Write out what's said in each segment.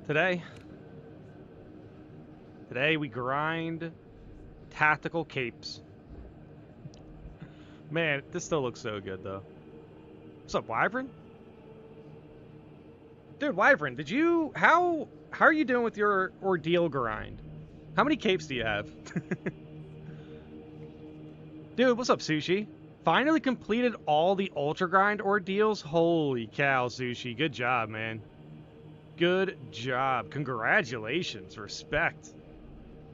Today we grind tactical capes. Man, this still looks so good though. What's up, Wyvern? Dude, Wyvern, how are you doing with your ordeal grind? How many capes do you have? Dude, what's up, Sushi? Finally completed all the ultra grind ordeals? Holy cow, Sushi. Good job, man. Good job. Congratulations. Respect.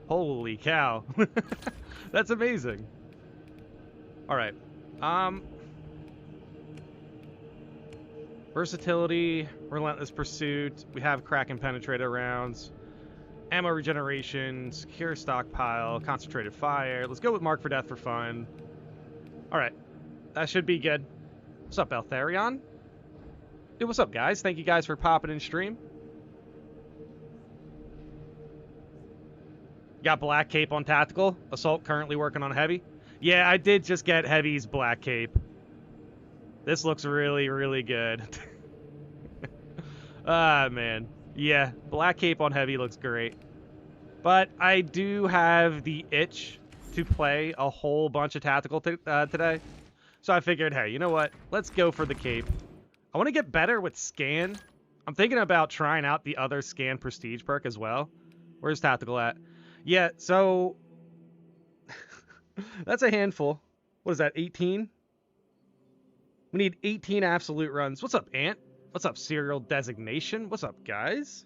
Holy cow. That's amazing. Alright. Versatility, Relentless Pursuit, we have Kraken Penetrator rounds, ammo regeneration, secure stockpile, concentrated fire. Let's go with Mark for Death for fun. Alright, that should be good. What's up, Eltharion? Dude, what's up, guys? Thank you guys for popping in stream. Got Black Cape on Tactical. Assault currently working on Heavy. Yeah, I did just get Heavy's Black Cape. This looks really, really good. Ah, man. Yeah, Black Cape on Heavy looks great. But I do have the itch to play a whole bunch of Tactical today. So I figured, hey, you know what? Let's go for the Cape. I want to get better with Scan. I'm thinking about trying out the other Scan Prestige perk as well. Where's Tactical at? Yeah, so... that's a handful. What is that, 18? We need 18 absolute runs. What's up, Ant? What's up, Serial Designation? What's up, guys?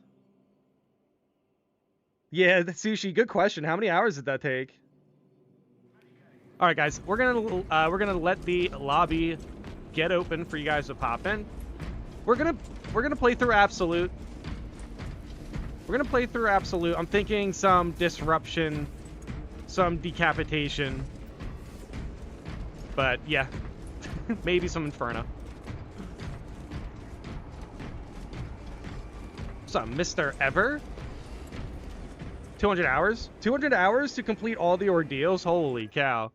Yeah, Sushi, good question. How many hours did that take? All right, guys, we're gonna let the lobby get open for you guys to pop in. We're gonna play through Absolute. We're gonna play through Absolute. I'm thinking some disruption, some decapitation, but yeah. Maybe some Inferno. What's up, Mr. Ever? 200 hours? 200 hours to complete all the ordeals? Holy cow.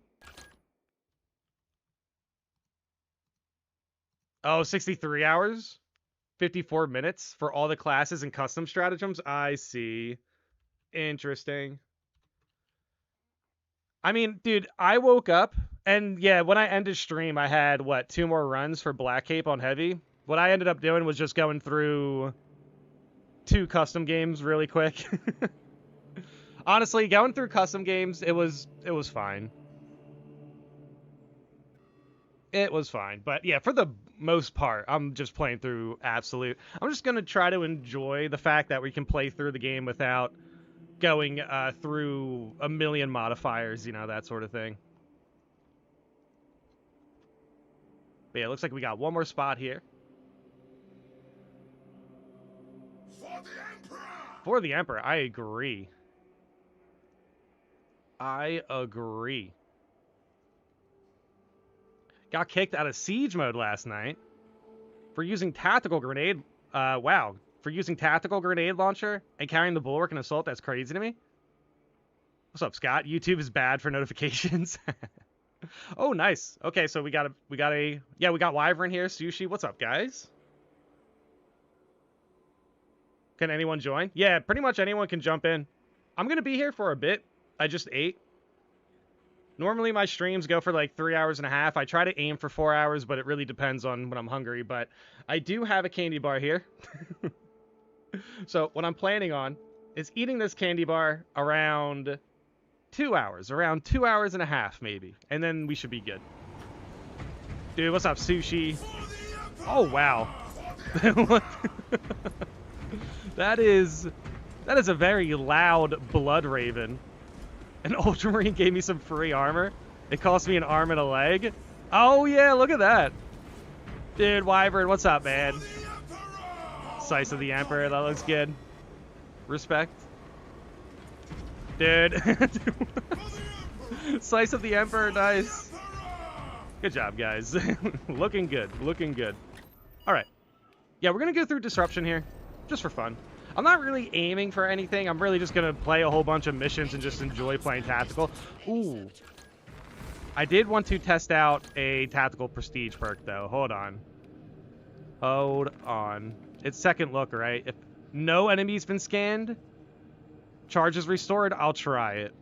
Oh, 63 hours? 54 minutes for all the classes and custom stratagems? I see. Interesting. I mean, dude, I woke up... and yeah, when I ended stream, I had, what, 2 more runs for Black Cape on Heavy? What I ended up doing was just going through 2 custom games really quick. Honestly, going through custom games, it was fine. It was fine. But yeah, for the most part, I'm just playing through Absolute. I'm just going to try to enjoy the fact that we can play through the game without going through a million modifiers, you know, that sort of thing. But yeah, it looks like we got one more spot here. For the Emperor! For the Emperor, I agree. I agree. Got kicked out of Siege mode last night for using tactical grenade. Wow. For using tactical grenade launcher and carrying the bulwark and assault, that's crazy to me. What's up, Scott? YouTube is bad for notifications. Oh, nice. Okay, so we got Wyvern here. Sushi, what's up, guys? Can anyone join? Yeah, pretty much anyone can jump in. I'm gonna be here for a bit. I just ate. Normally my streams go for like 3 hours and a half. I try to aim for 4 hours, but it really depends on when I'm hungry. But I do have a candy bar here. So what I'm planning on is eating this candy bar around 2 hours. Around 2 hours and a half, maybe. And then we should be good. Dude, what's up, Sushi? Oh, wow. That is a very loud Blood Raven. An Ultramarine gave me some free armor. It cost me an arm and a leg. Oh, yeah, look at that. Dude, Wyvern, what's up, man? Slice of the Emperor, that looks good. Respect. Dude. Slice of the Emperor, nice. Good job, guys. Looking good, looking good. Alright. Yeah, we're gonna go through Disruption here, just for fun. I'm not really aiming for anything. I'm really just gonna play a whole bunch of missions and just enjoy playing Tactical. Ooh. I did want to test out a Tactical Prestige perk, though. Hold on. Hold on. It's second look, right? No enemy's been scanned. Charges restored. I'll try it.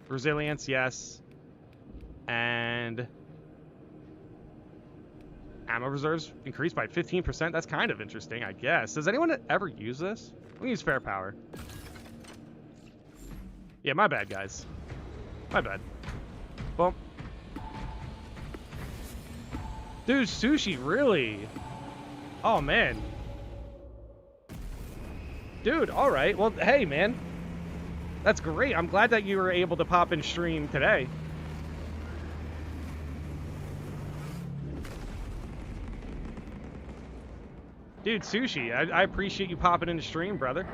Resilience, yes. And ammo reserves increased by 15%. That's kind of interesting, I guess. Does anyone ever use this? We use fair power. Yeah, my bad, guys. My bad. Well, dude, sushi, really? Oh, man. Dude, all right. Well, hey, man. That's great. I'm glad that you were able to pop in stream today. Dude, Sushi, I appreciate you popping in the stream, brother.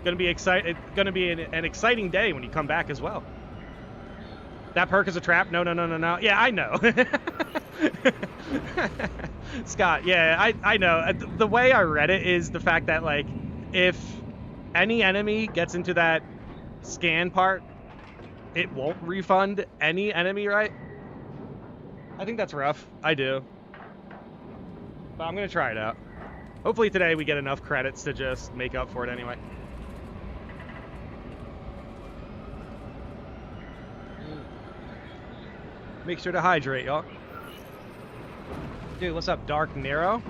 Gonna be an exciting day when you come back as well. That perk is a trap. No. Yeah, I know. Scott, yeah, I know. The way I read it is the fact that, like, if any enemy gets into that scan part, it won't refund any enemy, right? I think that's rough. I do. But I'm going to try it out. Hopefully today we get enough credits to just make up for it anyway. Make sure to hydrate, y'all. Dude, what's up, Dark Nero?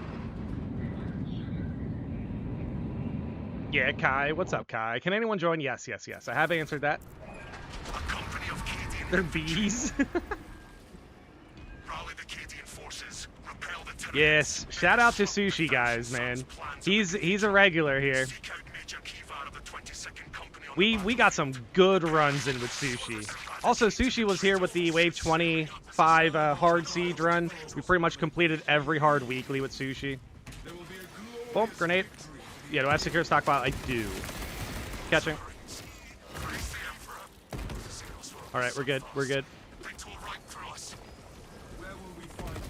Yeah, Kai. What's up, Kai? Can anyone join? Yes. I have answered that. They're bees. Yes, shout out to Sushi, guys, man. He's a regular here. We got some good runs in with Sushi. Also, Sushi was here with the Wave 25 hard siege run. We pretty much completed every hard weekly with Sushi. Boom, grenade. Yeah, do I have secure stockpile? I do. Catching. All right, we're good. We're good.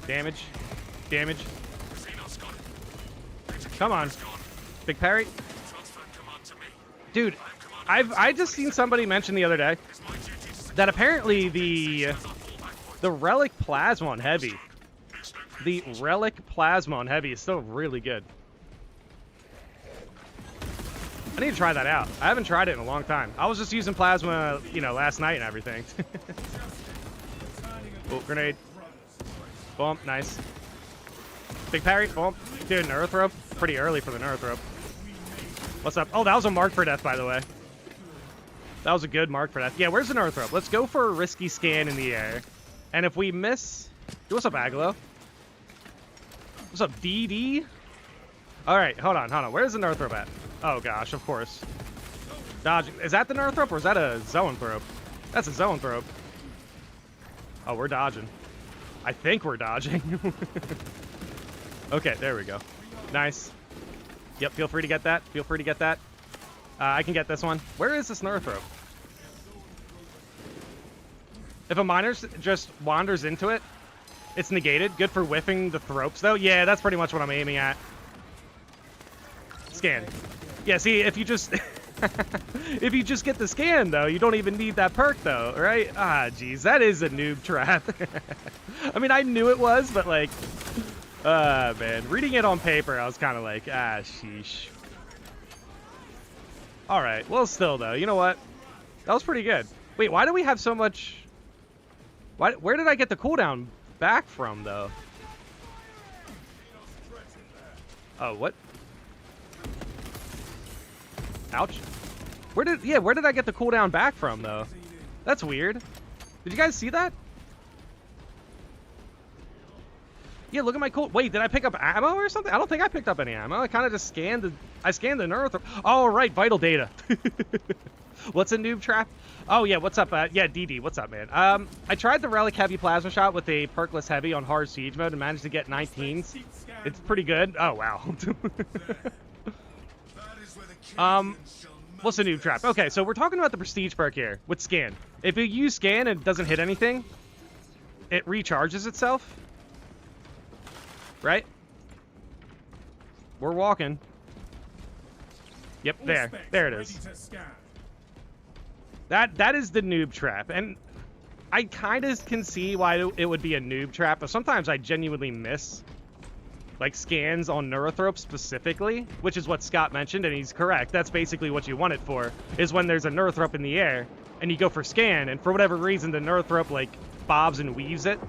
Damage. Damage. Come on. Big parry. Dude, I just seen somebody mention the other day that apparently the Relic Plasma on Heavy, the Relic Plasma on Heavy is still really good. I need to try that out. I haven't tried it in a long time. I was just using Plasma, you know, last night and everything. Oh, grenade. Boom, nice. Big parry, boom. Dude, an Earth Rope. Pretty early for the Earth Rope. What's up? Oh, that was a mark for death, by the way. That was a good mark for death. Yeah, where's an Earth Rope? Let's go for a risky scan in the air. And if we miss... Dude, what's up, Agalo? What's up, DD? Alright, hold on. Where's the Earth Rope at? Oh, gosh, of course. Dodging. Is that the Earth Rope, or is that a Zoanthrope? That's a Zoanthrope. Oh, we're dodging. I think we're dodging. Okay, there we go. Nice. Yep, feel free to get that. Feel free to get that. I can get this one. Where is this Earth Rope? If a miner just wanders into it, it's negated. Good for whiffing the thropes, though. Yeah, that's pretty much what I'm aiming at. Scan. Yeah, see, if you just... if you just get the scan, though, you don't even need that perk, though, right? Ah, geez, that is a noob trap. I mean, I knew it was, but, like... man. Reading it on paper, I was kind of like, ah, sheesh. Alright, well, still, though, you know what? That was pretty good. Wait, why do we have so much... Where did I get the cooldown back from, though? Oh, what? Ouch. Where did I get the cooldown back from, though? That's weird. Did you guys see that? Yeah, look at my cool... Wait, did I pick up ammo or something? I don't think I picked up any ammo. I kind of just scanned the... I scanned the Earth... Oh, right, vital data. What's a noob trap? Oh, yeah, what's up? Yeah, DD, what's up, man? I tried the Relic Heavy Plasma Shot with a perkless Heavy on hard siege mode and managed to get 19s. It's pretty good. Oh, wow. What's a noob trap? Okay, so we're talking about the prestige perk here with scan. If you use scan and it doesn't hit anything, it recharges itself. Right? We're walking. Yep, there. There it is. That is the noob trap. And I kind of can see why it would be a noob trap, but sometimes I genuinely miss. like scans on Neurothrope specifically, which is what Scott mentioned, and he's correct. That's basically what you want it for, is when there's a Neurothrope in the air, and you go for scan, and for whatever reason the Neurothrope like bobs and weaves it,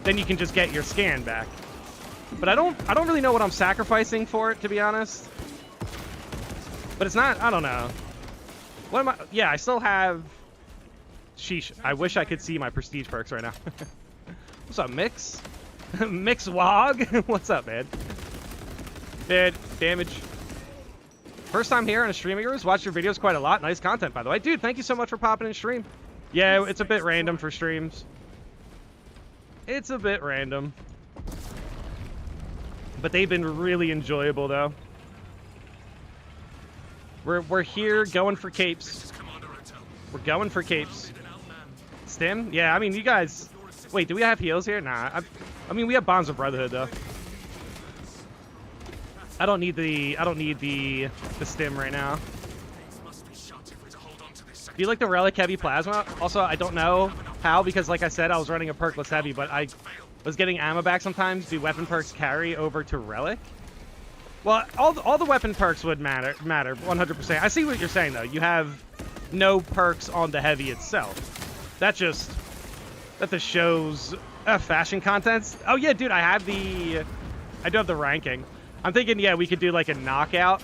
then you can just get your scan back. But I don't really know what I'm sacrificing for it, to be honest. But it's not, I don't know. What am I, yeah, I still have, sheesh, I wish I could see my prestige perks right now. What's up, Mix? Mix Wog? What's up, man? Dead damage. First time here on a stream of yours. Watch your videos quite a lot. Nice content, by the way. Dude, thank you so much for popping in stream. Yeah, it's a bit random for streams. It's a bit random. But they've been really enjoyable, though. We're here going for capes. We're going for capes. Stim? Yeah, I mean, you guys... Wait, do we have heals here? Nah. I mean, we have Bonds of Brotherhood, though. I don't need the stim right now. Do you like the Relic Heavy Plasma? Also, I don't know how, because like I said, I was running a perkless heavy, but I was getting ammo back sometimes. Do weapon perks carry over to Relic? Well, all the weapon perks would matter 100%. I see what you're saying, though. You have no perks on the heavy itself. That just shows fashion contents. Oh yeah, dude, I do have the ranking. I'm thinking, yeah, we could do like a knockout.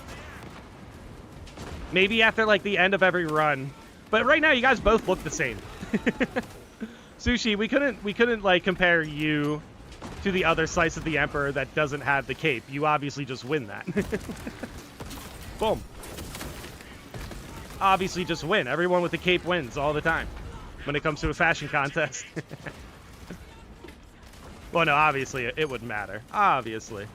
Maybe after like the end of every run. But right now, you guys both look the same. Sushi, we couldn't like compare you to the other slice of the Emperor that doesn't have the cape. You obviously just win that. Boom. Obviously just win. Everyone with the cape wins all the time when it comes to a fashion contest. Well, no, obviously it wouldn't matter. Obviously.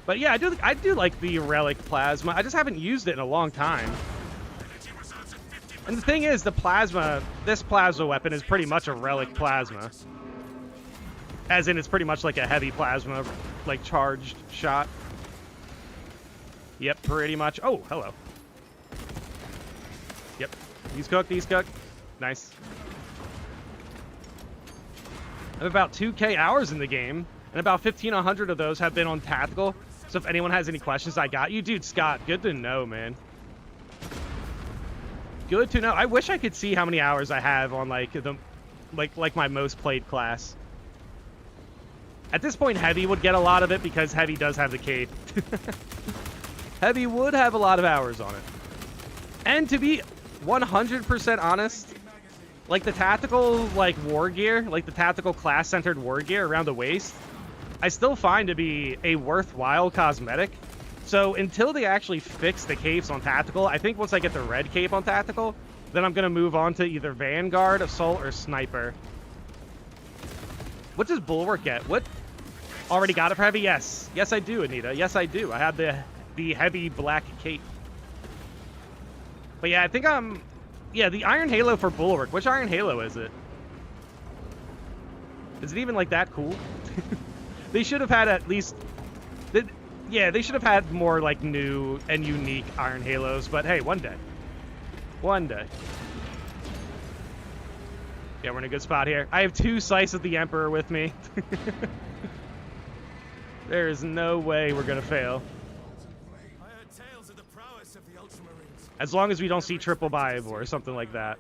But yeah, I do like the Relic Plasma. I just haven't used it in a long time. And the thing is, this plasma weapon is pretty much a Relic Plasma. As in, it's pretty much like a heavy plasma, like charged shot. Yep, pretty much. Oh, hello. Yep. He's cooked. Nice. I have about 2K hours in the game, and about 1,500 of those have been on tactical. So if anyone has any questions, I got you. Dude, Scott, good to know, man. Good to know. I wish I could see how many hours I have on like my most played class. At this point, Heavy would get a lot of it because Heavy does have the cape. Heavy would have a lot of hours on it. And to be 100% honest, like the tactical like war gear, like the tactical class-centered war gear around the waist, I still find to be a worthwhile cosmetic. So until they actually fix the capes on tactical, I think once I get the red cape on tactical, then I'm going to move on to either Vanguard, Assault, or Sniper. What does Bulwark get? What? Already got it for Heavy? Yes. Yes, I do, Anita. Yes, I do. I have the Heavy black cape. But yeah, I think yeah, the Iron Halo for Bulwark. Which Iron Halo is it? Is it even like that cool? They should have had at least... Yeah, they should have had more like new and unique Iron Halos, but hey, one day. One day. Yeah, we're in a good spot here. I have 2 Slice of the Emperor with me. There is no way we're gonna fail. I heard tales of the prowess of the Ultramarines. As long as we don't see Triple Bive or something like that.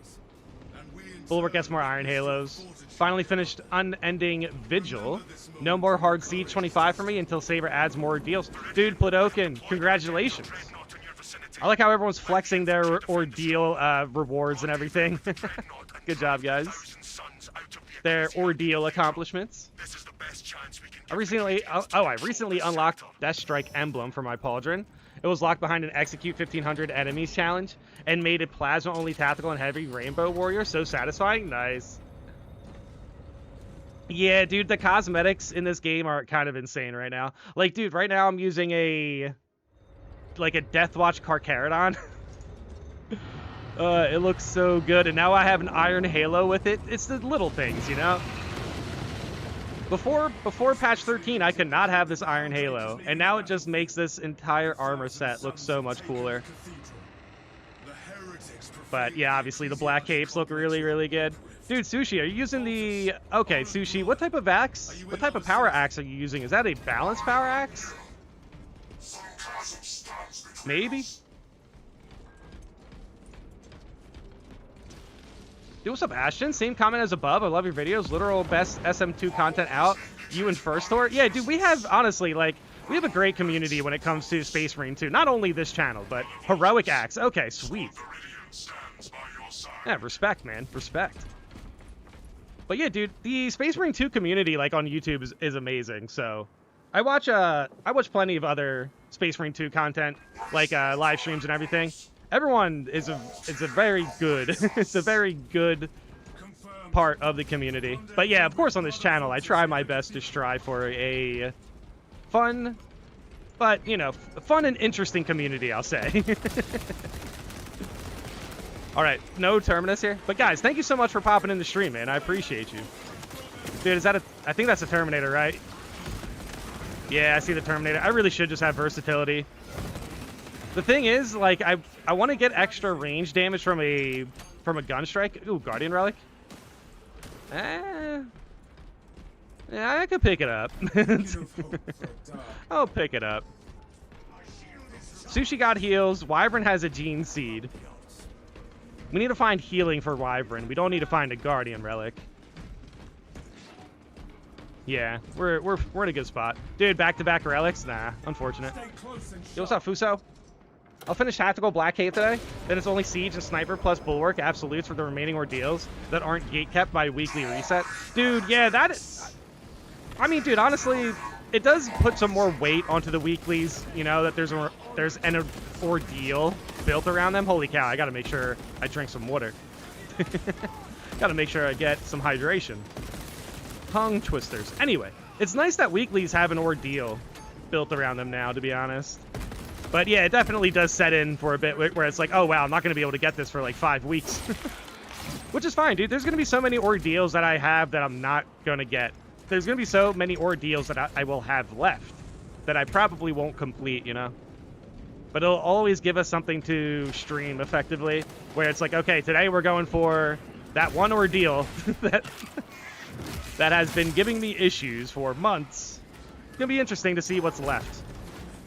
Bulwark gets more Iron Halos. Finally finished Unending Vigil. No more Hard Siege 25 for me until Saber adds more deals. Dude, Pladokin, congratulations. I like how everyone's flexing their ordeal rewards and everything. Good job, guys. Their ordeal accomplishments. I recently unlocked Death Strike emblem for my Pauldron. It was locked behind an Execute 1,500 enemies challenge and made it plasma-only tactical and heavy Rainbow Warrior. So satisfying. Nice. Yeah, dude, the cosmetics in this game are kind of insane right now. Like, dude, right now I'm using a Deathwatch Carcharodon. It looks so good, and now I have an Iron Halo with it. It's the little things, you know? Before patch 13, I could not have this Iron Halo, and now it just makes this entire armor set look so much cooler. But yeah, obviously the black capes look really, really good. Dude, Sushi, are you using the... Okay, Sushi, what type of axe? What type of power axe are you using? Is that a balanced power axe? Maybe? Dude, what's up, Ashton? Same comment as above. I love your videos. Literal best SM2 content out. You and First Tour. Yeah, dude, we have, honestly, like, we have a great community when it comes to Space Marine 2. Not only this channel, but Heroic Axe. Okay, sweet. Yeah, respect, man. Respect. But yeah, dude, the Space Marine 2 community, like, on YouTube is amazing. So, I watch plenty of other Space Marine 2 content, like, live streams and everything. Everyone is a very good, it's a very good part of the community. But yeah, of course on this channel, I try my best to strive for a fun, but, you know, fun and interesting community, I'll say. All right, no Terminus here. But guys, thank you so much for popping in the stream, man. I appreciate you. Dude, is that I think that's a Terminator, right? Yeah, I see the Terminator. I really should just have versatility. The thing is, like, I want to get extra range damage from a gun strike. Ooh, Guardian Relic. Yeah, I could pick it up. I'll pick it up. Sushi got heals. Wyvern has a Gene Seed. We need to find healing for Wyvern. We don't need to find a Guardian Relic. Yeah, we're in a good spot. Dude, back-to-back relics? Nah, unfortunate. Yo, what's up, Fuso? I'll finish Tactical Black Cape today. Then it's only Siege and Sniper plus Bulwark Absolutes for the remaining ordeals that aren't gate-kept by weekly reset. Dude, yeah, I mean, dude, honestly, it does put some more weight onto the weeklies, you know, that there's an ordeal built around them. Holy cow, I gotta make sure I drink some water. Gotta make sure I get some hydration. Tongue twisters. Anyway, it's nice that weeklies have an ordeal built around them now, to be honest. But yeah, it definitely does set in for a bit where it's like, oh wow, I'm not going to be able to get this for like 5 weeks. Which is fine, dude. There's going to be so many ordeals that I have that I'm not going to get. There's going to be so many ordeals that I will have left that I probably won't complete, you know? But it'll always give us something to stream effectively, where it's like, okay, today we're going for that one ordeal that has been giving me issues for months. It's going to be interesting to see what's left.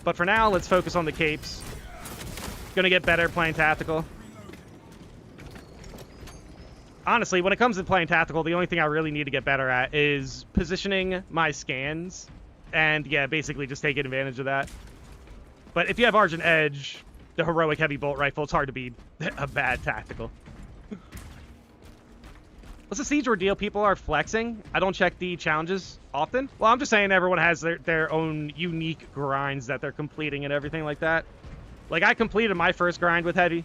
But for now, let's focus on the capes. Gonna get better playing tactical. Honestly, when it comes to playing tactical, the only thing I really need to get better at is positioning my scans. And yeah, basically just taking advantage of that. But if you have Argent Edge, the Heroic Heavy Bolt Rifle, it's hard to be a bad tactical. What's the Siege ordeal? People are flexing. I don't check the challenges often. Well, I'm just saying everyone has their own unique grinds that they're completing and everything like that. Like, I completed my first grind with Heavy.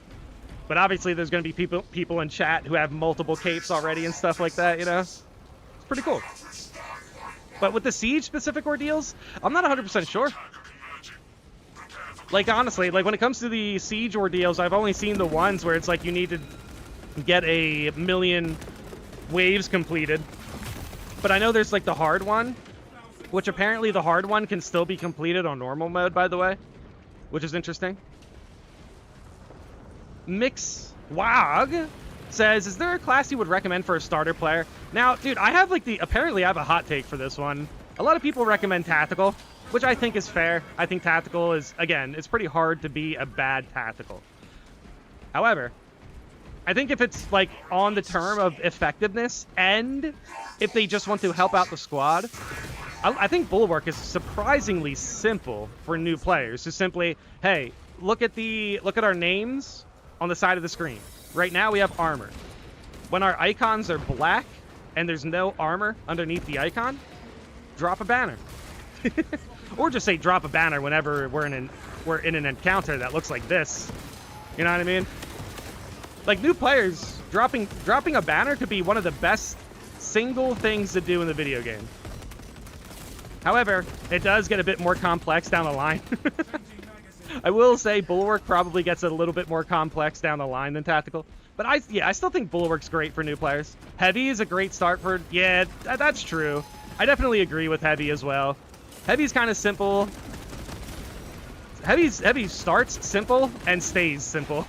But obviously there's going to be people in chat who have multiple capes already and stuff like that, you know? It's pretty cool. But with the Siege specific ordeals, I'm not 100% sure. Like, honestly, like when it comes to the Siege ordeals, I've only seen the ones where it's like you need to get a million waves completed. But I know there's like the hard one, which apparently the hard one can still be completed on normal mode, by the way, which is interesting. Mix Wag says, is there a class you would recommend for a starter player? Now, dude, I have like apparently I have a hot take for this one. A lot of people recommend tactical, which I think is fair. I think tactical is, again, it's pretty hard to be a bad tactical. However, I think if it's like on the term of effectiveness and if they just want to help out the squad, I think Bulwark is surprisingly simple for new players. Just simply, hey, look at our names on the side of the screen. Right now we have armor. When our icons are black and there's no armor underneath the icon, drop a banner. Or just say drop a banner whenever we're in an encounter that looks like this. You know what I mean? Like, new players, dropping a banner could be one of the best single things to do in the video game. However, it does get a bit more complex down the line. I will say Bulwark probably gets a little bit more complex down the line than tactical. But I still think Bulwark's great for new players. Heavy is a great start for... Yeah, that's true. I definitely agree with Heavy as well. Heavy's kind of simple. Heavy starts simple and stays simple.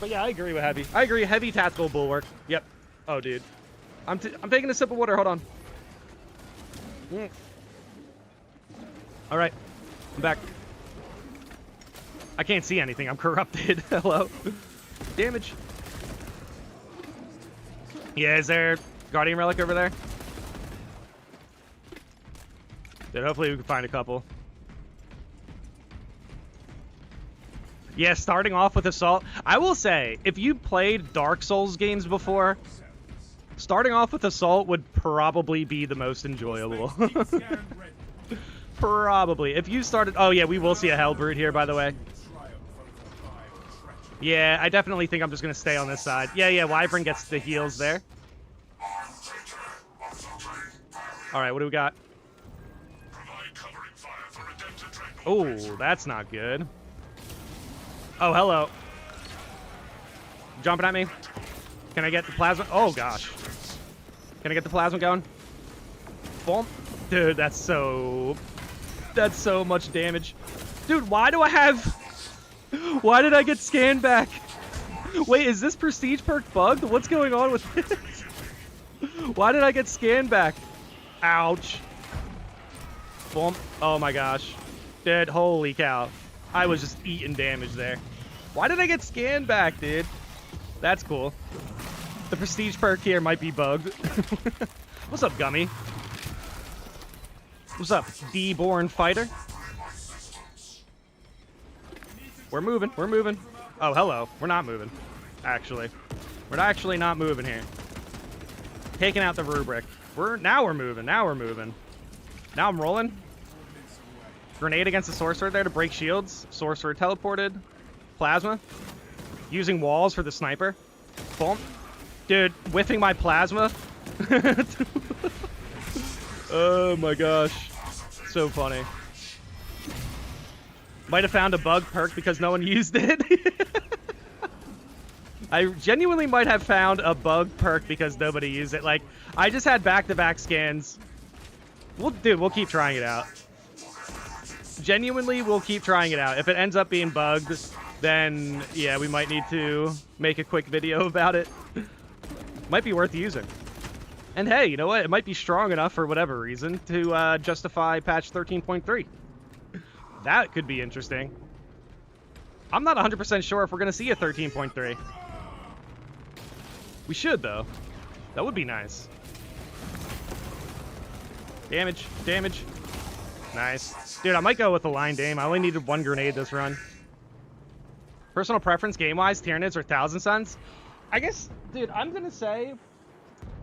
But yeah, I agree with heavy. I agree, heavy tactical bulwark. Yep. Oh, dude. I'm taking a sip of water. Hold on. All right. I'm back. I can't see anything. I'm corrupted. Hello. Damage. Yeah, is there Guardian Relic over there? Dude, hopefully we can find a couple. Yeah, starting off with Assault. I will say, if you played Dark Souls games before, starting off with Assault would probably be the most enjoyable. Probably. If you started... Oh, yeah, we will see a Hellbrute here, by the way. Yeah, I definitely think I'm just going to stay on this side. Yeah, Wyvern gets the heals there. All right, what do we got? Oh, that's not good. Oh, hello. Jumping at me. Can I get the plasma? Oh, gosh. Can I get the plasma going? Boom. Dude, that's so much damage. Dude, why do I have... Why did I get scanned back? Wait, is this prestige perk bugged? What's going on with this? Why did I get scanned back? Ouch. Boom. Oh my gosh. Dude, holy cow. I was just eating damage there. Why did I get scanned back, dude? That's cool. The prestige perk here might be bugged. What's up, Gummy? What's up, D-born fighter? We're moving. We're moving. Oh, hello. We're not moving, actually. We're actually not moving here. Taking out the rubric. Now we're moving. Now we're moving. Now I'm rolling. Grenade against the sorcerer there to break shields. Sorcerer teleported. Plasma. Using walls for the sniper. Boom. Dude, whiffing my plasma. Oh my gosh. So funny. Might have found a bug perk because no one used it. I genuinely might have found a bug perk because nobody used it. Like, I just had back-to-back scans. Dude, we'll keep trying it out. Genuinely, we'll keep trying it out. If it ends up being bugged, then, yeah, we might need to make a quick video about it. Might be worth using. And hey, you know what? It might be strong enough for whatever reason to justify patch 13.3. That could be interesting. I'm not 100% sure if we're going to see a 13.3. We should, though. That would be nice. Damage. Damage. Nice. Dude, I might go with the line dame. I only needed one grenade this run. Personal preference, game-wise, Tyranids or Thousand Suns? I guess, dude, I'm going to say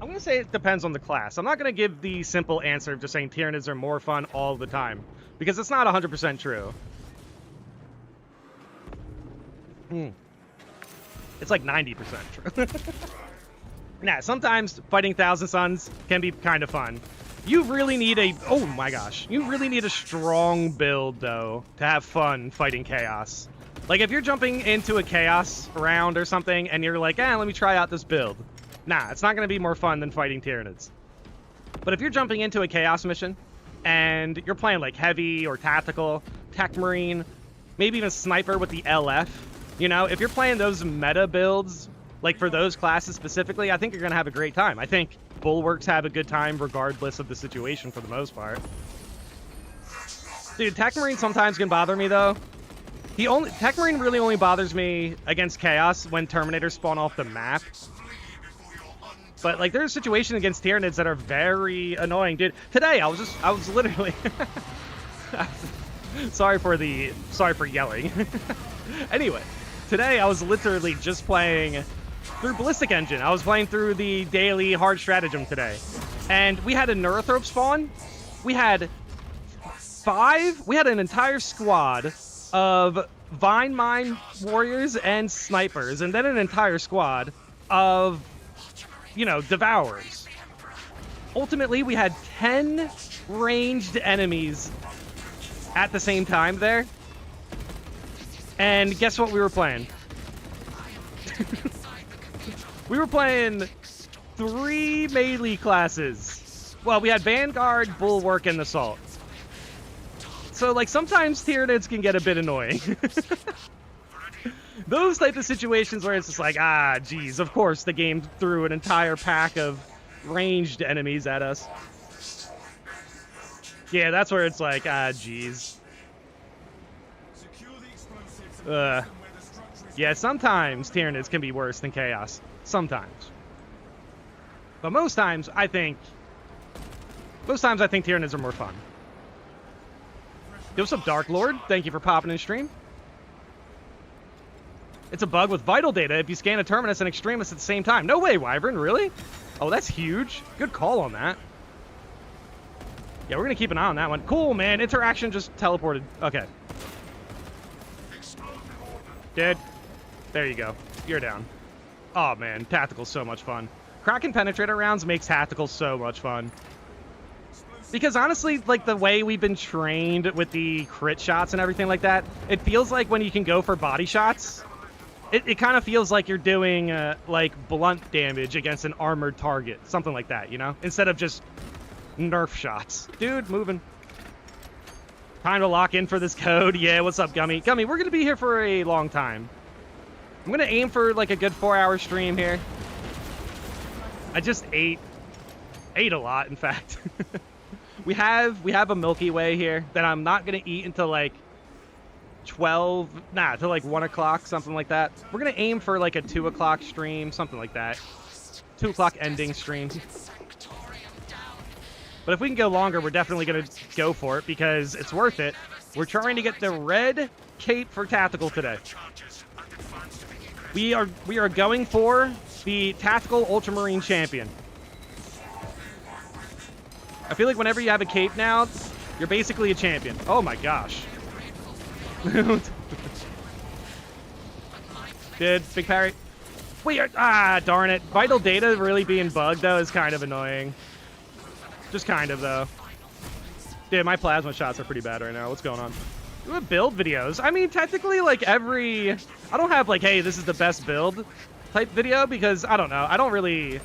it depends on the class. I'm not going to give the simple answer of just saying Tyranids are more fun all the time. Because it's not 100% true. It's like 90% true. Nah, sometimes fighting Thousand Suns can be kind of fun. You really need a... Oh my gosh. You really need a strong build, though, to have fun fighting Chaos. Like, if you're jumping into a Chaos round or something, and you're like, let me try out this build. Nah, it's not going to be more fun than fighting Tyranids. But if you're jumping into a Chaos mission, and you're playing like heavy or tactical, tech marine, maybe even sniper with the LF, you know, if you're playing those meta builds, like for those classes specifically, I think you're going to have a great time. I think bulwarks have a good time regardless of the situation for the most part. Dude, tech marine sometimes can bother me though. Tech marine really only bothers me against Chaos when Terminators spawn off the map. But, like, there's situations against Tyranids that are very annoying, dude. Today, I was literally... sorry for yelling. Anyway, today I was literally just playing through Ballistic Engine. I was playing through the daily hard stratagem today. And we had a Neurothrope spawn. We had an entire squad of Vine Mine warriors and snipers. And then an entire squad of... you know, Devourers. Ultimately, we had 10 ranged enemies at the same time there. And guess what we were playing? We were playing 3 melee classes. Well, we had Vanguard, Bulwark, and Assault. So, like, sometimes Tyranids can get a bit annoying. Those type of situations where it's just like, ah, geez, of course the game threw an entire pack of ranged enemies at us. Yeah, that's where it's like, ah, geez. Yeah, sometimes Tyranids can be worse than Chaos. Sometimes. But most times, I think Tyranids are more fun. Yo, what's up, Dark Lord? Thank you for popping in stream. It's a bug with vital data if you scan a Terminus and Extremis at the same time. No way, Wyvern, really? Oh, that's huge. Good call on that. Yeah, we're going to keep an eye on that one. Cool, man. Interaction just teleported. Okay. Dead. There you go. You're down. Oh, man. Tactical's so much fun. Kraken Penetrator rounds makes Tactical so much fun. Because honestly, like the way we've been trained with the crit shots and everything like that, it feels like when you can go for body shots, it kind of feels like you're doing like blunt damage against an armored target. Something like that, you know? Instead of just nerf shots. Dude, moving. Time to lock in for this code. Yeah, what's up, Gummy? Gummy, we're going to be here for a long time. I'm going to aim for like a good 4-hour stream here. I just ate a lot, in fact. we have a Milky Way here that I'm not going to eat until like 12, till like 1 o'clock, something like that. We're going to aim for like a 2 o'clock stream, something like that. 2 o'clock ending stream. But if we can go longer, we're definitely going to go for it because it's worth it. We're trying to get the red cape for Tactical today. We are going for the Tactical Ultramarine Champion. I feel like whenever you have a cape now, you're basically a champion. Oh my gosh. Did big parry. Wait, darn it. Vital data really being bugged, though, is kind of annoying. Just kind of, though. Dude, my plasma shots are pretty bad right now. What's going on? We have build videos. I mean, technically, like, I don't have, like, hey, this is the best build type video because, I don't know. I don't really...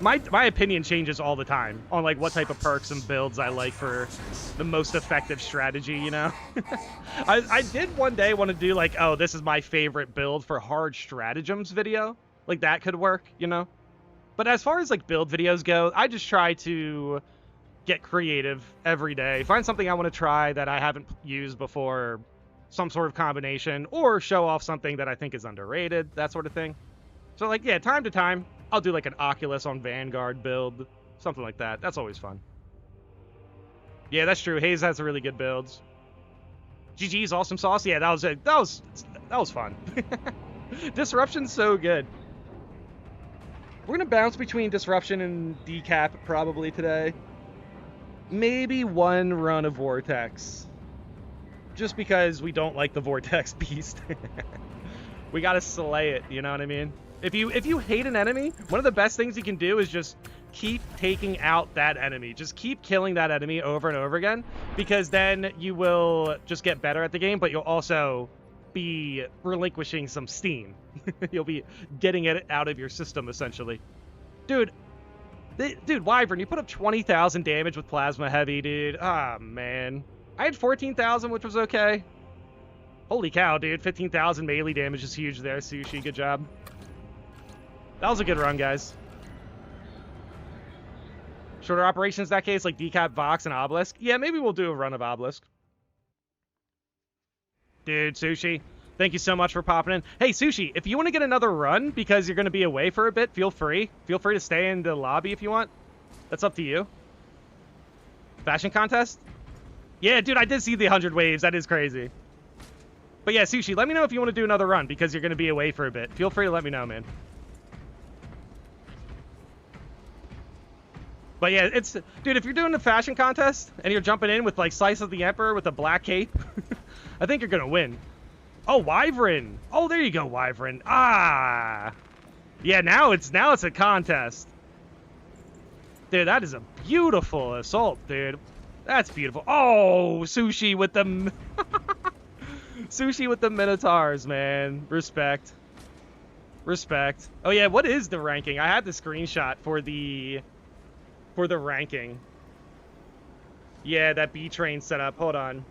My opinion changes all the time on, like, what type of perks and builds I like for the most effective strategy, you know? I did one day want to do, like, oh, this is my favorite build for hard stratagems video. Like, that could work, you know? But as far as, like, build videos go, I just try to get creative every day. Find something I want to try that I haven't used before, some sort of combination, or show off something that I think is underrated, that sort of thing. So, like, yeah, time to time, I'll do, like, an Oculus on Vanguard build, something like that. That's always fun. Yeah, that's true. Hayes has really good builds. GG's awesome sauce. Yeah, that was fun. Disruption's so good. We're gonna bounce between Disruption and Decap probably today. Maybe one run of Vortex. Just because we don't like the Vortex beast. We gotta slay it, you know what I mean? If you hate an enemy, one of the best things you can do is just keep taking out that enemy. Just keep killing that enemy over and over again, because then you will just get better at the game, but you'll also be relinquishing some steam. You'll be getting it out of your system, essentially. Dude, Wyvern, you put up 20,000 damage with Plasma Heavy, dude. Ah, man. I had 14,000, which was okay. Holy cow, dude. 15,000 melee damage is huge there, Sushi. Good job. That was a good run, guys. Shorter operations in that case, like Decap, Vox, and Obelisk. Yeah, maybe we'll do a run of Obelisk. Dude, Sushi, thank you so much for popping in. Hey, Sushi, if you want to get another run because you're going to be away for a bit, feel free. Feel free to stay in the lobby if you want. That's up to you. Fashion contest? Yeah, dude, I did see the 100 waves. That is crazy. But yeah, Sushi, let me know if you want to do another run because you're going to be away for a bit. Feel free to let me know, man. But yeah, dude, if you're doing the fashion contest and you're jumping in with like Slice of the Emperor with a black cape, I think you're gonna win. Oh, Wyvern. Oh, there you go, Wyvern. Ah, yeah. Now it's a contest. Dude, that is a beautiful assault, dude. That's beautiful. Oh, Sushi with the Sushi with the Minotaurs, man. Respect. Respect. Oh yeah, what is the ranking? I had the screenshot for the ranking. Yeah, that B train setup. Hold on.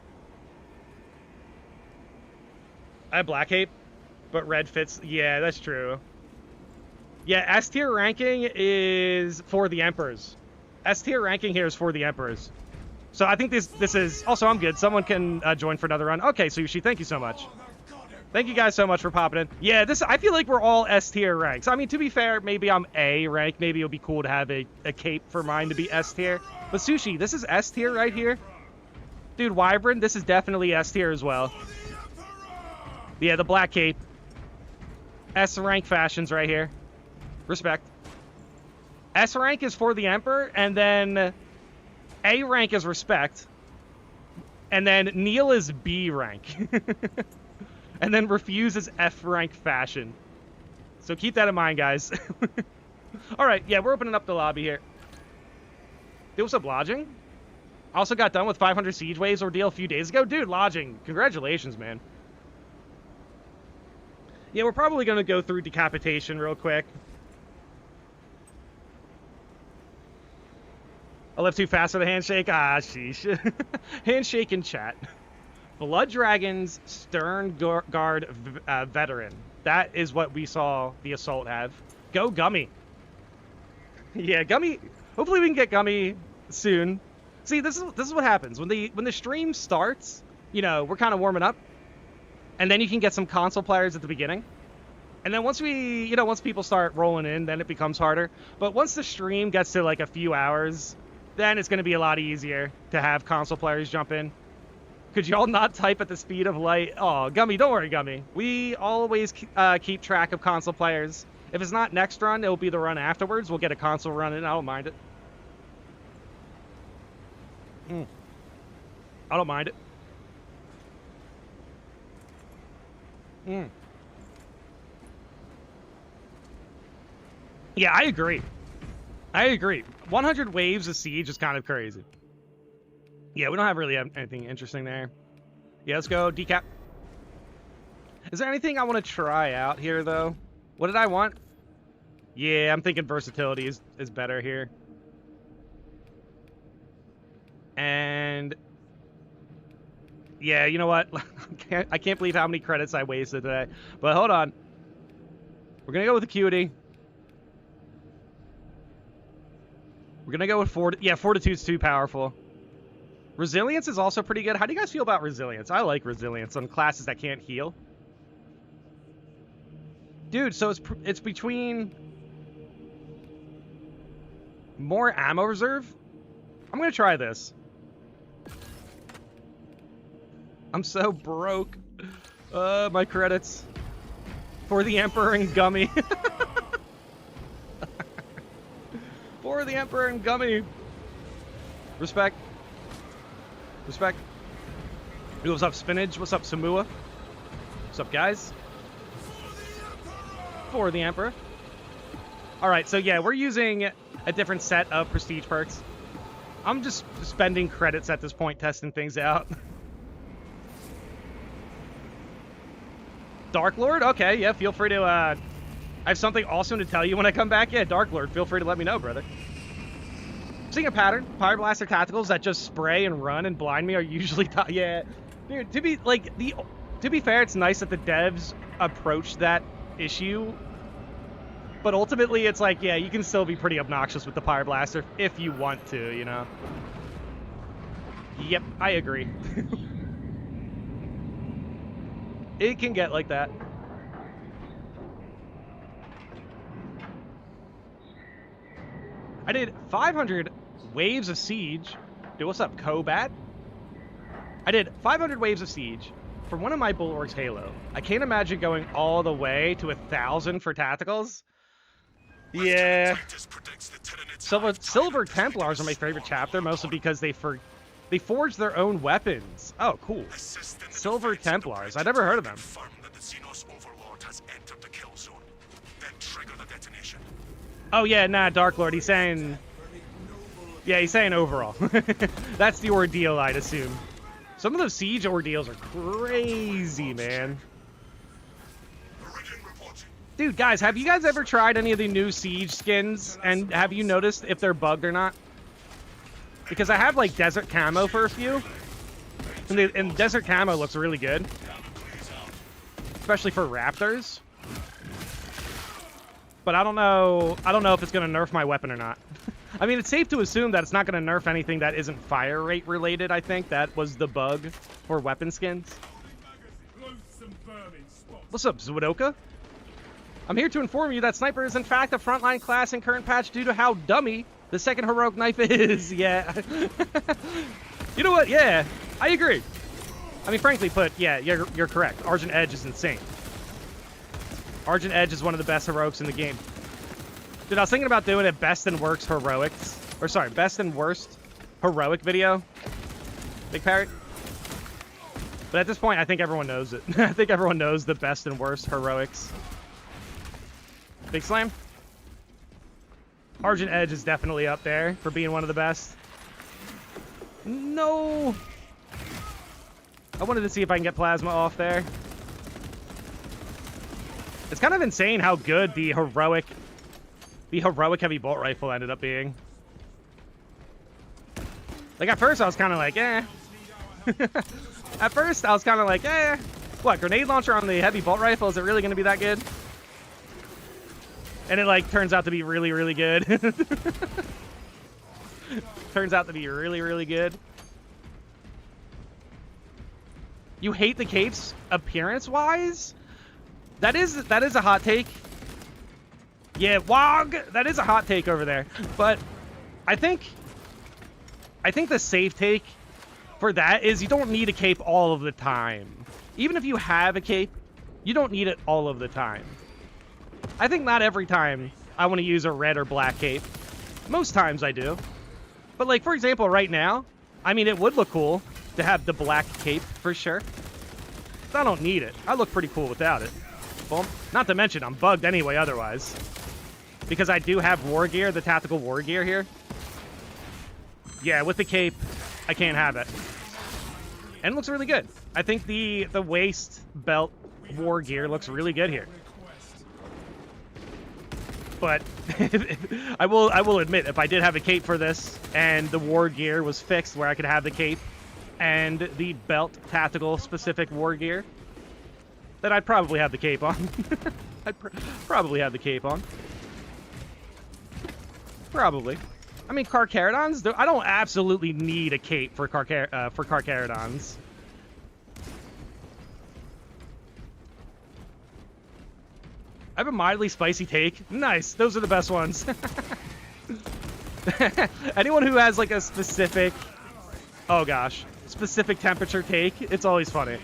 I have Black Cape. But red fits. Yeah, that's true. Yeah, S tier ranking is for the Emperors. S tier ranking here is for the Emperors. So I think this is... Also, I'm good. Someone can join for another run. Okay, Sushi, thank you so much. Thank you guys so much for popping in. Yeah, I feel like we're all S tier ranks. I mean, to be fair, maybe I'm A rank. Maybe it would be cool to have a cape for mine to be S tier. But Sushi, this is S tier right here. Dude, Wyvern, this is definitely S tier as well. Yeah, the black cape. S rank fashions right here. Respect. S rank is for the Emperor, and then A rank is respect. And then Neil is B rank. And then Refuse is F rank fashion. So keep that in mind, guys. Alright, yeah, we're opening up the lobby here. Dude, what's up, Lodging? Also got done with 500 Siege Waves ordeal a few days ago. Dude, Lodging, congratulations, man. Yeah, we're probably going to go through Decapitation real quick. I left too fast for the handshake. Ah, sheesh. Handshake in chat. Blood Dragons, Stern Guard Veteran. That is what we saw the Assault have. Go Gummy. Yeah, Gummy. Hopefully we can get Gummy soon. See, this is what happens. When the stream starts, you know, we're kind of warming up. And then you can get some console players at the beginning. And then once once people start rolling in, then it becomes harder. But once the stream gets to like a few hours, then it's going to be a lot easier to have console players jump in. Could y'all not type at the speed of light? Oh, Gummy, don't worry, Gummy. We always keep track of console players. If it's not next run, it'll be the run afterwards. We'll get a console run in. I don't mind it. I don't mind it. Yeah, I agree. 100 waves of Siege is kind of crazy. Yeah, we don't have really anything interesting there. Yeah, let's go decap. Is there anything I want to try out here, though? What did I want? Yeah, I'm thinking versatility is better here. And... yeah, you know what? I can't believe how many credits I wasted today. But hold on. We're going to go with Acuity. We're going to go with Fortitude's too powerful. Resilience is also pretty good. How do you guys feel about Resilience? I like Resilience on classes that can't heal. Dude, so it's between more ammo reserve. I'm going to try this. I'm so broke. My credits. For the Emperor and Gummy. For the Emperor and Gummy. Respect. Respect. Dude, what's up, Spinach? What's up, Samua? What's up, guys? For the Emperor. Alright, so yeah, we're using a different set of prestige perks. I'm just spending credits at this point, testing things out. Dark Lord? Okay, yeah, feel free to, I have something awesome to tell you when I come back. Yeah, Dark Lord, feel free to let me know, brother. Seeing a pattern, Pyre Blaster tacticals that just spray and run and blind me are usually yeah. Dude, to be fair, it's nice that the devs approach that issue. But ultimately, it's like, yeah, you can still be pretty obnoxious with the Pyre Blaster if you want to, you know? Yep, I agree. It can get like that. I did 500 waves of Siege. Dude, what's up, Cobat? I did 500 waves of Siege for one of my Bulwark's Halo. I can't imagine going all the way to 1,000 for tacticals. Yeah. Silver Templars are my favorite chapter, mostly because they forge their own weapons. Oh, cool. Silver Templars. I never heard of them. Oh, yeah, nah, Dark Lord. He's saying... yeah, he's saying overall. That's the ordeal, I'd assume. Some of those Siege ordeals are crazy, man. Dude, guys, have you guys ever tried any of the new Siege skins? And have you noticed if they're bugged or not? Because I have, like, Desert Camo for a few. And Desert Camo looks really good. especially for raptors. But I don't know if it's going to nerf my weapon or not. I mean, it's safe to assume that it's not going to nerf anything that isn't fire rate related, I think. That was the bug for weapon skins. What's up, Zwidoka? I'm here to inform you that Sniper is in fact a frontline class in current patch due to how dummy the second heroic knife is. Yeah. You know what? Yeah, I agree. I mean, frankly put, yeah, you're correct. Argent Edge is insane. Argent Edge is one of the best heroics in the game. Dude, I was thinking about doing a best and worst heroics. Or sorry, best and worst heroic video. Big Parrot. But at this point, I think everyone knows it. I think everyone knows the best and worst heroics. Big Slam. Argent Edge is definitely up there for being one of the best. No. I wanted to see if I can get Plasma off there. It's kind of insane how good the heroic heavy bolt rifle ended up being. Like, at first I was kind of like, eh. At first I was kind of like, eh. What, grenade launcher on the heavy bolt rifle? Is it really going to be that good? And it, like, turns out to be really, really good. Turns out to be really, really good. You hate the capes appearance-wise? That is a hot take. Yeah, Wog! That is a hot take over there. But I think the safe take for that is you don't need a cape all of the time. Even if you have a cape, you don't need it all of the time. I think not every time I want to use a red or black cape. Most times I do. But, like, for example, right now, I mean, it would look cool to have the black cape for sure. But I don't need it. I look pretty cool without it. Well, not to mention, I'm bugged anyway otherwise. Because I do have war gear, the tactical war gear here. Yeah, with the cape, I can't have it. And it looks really good. I think the waist belt war gear looks really good here. But I will admit, if I did have a cape for this and the war gear was fixed where I could have the cape and the belt tactical specific war gear, then I'd probably have the cape on. I'd probably have the cape on. Probably. I mean, Carcharodons, I don't absolutely need a cape for Carcharodons. I have a mildly spicy take. Nice. Those are the best ones. Anyone who has like a specific, oh gosh, specific temperature take, it's always funny.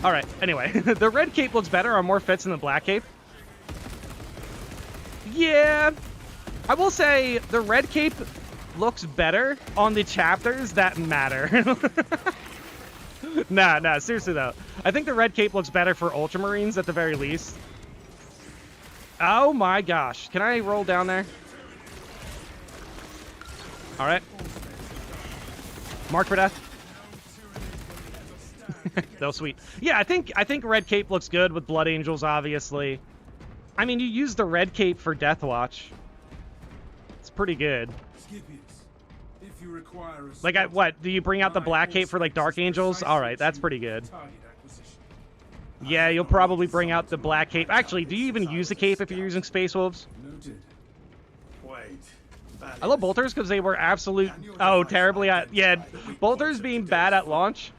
All right. Anyway, the red cape looks better on more fits than the black cape. Yeah. I will say the red cape looks better on the chapters that matter. Nah, seriously though. I think the red cape looks better for Ultramarines at the very least. Oh my gosh. Can I roll down there? All right. Mark for death. That was sweet. Yeah, I think red cape looks good with Blood Angels, obviously. I mean, you use the red cape for Death Watch. It's pretty good. Like, what? Do you bring out the black cape for, like, Dark Angels? Alright, that's pretty good. Yeah, you'll probably bring out the black cape. Actually, do you even use the cape if you're using Space Wolves? I love Bolters because they were absolute... Oh, terribly at... Yeah, Bolters being bad at launch.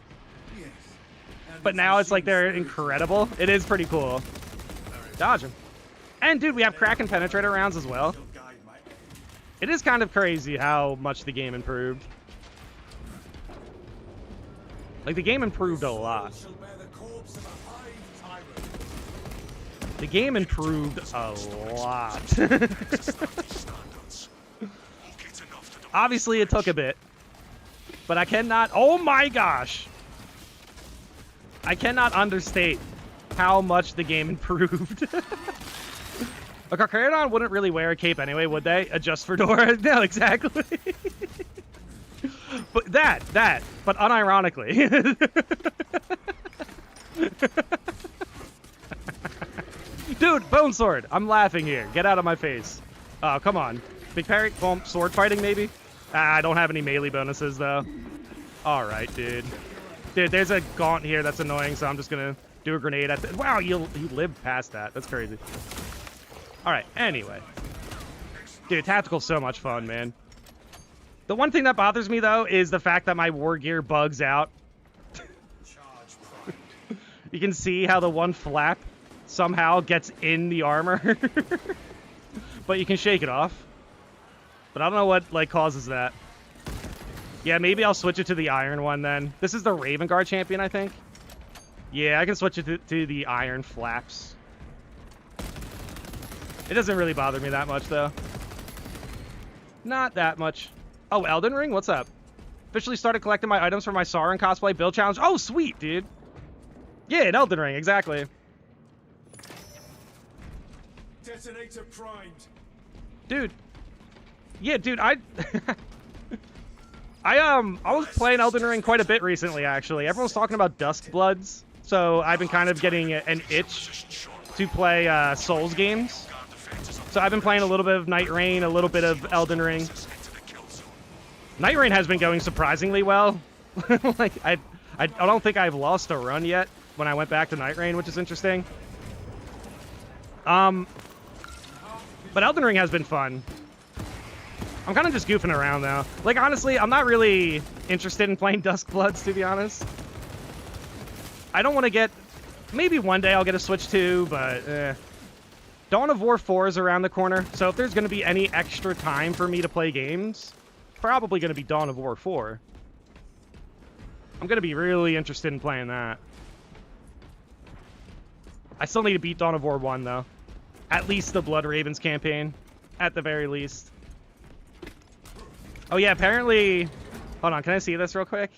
But now it's like they're incredible. It is pretty cool. Dodge them. And, dude, we have Kraken Penetrator rounds as well. It is kind of crazy how much the game improved. Like, the game improved a lot. The game improved a lot. Obviously, it took a bit. But I cannot... Oh my gosh! I cannot understate how much the game improved. A Carcharodon wouldn't really wear a cape anyway, would they? Adjust for Dora? No, exactly. But but unironically. Dude, Bone Sword. I'm laughing here. Get out of my face. Oh, come on. Big Parry, sword fighting maybe? I don't have any melee bonuses though. All right, dude. Dude, there's a gaunt here that's annoying, so I'm just gonna Do a grenade at the... Wow, you lived past that. That's crazy. All right, anyway. Dude, tactical's so much fun, man. The one thing that bothers me, though, is the fact that my war gear bugs out. You can see how the one flap somehow gets in the armor. But you can shake it off. But I don't know what, like, causes that. Yeah, maybe I'll switch it to the iron one, then. This is the Raven Guard champion, I think. Yeah, I can switch it to the iron flaps. It doesn't really bother me that much, though. Not that much. Oh, Elden Ring? What's up? Officially started collecting my items for my Sauron cosplay build challenge. Oh, sweet, dude. Yeah, an Elden Ring, exactly. Detonator primed. Dude. Yeah, dude, I was playing Elden Ring quite a bit recently, actually. Everyone's talking about Duskbloods, so I've been kind of getting an itch to play Souls games. So I've been playing a little bit of Night Rain, a little bit of Elden Ring. Night Rain has been going surprisingly well. Like, I don't think I've lost a run yet when I went back to Night Rain, which is interesting. But Elden Ring has been fun. I'm kind of just goofing around, though. Like, honestly, I'm not really interested in playing Duskbloods, to be honest. I don't want to get... Maybe one day I'll get a Switch 2, but Dawn of War 4 is around the corner, so if there's going to be any extra time for me to play games, probably going to be Dawn of War 4. I'm going to be really interested in playing that. I still need to beat Dawn of War 1, though. At least the Blood Ravens campaign. At the very least. Oh, yeah, apparently... Hold on, can I see this real quick?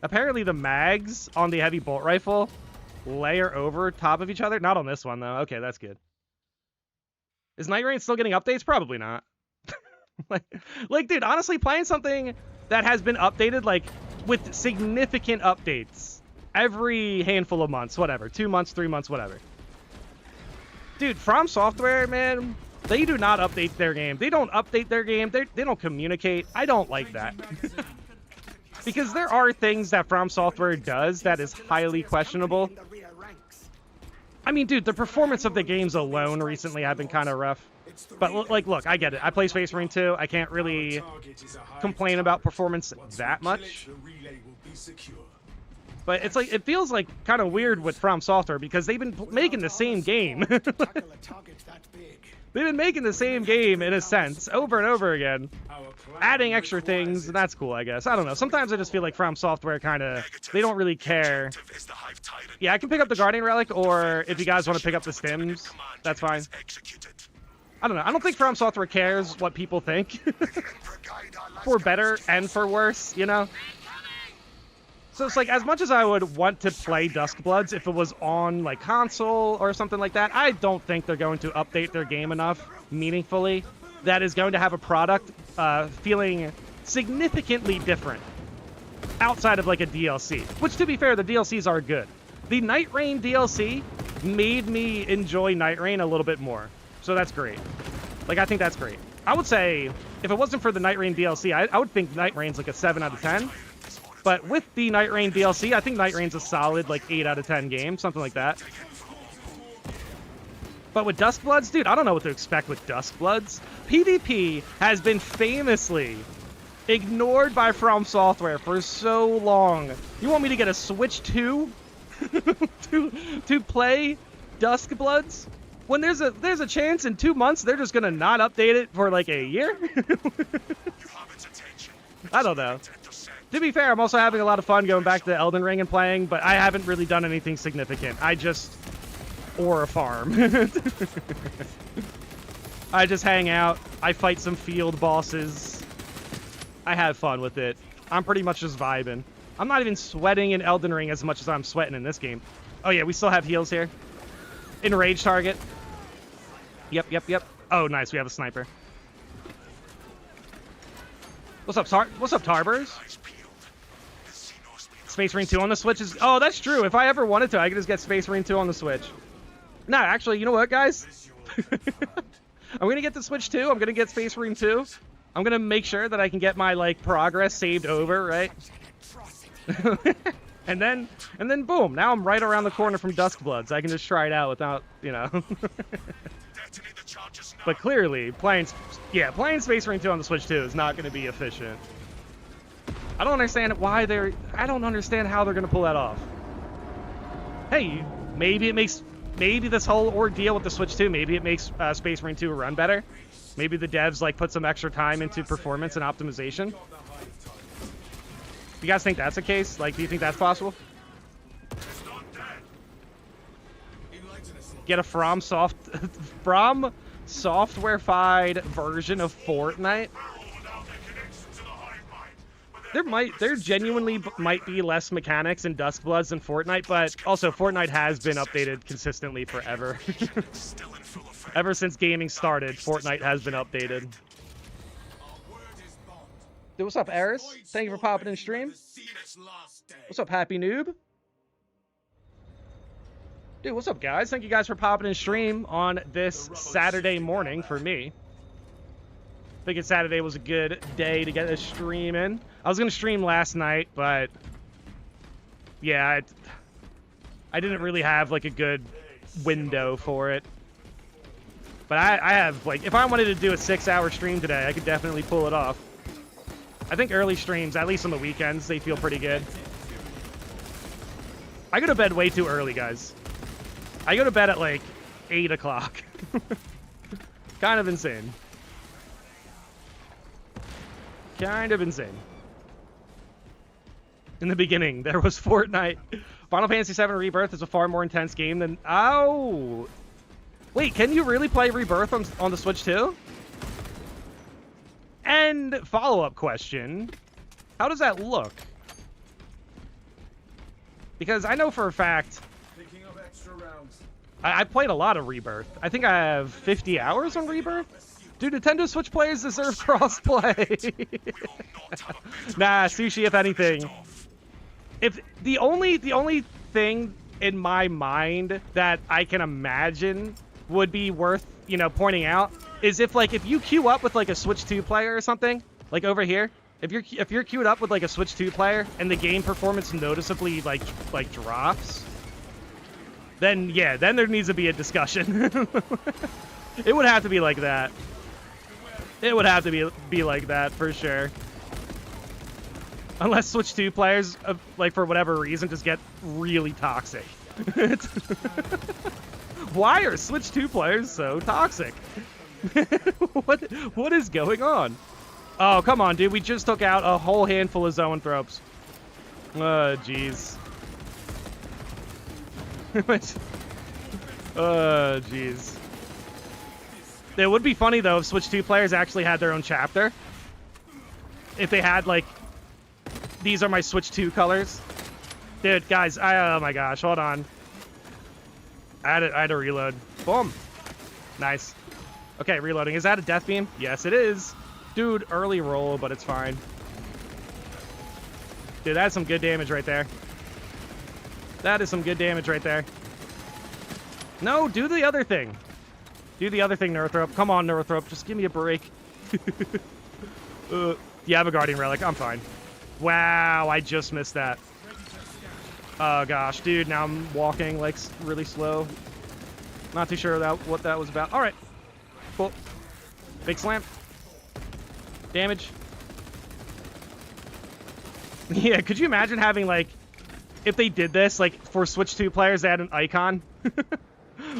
Apparently the mags on the heavy bolt rifle layer over top of each other. Not on this one, though. Okay, that's good. Is Night Rain still getting updates? Probably not. like, dude, honestly, playing something that has been updated, like, with significant updates every handful of months, whatever. 2 months, 3 months, whatever. Dude, From Software, man, they do not update their game. They don't update their game. They don't communicate. I don't like that. Because there are things that From Software does that is highly questionable. I mean, dude, the performance of the games alone recently have been kind of rough. But, like, look, I get it. I play Space Marine 2. I can't really complain about performance that much. But it's like, it feels like kind of weird with From Software because they've been making the same game. They've been making the same game, in a sense, over and over again. Adding extra things, and that's cool, I guess. I don't know. Sometimes I just feel like From Software kind of, they don't really care. Yeah, I can pick up the Guardian Relic, or if you guys want to pick up the Stims, that's fine. I don't know. I don't think From Software cares what people think. For better and for worse, you know? So it's like, as much as I would want to play Duskbloods if it was on, like, console or something like that, I don't think they're going to update their game enough meaningfully that is going to have a product feeling significantly different outside of, like, a DLC. Which, to be fair, the DLCs are good. The Night Rain DLC made me enjoy Night Rain a little bit more. So that's great. Like, I think that's great. I would say, if it wasn't for the Night Rain DLC, I would think Night Rain's like a 7 out of 10. But with the Night Rain DLC, I think Night Rain's a solid, like, 8 out of 10 game, something like that. But with Duskbloods, dude, I don't know what to expect with Duskbloods. PvP has been famously ignored by From Software for so long. You want me to get a Switch 2 to play Duskbloods? When there's a chance in 2 months they're just gonna not update it for like a year? I don't know. To be fair, I'm also having a lot of fun going back to Elden Ring and playing, but I haven't really done anything significant. I just... Or a farm. I just hang out. I fight some field bosses. I have fun with it. I'm pretty much just vibing. I'm not even sweating in Elden Ring as much as I'm sweating in this game. Oh yeah, we still have heals here. Enrage target. Yep. Oh, nice. We have a sniper. What's up, Tarbers? Space Marine 2 on the Switch is... Oh, that's true. If I ever wanted to, I could just get Space Marine 2 on the Switch. No, actually, you know what, guys? I'm going to get the Switch 2. I'm going to get Space Marine 2. I'm going to make sure that I can get my, like, progress saved over, right? And then boom, now I'm right around the corner from Duskbloods. I can just try it out without, you know. But clearly, playing Space Marine 2 on the Switch 2 is not going to be efficient. I don't understand why I don't understand how they're going to pull that off. Hey, maybe this whole ordeal with the Switch 2, maybe it makes Space Marine 2 run better. Maybe the devs like put some extra time into performance and optimization. You guys think that's the case? Like, do you think that's possible? Get a From software-fied version of Fortnite? There genuinely might be less mechanics in Duskbloods than Fortnite, but also Fortnite has been updated consistently forever. Ever since gaming started, Fortnite has been updated. Dude, what's up, Eris? Thank you for popping in stream. What's up, Happy Noob? Dude, what's up, guys? Thank you guys for popping in stream on this Saturday morning for me. Figured Saturday was a good day to get a stream in. I was going to stream last night, but yeah, I didn't really have like a good window for it. But I have, like, if I wanted to do a 6-hour stream today, I could definitely pull it off. I think early streams, at least on the weekends, they feel pretty good. I go to bed way too early, guys. I go to bed at like 8 o'clock. Kind of insane. Kind of insane. In the beginning, there was Fortnite. Final Fantasy VII Rebirth is a far more intense game than... Oh! Wait, can you really play Rebirth on the Switch too? And follow-up question, how does that look? Because I know for a fact... I played a lot of Rebirth. I think I have 50 hours on Rebirth. Dude, Nintendo Switch players deserve crossplay. Nah, Sushi, if anything. If the only thing in my mind that I can imagine would be worth, you know, pointing out is if you queue up with like a Switch 2 player or something, like over here, if you're queued up with like a Switch 2 player and the game performance noticeably like drops, then yeah, then there needs to be a discussion. It would have to be like that. It would have to be like that for sure. Unless Switch 2 players, like for whatever reason, just get really toxic. Why are Switch 2 players so toxic? What is going on? Oh, come on, dude. We just took out a whole handful of zoanthropes. Oh, jeez. Oh, jeez. It would be funny, though, if Switch 2 players actually had their own chapter. If they had, like, these are my Switch 2 colors. Dude, guys, oh my gosh, hold on. I had to reload. Boom. Nice. Okay, reloading. Is that a death beam? Yes, it is. Dude, early roll, but it's fine. Dude, that's some good damage right there. That is some good damage right there. No, do the other thing. Do the other thing, Neurothrope. Come on, Neurothrope. Just give me a break. You have a Guardian Relic. I'm fine. Wow, I just missed that. Oh, gosh. Dude, now I'm walking, like, really slow. Not too sure what that was about. All right. Cool. Big slam. Damage. Yeah, could you imagine having, like, if they did this, like, for Switch 2 players, they had an icon?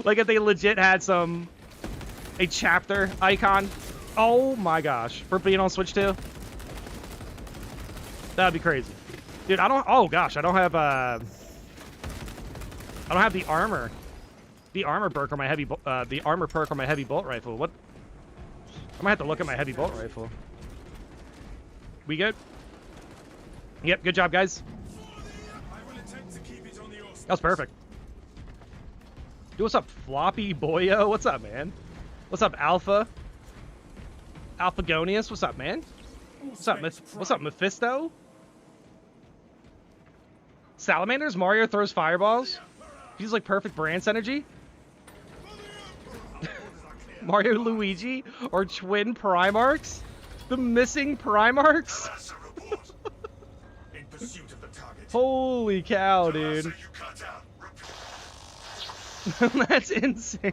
Like, if they legit had a chapter icon. Oh, my gosh. For being on Switch 2? That'd be crazy. Dude, oh, gosh, I don't have the armor. The armor perk on my heavy bolt rifle. What? I might have to look at my heavy bolt rifle. We good? Yep, good job, guys. That was perfect. Dude, what's up, Floppy Boyo? What's up, man? What's up, Alpha? Alphagonius? What's up, man? What's up, Mephisto? Salamanders? Mario throws fireballs? He's like perfect Brance energy? Mario Luigi? Or twin Primarchs? The missing Primarchs? Holy cow, dude. That's insane.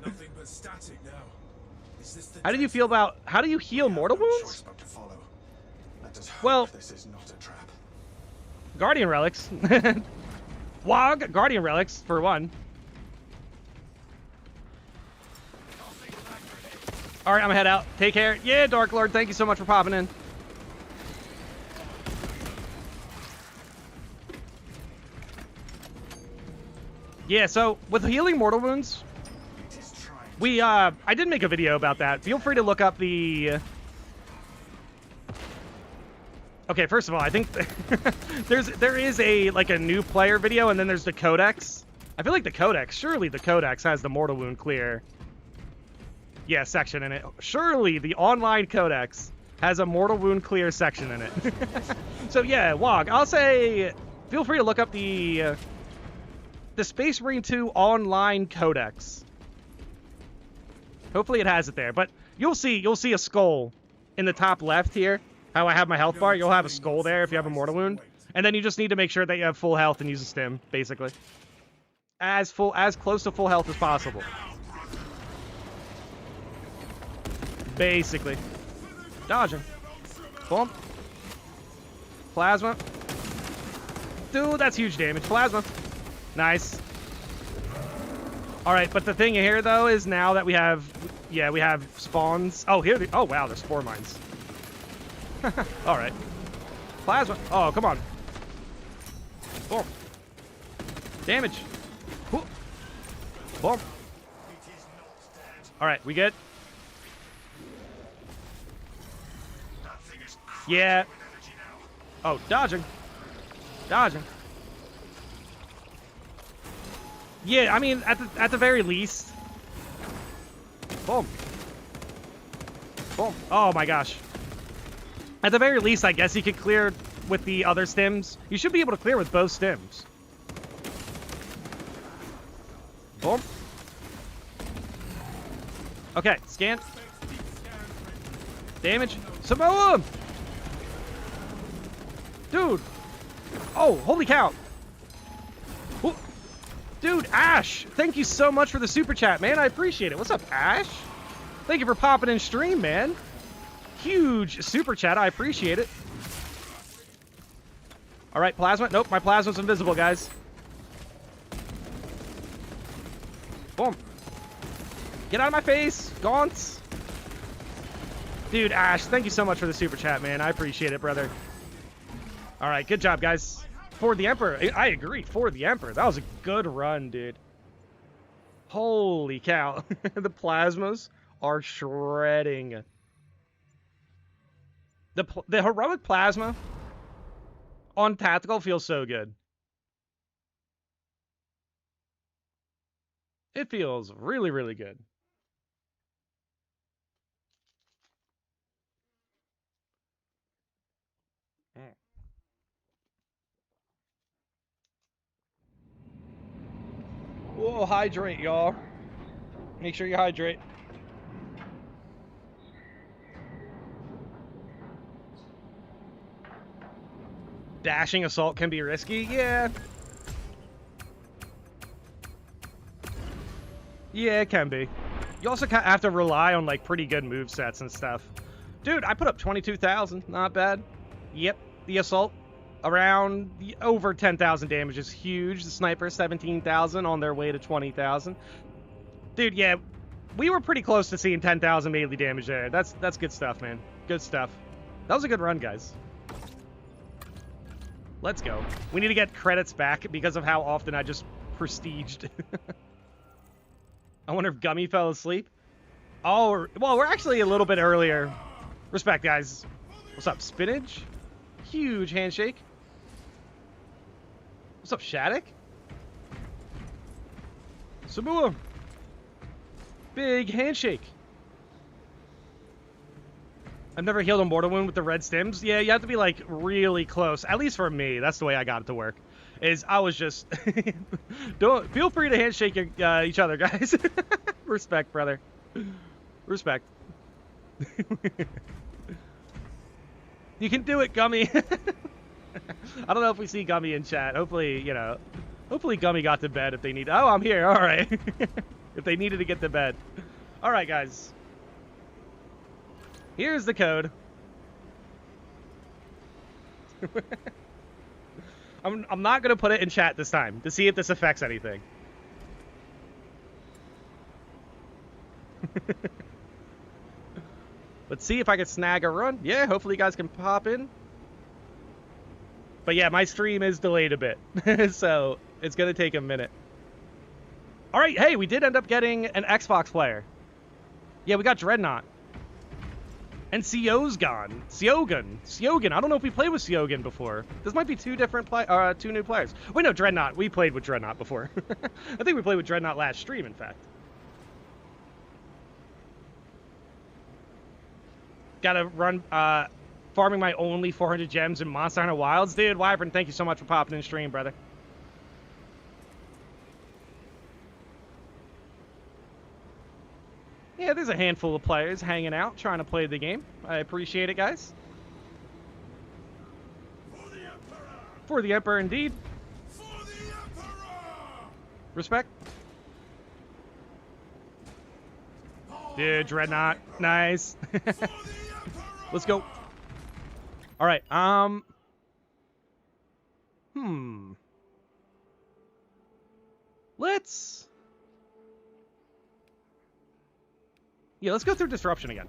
Nothing but static now. Is this the How do you feel about, how do you heal mortal wounds? Well, this is not a trap. Guardian relics. Wog, Guardian relics, for one. Alright, I'm gonna head out. Take care. Yeah, Dark Lord, thank you so much for popping in. Yeah, so with healing mortal wounds, I did make a video about that. Feel free to look up the... Okay, first of all, I think there is a new player video, and then there's the Codex. I feel like the Codex, surely the Codex has the mortal wound clear. Yeah, section in it. Surely the online Codex has a mortal wound clear section in it. So yeah, Wog, I'll say feel free to look up the Space Marine 2 online Codex. Hopefully it has it there, but you'll see a skull in the top left here. How I have my health bar, you'll have a skull there if you have a mortal wound. And then you just need to make sure that you have full health and use a stim, basically. As close to full health as possible. Basically. Dodging. Boom. Plasma. Dude, that's huge damage. Plasma. Nice. Alright, but the thing here, though, is now that we have... Yeah, we have spawns. Oh, here... Oh, wow, there's 4 mines. Alright. Plasma. Oh, come on. Boom. Damage. Boom. Boom. Alright, we good? Yeah. Oh, dodging. Dodging. Yeah, I mean, at the very least. Boom. Boom. Oh my gosh. At the very least, I guess you could clear with the other stims. You should be able to clear with both stims. Boom. Okay, scan. Damage. Samoa! Dude. Oh, holy cow. Ooh. Dude, Ash, thank you so much for the super chat, man. I appreciate it. What's up, Ash? Thank you for popping in stream, man. Huge super chat. I appreciate it. All right, plasma. Nope, my plasma's invisible, guys. Boom. Get out of my face, Gaunts. Dude, Ash, thank you so much for the super chat, man. I appreciate it, brother. All right, good job, guys. For the Emperor. I agree. For the Emperor. That was a good run, dude. Holy cow. The plasmas are shredding. The heroic plasma on tactical feels so good. It feels really, really good. Whoa, hydrate, y'all. Make sure you hydrate. Dashing assault can be risky, yeah. Yeah, it can be. You also have to rely on, like, pretty good movesets and stuff. Dude, I put up 22,000. Not bad. Yep, the assault. Around over 10,000 damage is huge. The sniper, 17,000 on their way to 20,000. Dude, yeah, we were pretty close to seeing 10,000 melee damage there. That's good stuff, man. Good stuff. That was a good run, guys. Let's go. We need to get credits back because of how often I just prestiged. I wonder if Gummy fell asleep. Oh, well, we're actually a little bit earlier. Respect, guys. What's up, Spinach? Huge handshake. What's up, Shattuck? Samoa. Big handshake. I've never healed a mortal wound with the red stims. Yeah, you have to be, like, really close. At least for me. That's the way I got it to work. Is I was just... Don't... Feel free to handshake each other, guys. Respect, brother. Respect. You can do it, Gummy. I don't know if we see Gummy in chat. Hopefully, you know, hopefully Gummy got to bed if they need. Oh, I'm here. All right. If they needed to get to bed. All right, guys. Here's the code. I'm not gonna put it in chat this time to see if this affects anything. Let's see if I can snag a run. Yeah, hopefully you guys can pop in. But yeah, my stream is delayed a bit, so it's gonna take a minute. All right, hey, we did end up getting an Xbox player. Yeah, we got Dreadnought. And Sio's gone. Siogun. I don't know if we played with Siogun before. This might be two new players. Wait, no, Dreadnought. We played with Dreadnought before. I think we played with Dreadnought last stream, in fact. Gotta run, farming my only 400 gems in Monster Hunter Wilds. Dude, Wyvern, thank you so much for popping in stream, brother. Yeah, there's a handful of players hanging out, trying to play the game. I appreciate it, guys. For the Emperor, indeed. For the Emperor! Respect. Dude, Dreadnought. Nice. Let's go. All right. Let's... Yeah, let's go through Disruption again.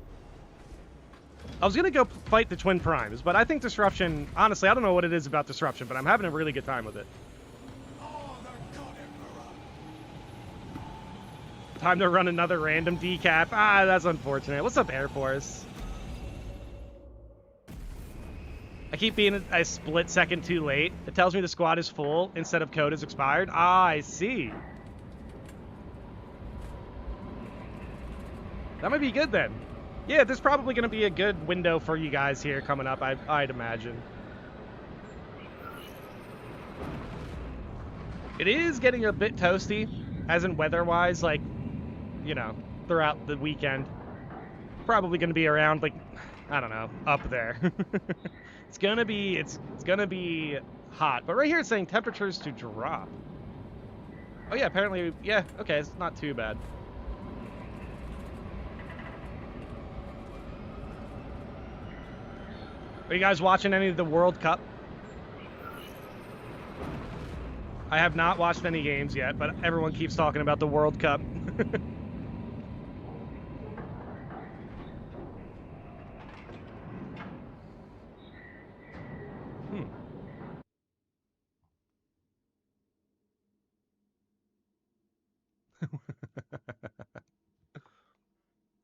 I was going to go fight the Twin Primes, but I think Disruption... Honestly, I don't know what it is about Disruption, but I'm having a really good time with it. Time to run another random decap. Ah, that's unfortunate. What's up, Air Force? I keep being a split second too late. It tells me the squad is full instead of code is expired. Ah, I see. That might be good then. Yeah, there's probably going to be a good window for you guys here coming up, I'd imagine. It is getting a bit toasty, as in weather-wise, like, you know, throughout the weekend. Probably going to be around, like, I don't know, up there. It's gonna be hot. But right here it's saying temperatures to drop. Oh yeah, apparently, yeah, okay, it's not too bad. Are you guys watching any of the World Cup? I have not watched any games yet, but everyone keeps talking about the World Cup.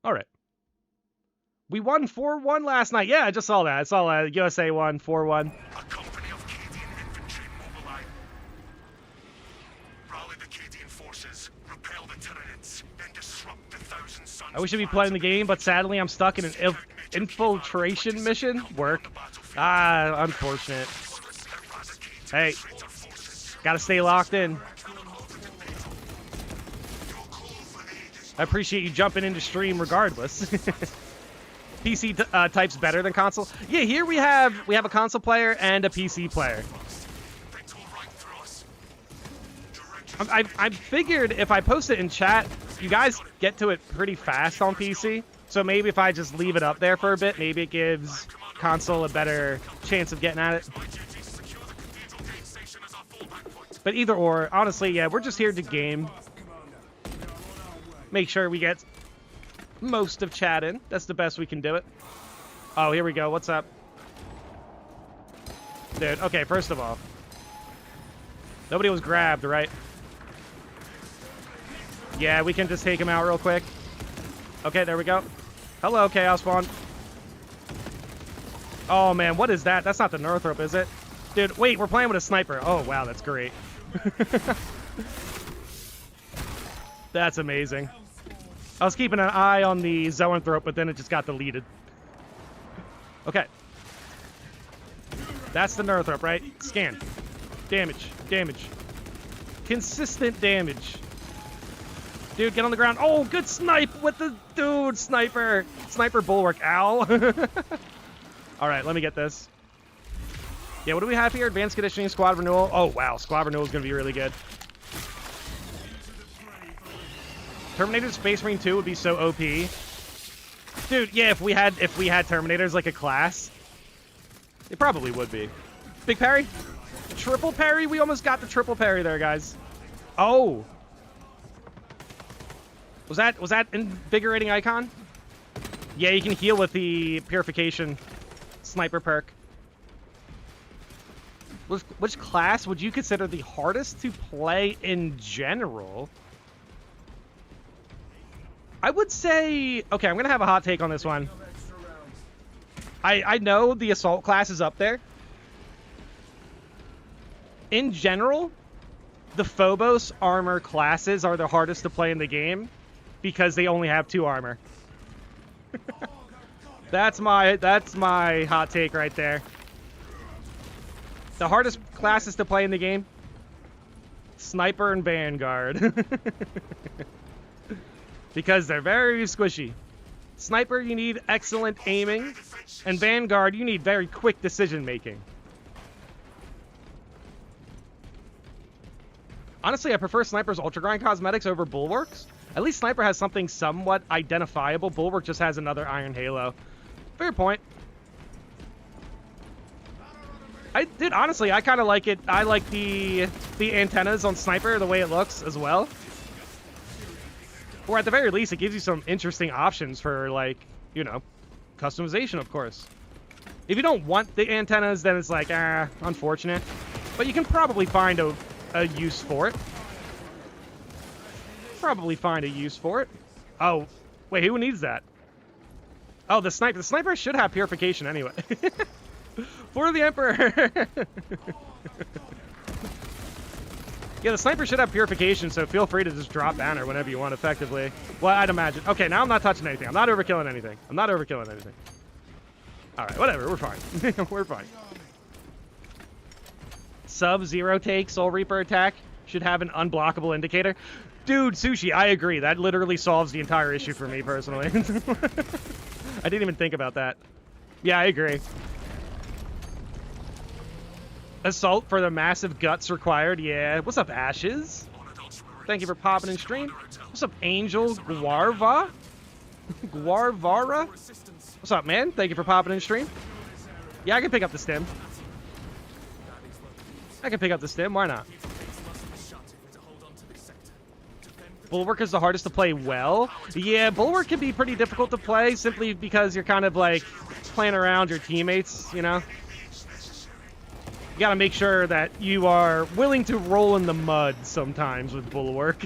All right. We won 4-1 last night. Yeah, I just saw that. I saw that. USA won 4-1. A company of Cadian infantry mobilized. Rally the Cadian forces, repel the Tyranids, and disrupt the Thousand Suns. I wish I'd be playing the game, but sadly I'm stuck in an infiltration mission. Work. Ah, unfortunate. Hey, gotta stay locked in. I appreciate you jumping into stream regardless. PC type's better than console. Yeah, here we have a console player and a PC player. I figured if I post it in chat, you guys get to it pretty fast on PC. So maybe if I just leave it up there for a bit, maybe it gives console a better chance of getting at it. But either or, honestly, yeah, we're just here to game. Make sure we get most of chat in. That's the best we can do it. Oh, here we go. What's up? Dude, okay, first of all. Nobody was grabbed, right? Yeah, we can just take him out real quick. Okay, there we go. Hello, Chaos Spawn. Oh, man, what is that? That's not the Northrop, is it? Dude, wait, we're playing with a sniper. Oh, wow, that's great. That's amazing. I was keeping an eye on the Zoanthrope, but then it just got deleted. Okay. That's the Northrop, right? Scan. Damage. Damage. Consistent damage. Dude, get on the ground. Oh, good snipe with the... Dude, sniper. Sniper bulwark. Ow. All right, let me get this. Yeah, what do we have here? Advanced conditioning, squad renewal. Oh, wow. Squad renewal is going to be really good. Terminator Space Marine 2 would be so OP. Dude, yeah, if we had Terminators like a class, it probably would be. Big parry. Triple parry. We almost got the triple parry there, guys. Oh. Was that invigorating icon? Yeah, you can heal with the purification sniper perk. Which class would you consider the hardest to play in general? I would say... Okay, I'm going to have a hot take on this one. I know the assault class is up there. In general, the Phobos armor classes are the hardest to play in the game because they only have 2 armor. That's my hot take right there. The hardest classes to play in the game: Sniper and Vanguard. Because they're very squishy. Sniper, you need excellent aiming, and Vanguard, you need very quick decision making. Honestly, I prefer Sniper's Ultra Grind cosmetics over Bulwark's. At least Sniper has something somewhat identifiable. Bulwark just has another Iron Halo. Fair point. Dude, honestly, I kind of like it. I like the antennas on Sniper, the way it looks as well. Or at the very least, it gives you some interesting options for, like, you know, customization, of course. If you don't want the antennas, then it's like, unfortunate. But you can probably find a use for it. Probably find a use for it. Oh, wait, who needs that? Oh, the sniper. The sniper should have purification anyway. For the Emperor. Yeah, the sniper should have purification, so feel free to just drop banner whenever you want, effectively. Well, I'd imagine. Okay, now I'm not touching anything. I'm not overkilling anything. I'm not overkilling anything. All right, whatever. We're fine. We're fine. Sub-Zero take Soul Reaper attack should have an unblockable indicator. Dude, Sushi, I agree. That literally solves the entire issue for me, personally. I didn't even think about that. Yeah, I agree. Assault for the massive guts required. Yeah. What's up, Ashes? Thank you for popping in stream. What's up, Angel Guarva? Guarvara? What's up, man? Thank you for popping in stream. Yeah, I can pick up the stim. I can pick up the stim. Why not? Bulwark is the hardest to play well. Yeah, Bulwark can be pretty difficult to play simply because you're kind of like playing around your teammates, you know? You gotta make sure that you are willing to roll in the mud sometimes with Bulwark.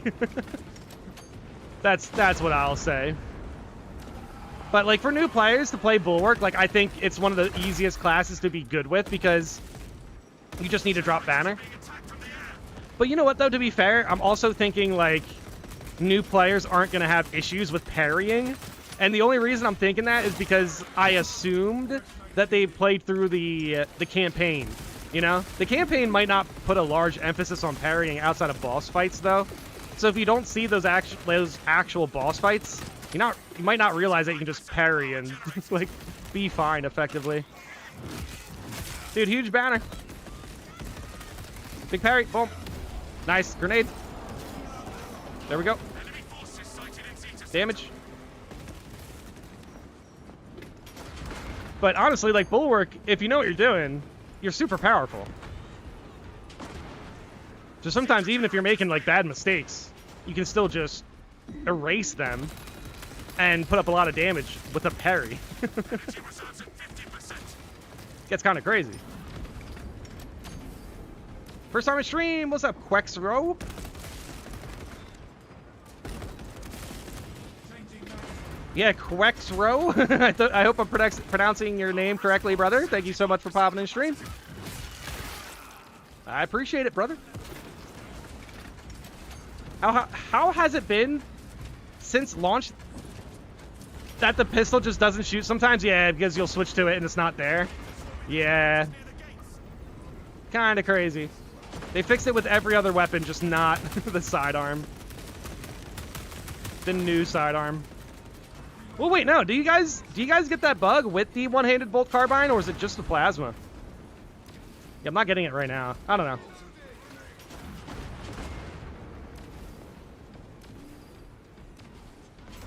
That's what I'll say. But like for new players to play Bulwark, like I think it's one of the easiest classes to be good with because you just need to drop banner. But you know what though, to be fair, I'm also thinking like new players aren't gonna have issues with parrying. And the only reason I'm thinking that is because I assumed that they played through the campaign. You know, the campaign might not put a large emphasis on parrying outside of boss fights, though. So if you don't see those actual boss fights, you might not realize that you can just parry and like be fine effectively. Dude, huge banner. Big parry. Boom. Nice grenade. There we go. Damage. But honestly, like Bulwark, if you know what you're doing, you're super powerful. So sometimes, even if you're making like bad mistakes, you can still just erase them and put up a lot of damage with a parry. Gets kind of crazy. First time in stream. What's up, Quexro? Yeah, Quexro. I hope I'm pronouncing your name correctly, brother. Thank you so much for popping in stream. I appreciate it, brother. How has it been since launch that the pistol just doesn't shoot? Sometimes, yeah, because you'll switch to it and it's not there. Yeah. Kind of crazy. They fixed it with every other weapon, just not the sidearm. The new sidearm. Well, wait, no. Do you guys get that bug with the one-handed bolt carbine, or is it just the plasma? Yeah, I'm not getting it right now. I don't know.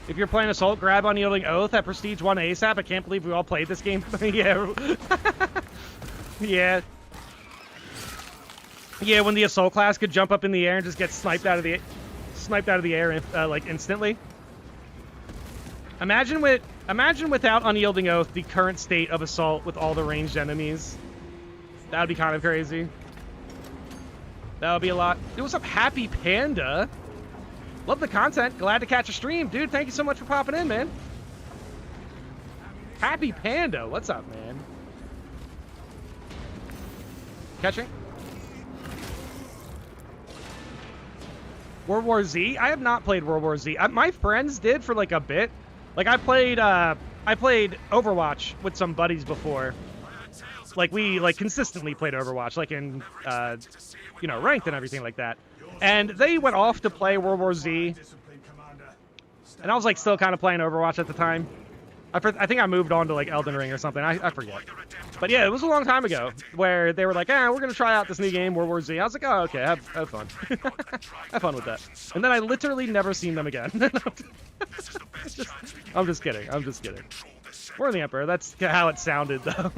If you're playing Assault, grab Unyielding Oath at Prestige 1 ASAP. I can't believe we all played this game. Yeah. Yeah. Yeah, when the Assault class could jump up in the air and just get sniped out of the air like instantly. Imagine without Unyielding Oath, the current state of Assault with all the ranged enemies. That would be kind of crazy. That would be a lot. Dude, what's up, Happy Panda? Love the content. Glad to catch a stream. Dude, thank you so much for popping in, man. Happy Panda. What's up, man? Catching? World War Z? I have not played World War Z. My friends did for like a bit. Like I played Overwatch with some buddies before. Like we consistently played Overwatch, like in you know, ranked and everything like that. And they went off to play World War Z. And I was like still kind of playing Overwatch at the time. I think I moved on to like Elden Ring or something. I forget. But yeah, it was a long time ago where they were like, we're going to try out this new game, World War Z. I was like, oh, okay, have fun. Have fun with that. And then I literally never seen them again. I'm just kidding. I'm just kidding. We're the Emperor. That's how it sounded, though.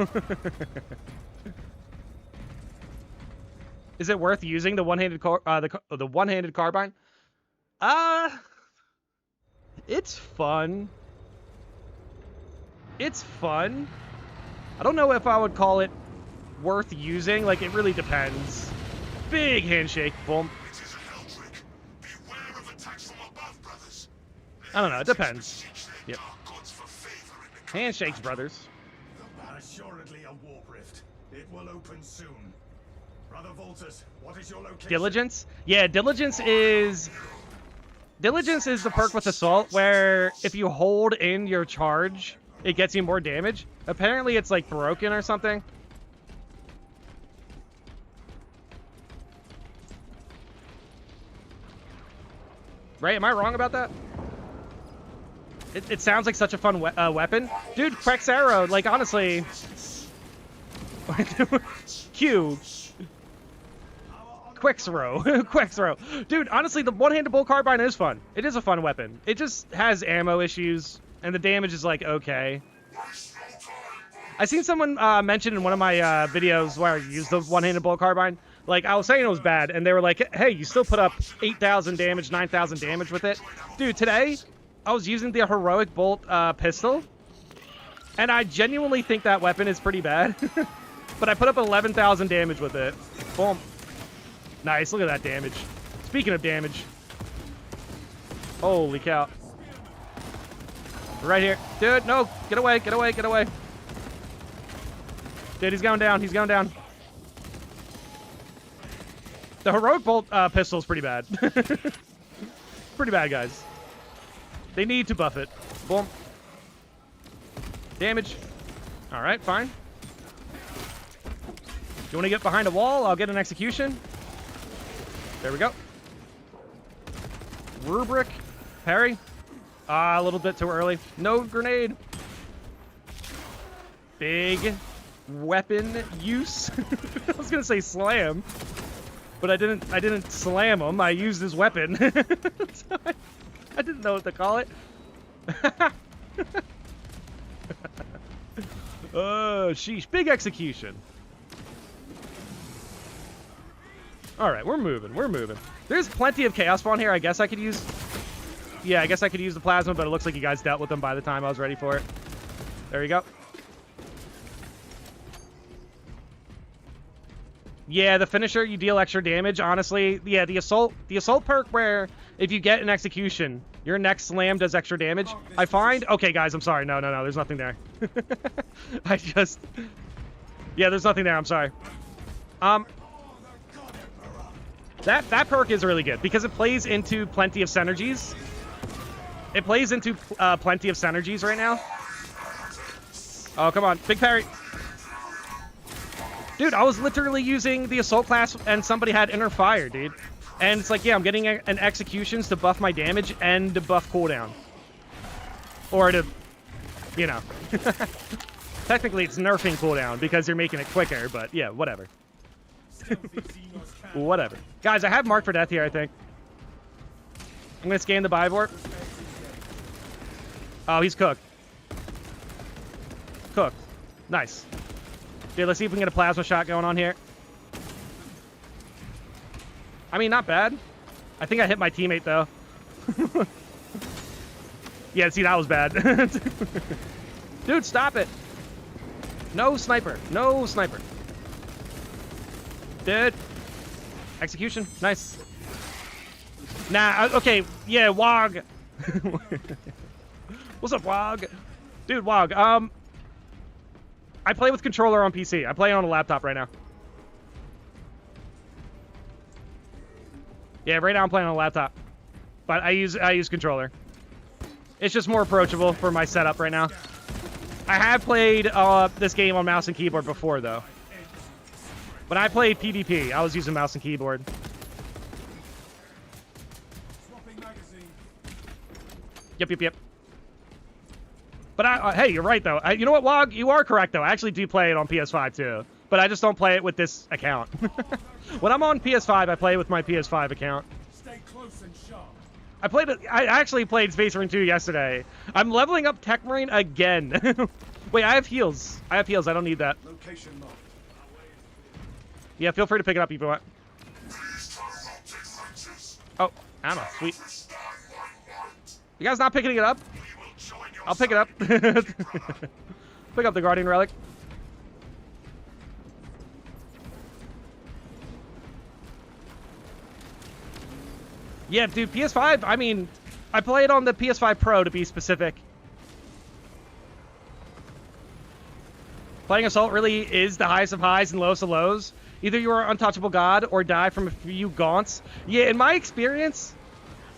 Is it worth using the one-handed the one-handed carbine? It's fun. It's fun. I don't know if I would call it worth using. Like, it really depends. Big handshake. Boom. I don't know. It depends. Yep. Handshakes, brothers. Assuredly a warp rift. It will open soon. Brother Voltus, what is your location? Diligence? Yeah, Diligence is the perk with Assault where if you hold in your charge, it gets you more damage. Apparently it's like broken or something. Right? Am I wrong about that? It sounds like such a fun weapon. Dude, Quex Arrow, like honestly. Q. Quexro. Quexro. Dude, honestly, the one-handed bull carbine is fun. It is a fun weapon. It just has ammo issues, and the damage is like, okay. I seen someone mention in one of my videos where I used the one-handed bull carbine. Like, I was saying it was bad, and they were like, hey, you still put up 8,000 damage, 9,000 damage with it. Dude, today, I was using the heroic bolt pistol, and I genuinely think that weapon is pretty bad. But I put up 11,000 damage with it. Boom. Nice, look at that damage. Speaking of damage. Holy cow. Right here. Dude, no. Get away, get away, get away. Dude, he's going down, he's going down. The heroic bolt pistol is pretty bad. Pretty bad, guys. They need to buff it. Boom. Damage. Alright, fine. You want to get behind a wall? I'll get an execution. There we go. Rubric. Parry. A little bit too early. No grenade. Big weapon use. I was gonna say slam, but I didn't slam him. I used his weapon. So I didn't know what to call it. Oh, sheesh. Big execution. All right, we're moving. We're moving. There's plenty of chaos spawn here. I guess I could use... Yeah, I guess I could use the plasma, but it looks like you guys dealt with them by the time I was ready for it. There you go. Yeah, the finisher, you deal extra damage, honestly. Yeah, the assault perk where if you get an execution, your next slam does extra damage. I find... Okay, guys, I'm sorry. No, there's nothing there. I just... Yeah, there's nothing there. I'm sorry. That perk is really good because it plays into plenty of synergies. It plays into plenty of synergies right now. Oh, come on. Big parry. Dude, I was literally using the assault class and somebody had inner fire, dude. And it's like, yeah, I'm getting an executions to buff my damage and to buff cooldown. Or to, you know. Technically, it's nerfing cooldown because you're making it quicker, but yeah, whatever. Whatever. Guys, I have marked for death here, I think. I'm going to scan the buy board. Oh, he's cooked. Cooked. Nice. Dude, let's see if we can get a plasma shot going on here. I mean, not bad. I think I hit my teammate, though. Yeah, see, that was bad. Dude, stop it. No sniper. No sniper. Dude. Execution. Nice. Nah, okay. Yeah, Wog. What's up, Wog? Dude, Wog. I play with controller on PC. I play on a laptop right now. Yeah, right now I'm playing on a laptop. But I use controller. It's just more approachable for my setup right now. I have played this game on mouse and keyboard before, though. When I played PvP, I was using mouse and keyboard. Yep. But hey, you're right, though. You know what, Wog? You are correct, though. I actually do play it on PS5, too. But I just don't play it with this account. When I'm on PS5, I play with my PS5 account. Stay close and sharp. I actually played Space Marine 2 yesterday. I'm leveling up Tech Marine again. Wait, I have heals. I don't need that. Location marked. Yeah, feel free to pick it up if you want. Oh, ammo. Sweet. You guys not picking it up? I'll pick it up. Pick up the Guardian Relic. Yeah, dude, PS5, I mean, I play it on the PS5 Pro to be specific. Playing Assault really is the highest of highs and lowest of lows. Either you are untouchable god or die from a few gaunts. Yeah, in my experience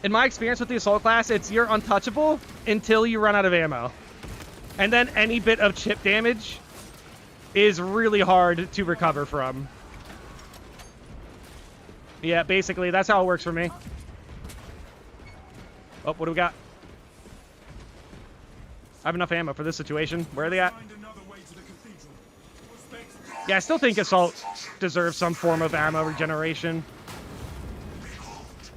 with the Assault class, it's you're untouchable until you run out of ammo. And then any bit of chip damage is really hard to recover from. Yeah, basically, that's how it works for me. Oh, what do we got? I have enough ammo for this situation. Where are they at? Yeah, I still think Assault deserves some form of ammo regeneration.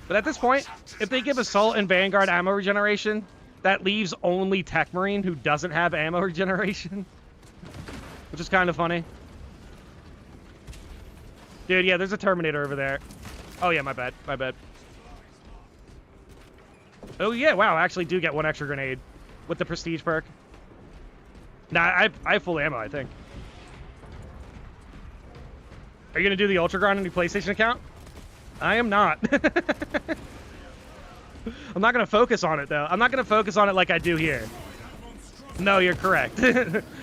But at this point, if they give Assault and Vanguard ammo regeneration, that leaves only Tech Marine who doesn't have ammo regeneration. Which is kind of funny. Dude, yeah, there's a Terminator over there. Oh, yeah, my bad. Oh, yeah, wow, I actually do get one extra grenade with the Prestige perk. Nah, I have full ammo, I think. Are you going to do the Ultra Grind on your PlayStation account? I am not. I'm not going to focus on it, though. I'm not going to focus on it like I do here. No, you're correct.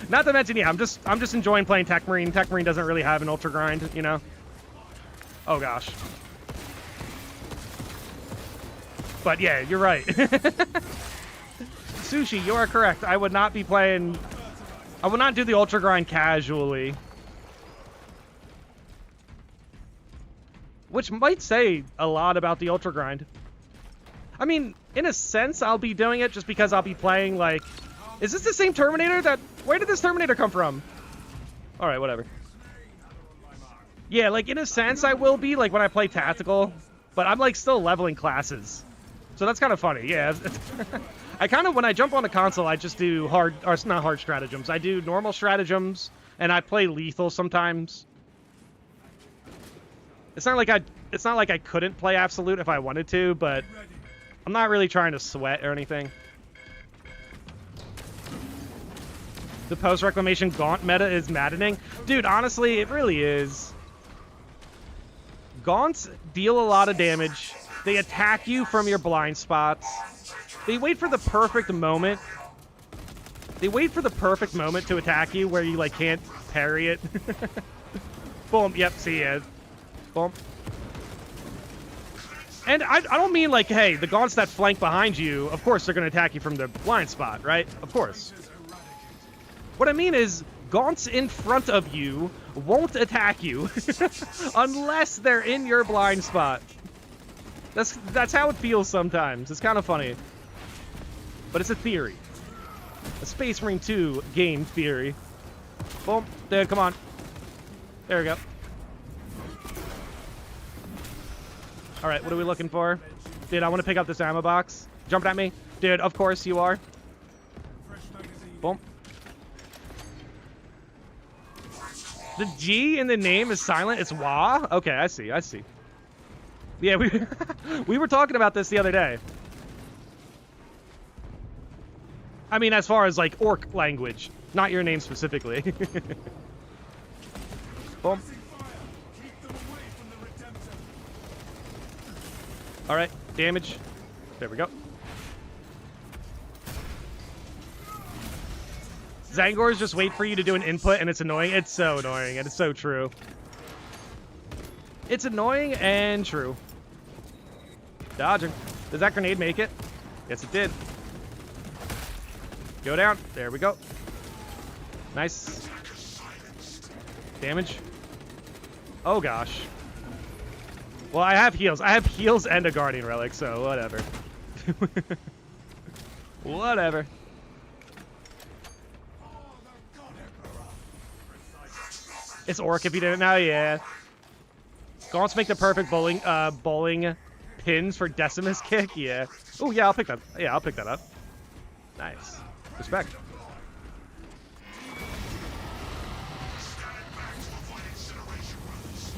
Not to mention, yeah, I'm just enjoying playing Tech Marine. Tech Marine doesn't really have an Ultra Grind, you know? Oh, gosh. But yeah, you're right. Sushi, you are correct. I would not be playing... I would not do the Ultra Grind casually. Which might say a lot about the Ultra Grind. I mean, in a sense, I'll be doing it just because I'll be playing, like... Is this the same Terminator that... Where did this Terminator come from? Alright, whatever. Yeah, like, in a sense, I will be, like, when I play Tactical. But I'm, like, still leveling classes. So that's kind of funny, yeah. I kind of, when I jump on the console, I just do hard, or it's not hard stratagems. I do normal stratagems, and I play lethal sometimes. It's not like I couldn't play Absolute if I wanted to, but I'm not really trying to sweat or anything. The post-reclamation Gaunt meta is maddening. Dude, honestly, it really is. Gaunts deal a lot of damage. They attack you from your blind spots. They wait for the perfect moment. They wait for the perfect moment to attack you where you, like, can't parry it. Boom. Yep, see ya. Boom. And I don't mean, like, hey, the Gaunts that flank behind you, of course they're going to attack you from the blind spot, right? Of course. What I mean is, Gaunts in front of you won't attack you unless they're in your blind spot. That's how it feels sometimes. It's kind of funny. But it's a theory. A Space Marine 2 game theory. Boom. Dude, come on. There we go. All right, what are we looking for? Dude, I want to pick up this ammo box. Jumping at me? Dude, of course you are. Boom. The G in the name is silent. It's Wah? Okay, I see. I see. Yeah, we were talking about this the other day. I mean, as far as, like, orc language. Not your name specifically. Boom. Alright, damage. There we go. Zangors just wait for you to do an input, and it's annoying. It's so annoying, and it's so true. It's annoying and true. Dodging. Does that grenade make it? Yes, it did. Go down. There we go. Nice. Damage. Oh, gosh. Well, I have heals. I have heals and a Guardian Relic, so whatever. Whatever. It's Orc if you didn't know, yeah. Gaunts make the perfect bowling pins for Decimus kick, yeah. Oh, yeah, I'll pick that. Yeah, I'll pick that up. Nice. Respect.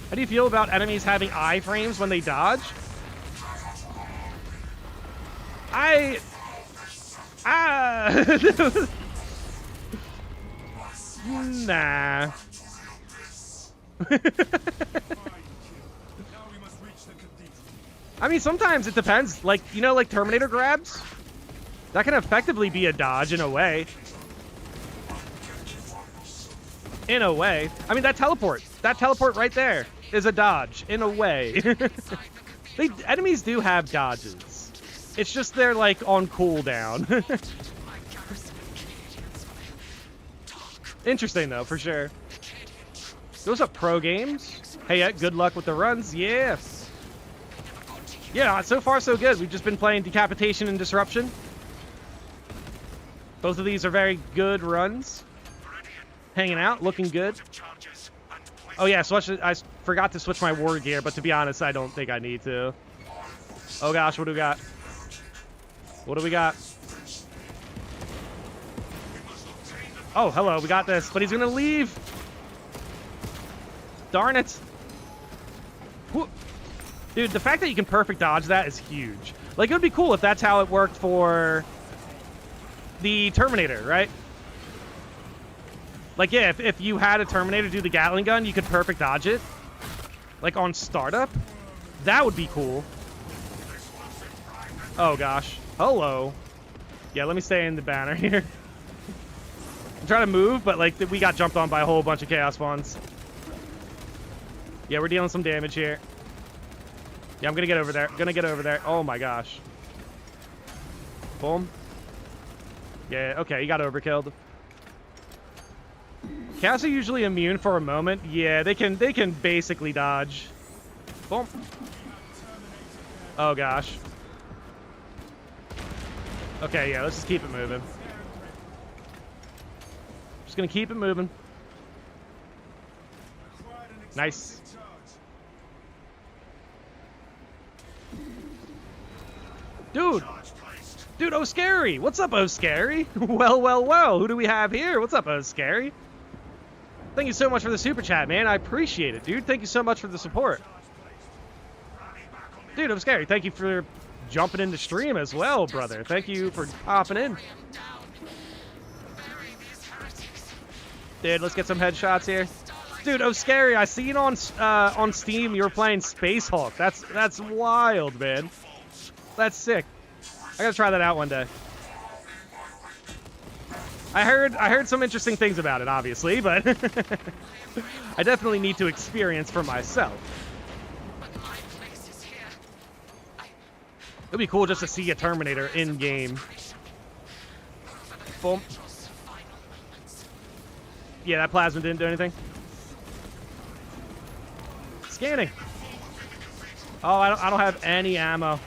How do you feel about enemies having iframes when they dodge? Nah. I mean, sometimes it depends. Like, you know, like Terminator grabs? That can effectively be a dodge in a way. In a way. I mean, that teleport right there is a dodge, in a way. Enemies do have dodges. It's just they're, like, on cooldown. Interesting, though, for sure. Those are pro games. Hey, yeah, good luck with the runs. Yeah. Yeah, so far so good. We've just been playing Decapitation and Disruption. Both of these are very good runs. Hanging out, looking good. Oh yeah, so I forgot to switch my war gear, but to be honest, I don't think I need to. Oh gosh, what do we got? What do we got? Oh, hello, we got this, but he's gonna leave. Darn it. Dude, the fact that you can perfect dodge that is huge. Like, it would be cool if that's how it worked for the Terminator, right? Like, yeah, if you had a Terminator do the Gatling gun, you could perfect dodge it. Like, on startup. That would be cool. Oh, gosh. Hello. Yeah, let me stay in the banner here. I'm trying to move, but, like, we got jumped on by a whole bunch of Chaos Spawns. Yeah, we're dealing some damage here. Yeah, I'm gonna get over there. Gonna get over there. Oh, my gosh. Boom. Yeah, okay, he got overkilled. Chaos are usually immune for a moment. Yeah, they can basically dodge. Boom. Oh gosh. Okay, yeah, let's just keep it moving. Just gonna keep it moving. Nice. Dude! Dude, oh scary! What's up, oh scary? Well, well, well, who do we have here? What's up, oh scary? Thank you so much for the super chat, man. I appreciate it, dude. Thank you so much for the support. Dude, I'm scary. Thank you for jumping in the stream as well, brother. Thank you for hopping in. Dude, let's get some headshots here. Dude, oh scary. I seen on Steam you were playing Space Hulk. That's wild, man. That's sick. I gotta try that out one day. I heard some interesting things about it, obviously, but I definitely need to experience for myself. It'd be cool just to see a Terminator in game. Boom. Yeah, that plasma didn't do anything. Scanning. Oh, I don't have any ammo.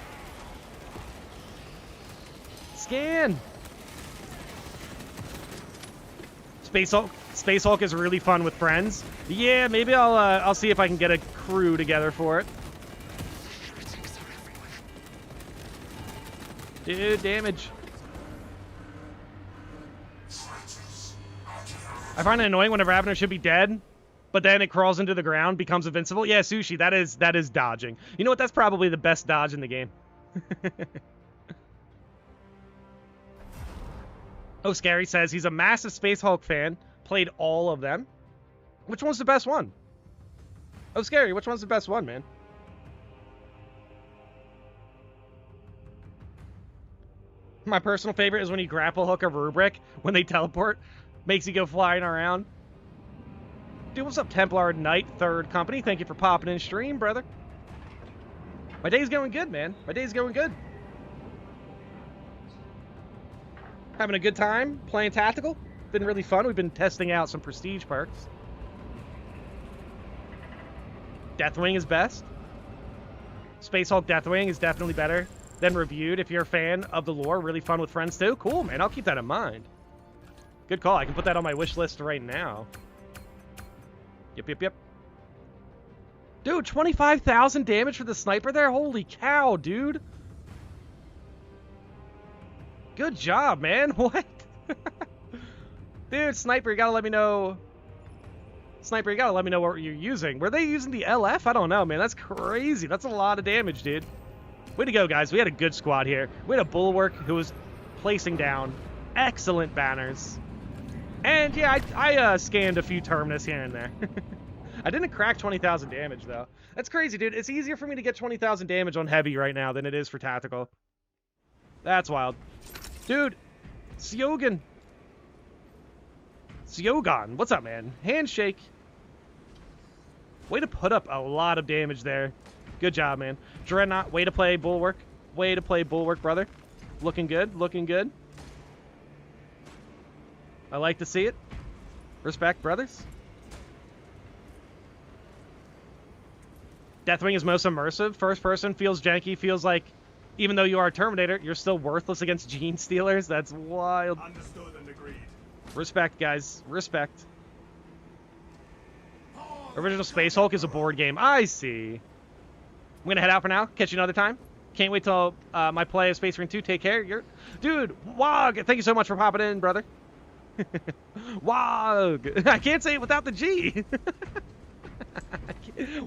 Scan. Space Hulk is really fun with friends. Yeah, maybe I'll see if I can get a crew together for it. Dude, damage. I find it annoying when a Ravener should be dead, but then it crawls into the ground, becomes invincible. Yeah, Sushi, that is dodging. You know what? That's probably the best dodge in the game. Oh, Scary says he's a massive Space Hulk fan. Played all of them. Which one's the best one? Oh, Scary, which one's the best one, man? My personal favorite is when you grapple hook a rubric when they teleport. Makes you go flying around. Dude, what's up, Templar Knight, Third Company? Thank you for popping in stream, brother. My day's going good, man. My day's going good. Having a good time playing Tactical. Been really fun. We've been testing out some prestige perks. Deathwing is best. Space Hulk Deathwing is definitely better than Reviewed. If you're a fan of the lore, really fun with friends too. Cool, man. I'll keep that in mind. Good call. I can put that on my wish list right now. Yep. Dude, 25,000 damage for the sniper there? Holy cow, dude. Good job, man. What? Dude, Sniper, you gotta let me know. Sniper, you gotta let me know what you're using. Were they using the LF? I don't know, man. That's crazy. That's a lot of damage, dude. Way to go, guys. We had a good squad here. We had a Bulwark who was placing down excellent banners. And, yeah, I scanned a few Terminus here and there. I didn't crack 20,000 damage, though. That's crazy, dude. It's easier for me to get 20,000 damage on Heavy right now than it is for Tactical. That's wild. Dude, Syogan. Syogon, what's up, man? Handshake. Way to put up a lot of damage there. Good job, man. Dreadnought, way to play Bulwark. Way to play Bulwark, brother. Looking good, looking good. I like to see it. Respect, brothers. Deathwing is most immersive. First person feels janky, feels like even though you are a Terminator, you're still worthless against Gene Stealers. That's wild. Understood and agreed. Respect, guys. Respect. Original Space Hulk is a board game. I see. I'm going to head out for now. Catch you another time. Can't wait till my play of Space Marine 2. Take care. Dude, Wog, thank you so much for popping in, brother. Wog. I can't say it without the G.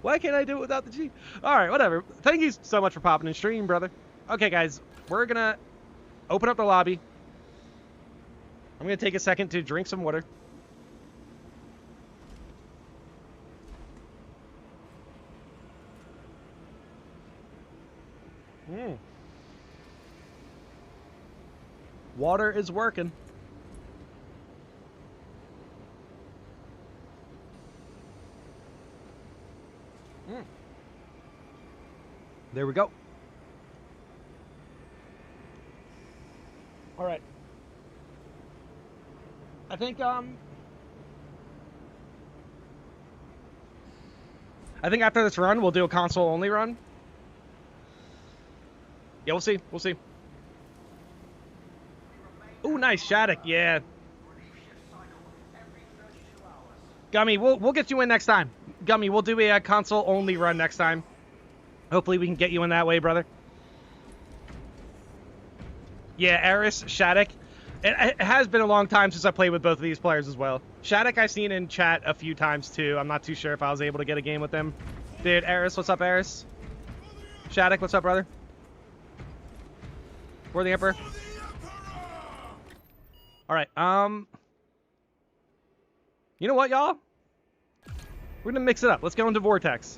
Why can't I do it without the G? All right, whatever. Thank you so much for popping in stream, brother. Okay, guys, we're going to open up the lobby. I'm going to take a second to drink some water. Water is working. There we go. All right. I think after this run we'll do a console only run. Yeah, we'll see. We'll see. Ooh, nice Shattuck. Yeah. Gummy, we'll get you in next time. Gummy, we'll do a console only run next time. Hopefully we can get you in that way, brother. Yeah, Eris, Shattuck. It has been a long time since I played with both of these players as well. Shattuck I've seen in chat a few times too. I'm not too sure if I was able to get a game with him. Dude, Eris, what's up, Eris? Shattuck, what's up, brother? For the Emperor. Alright, you know what, y'all? We're gonna mix it up. Let's go into Vortex.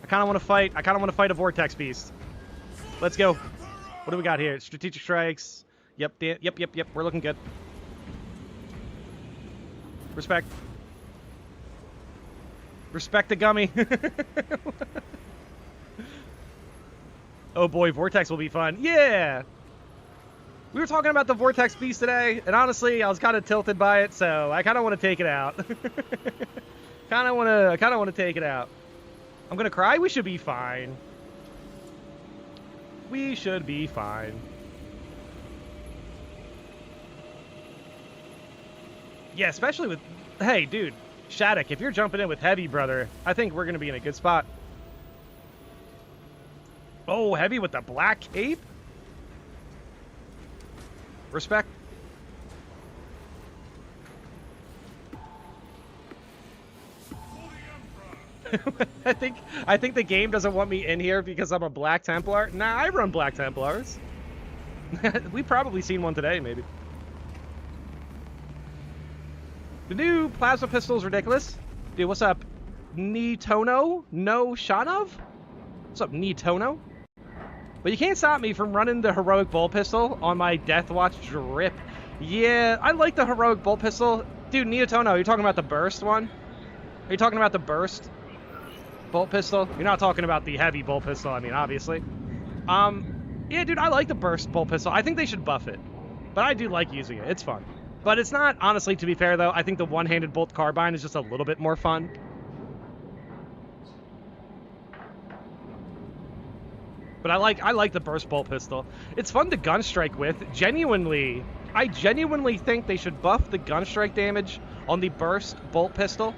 I kinda wanna fight a Vortex Beast. Let's go. What do we got here? Strategic Strikes. Yep. We're looking good. Respect. Respect the Gummy. Oh boy, Vortex will be fun. Yeah! We were talking about the Vortex Beast today, and honestly, I was kind of tilted by it, so I kind of want to take it out. kind of want to take it out. I'm gonna cry. We should be fine. We should be fine. Yeah, especially with... Hey, dude. Shattuck, if you're jumping in with Heavy, brother, I think we're gonna be in a good spot. Oh, Heavy with the black cape? Respect. I think the game doesn't want me in here because I'm a Black Templar. Nah, I run Black Templars. We've probably seen one today, maybe. The new plasma pistol is ridiculous. Dude, what's up? Nitono? No Shanov? What's up, Nitono? But you can't stop me from running the heroic bolt pistol on my Deathwatch drip. Yeah, I like the heroic bolt pistol. Dude, Nitono, you're talking about the burst one? Are you talking about the burst bolt pistol? You're not talking about the heavy bolt pistol, I mean, obviously. Yeah, dude, I like the burst bolt pistol. I think they should buff it. But I do like using it. It's fun. But it's not, honestly, to be fair, though, I think the one-handed bolt carbine is just a little bit more fun. But I like the burst bolt pistol. It's fun to gun strike with. Genuinely, I genuinely think they should buff the gun strike damage on the burst bolt pistol.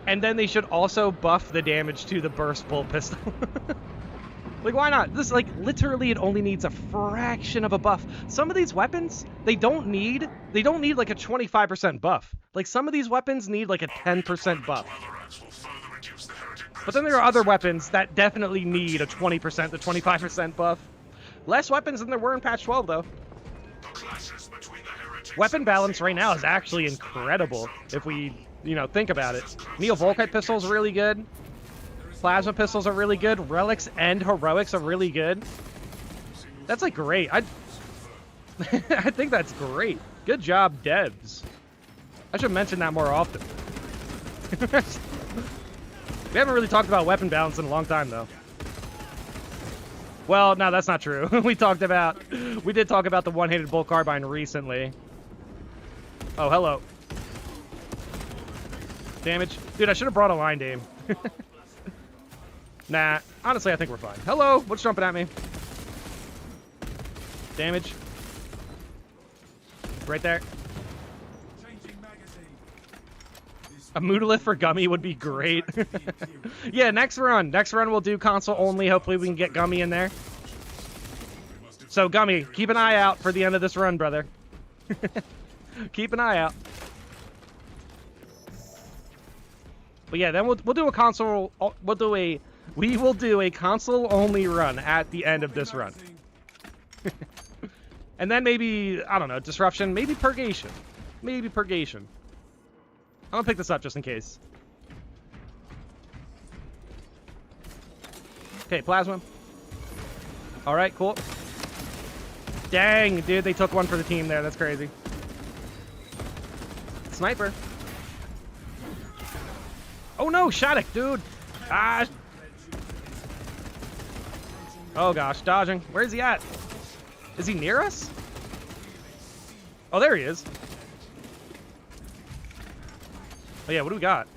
And then they should also buff the damage to the burst bolt pistol. Like, why not? This, like, literally it only needs a fraction of a buff. Some of these weapons, they don't need like a 25% buff. Like, some of these weapons need like a 10% buff. But then there are other weapons that definitely need a 20% to 25% buff. Less weapons than there were in patch 12, though. Weapon balance right now is actually incredible if we, you know, think about it. Neo-Volkite pistol is really good. Plasma pistols are really good. Relics and heroics are really good. That's, like, great. I think that's great. Good job, devs. I should mention that more often. We haven't really talked about weapon balance in a long time, though. Well, no, that's not true. We did talk about the one-handed bolt carbine recently. Oh, hello. Damage. Dude, I should have brought a line aim. Nah, honestly, I think we're fine. Hello, what's jumping at me? Damage. Right there. A Moodalith for Gummy would be great. Yeah, next run we'll do console only. Hopefully we can get Gummy in there. So Gummy, keep an eye out for the end of this run, brother. Keep an eye out. But yeah, then we'll do a console. We will do a console only run at the end of this run. And then maybe, I don't know, disruption, maybe purgation. Maybe purgation. I'm gonna pick this up just in case. Okay, plasma. Alright, cool. Dang, dude, they took one for the team there. That's crazy. Sniper. Oh no, Shattuck, dude. Ah. Oh gosh, dodging. Where's he at? Is he near us? Oh, there he is. Oh yeah, what do we got?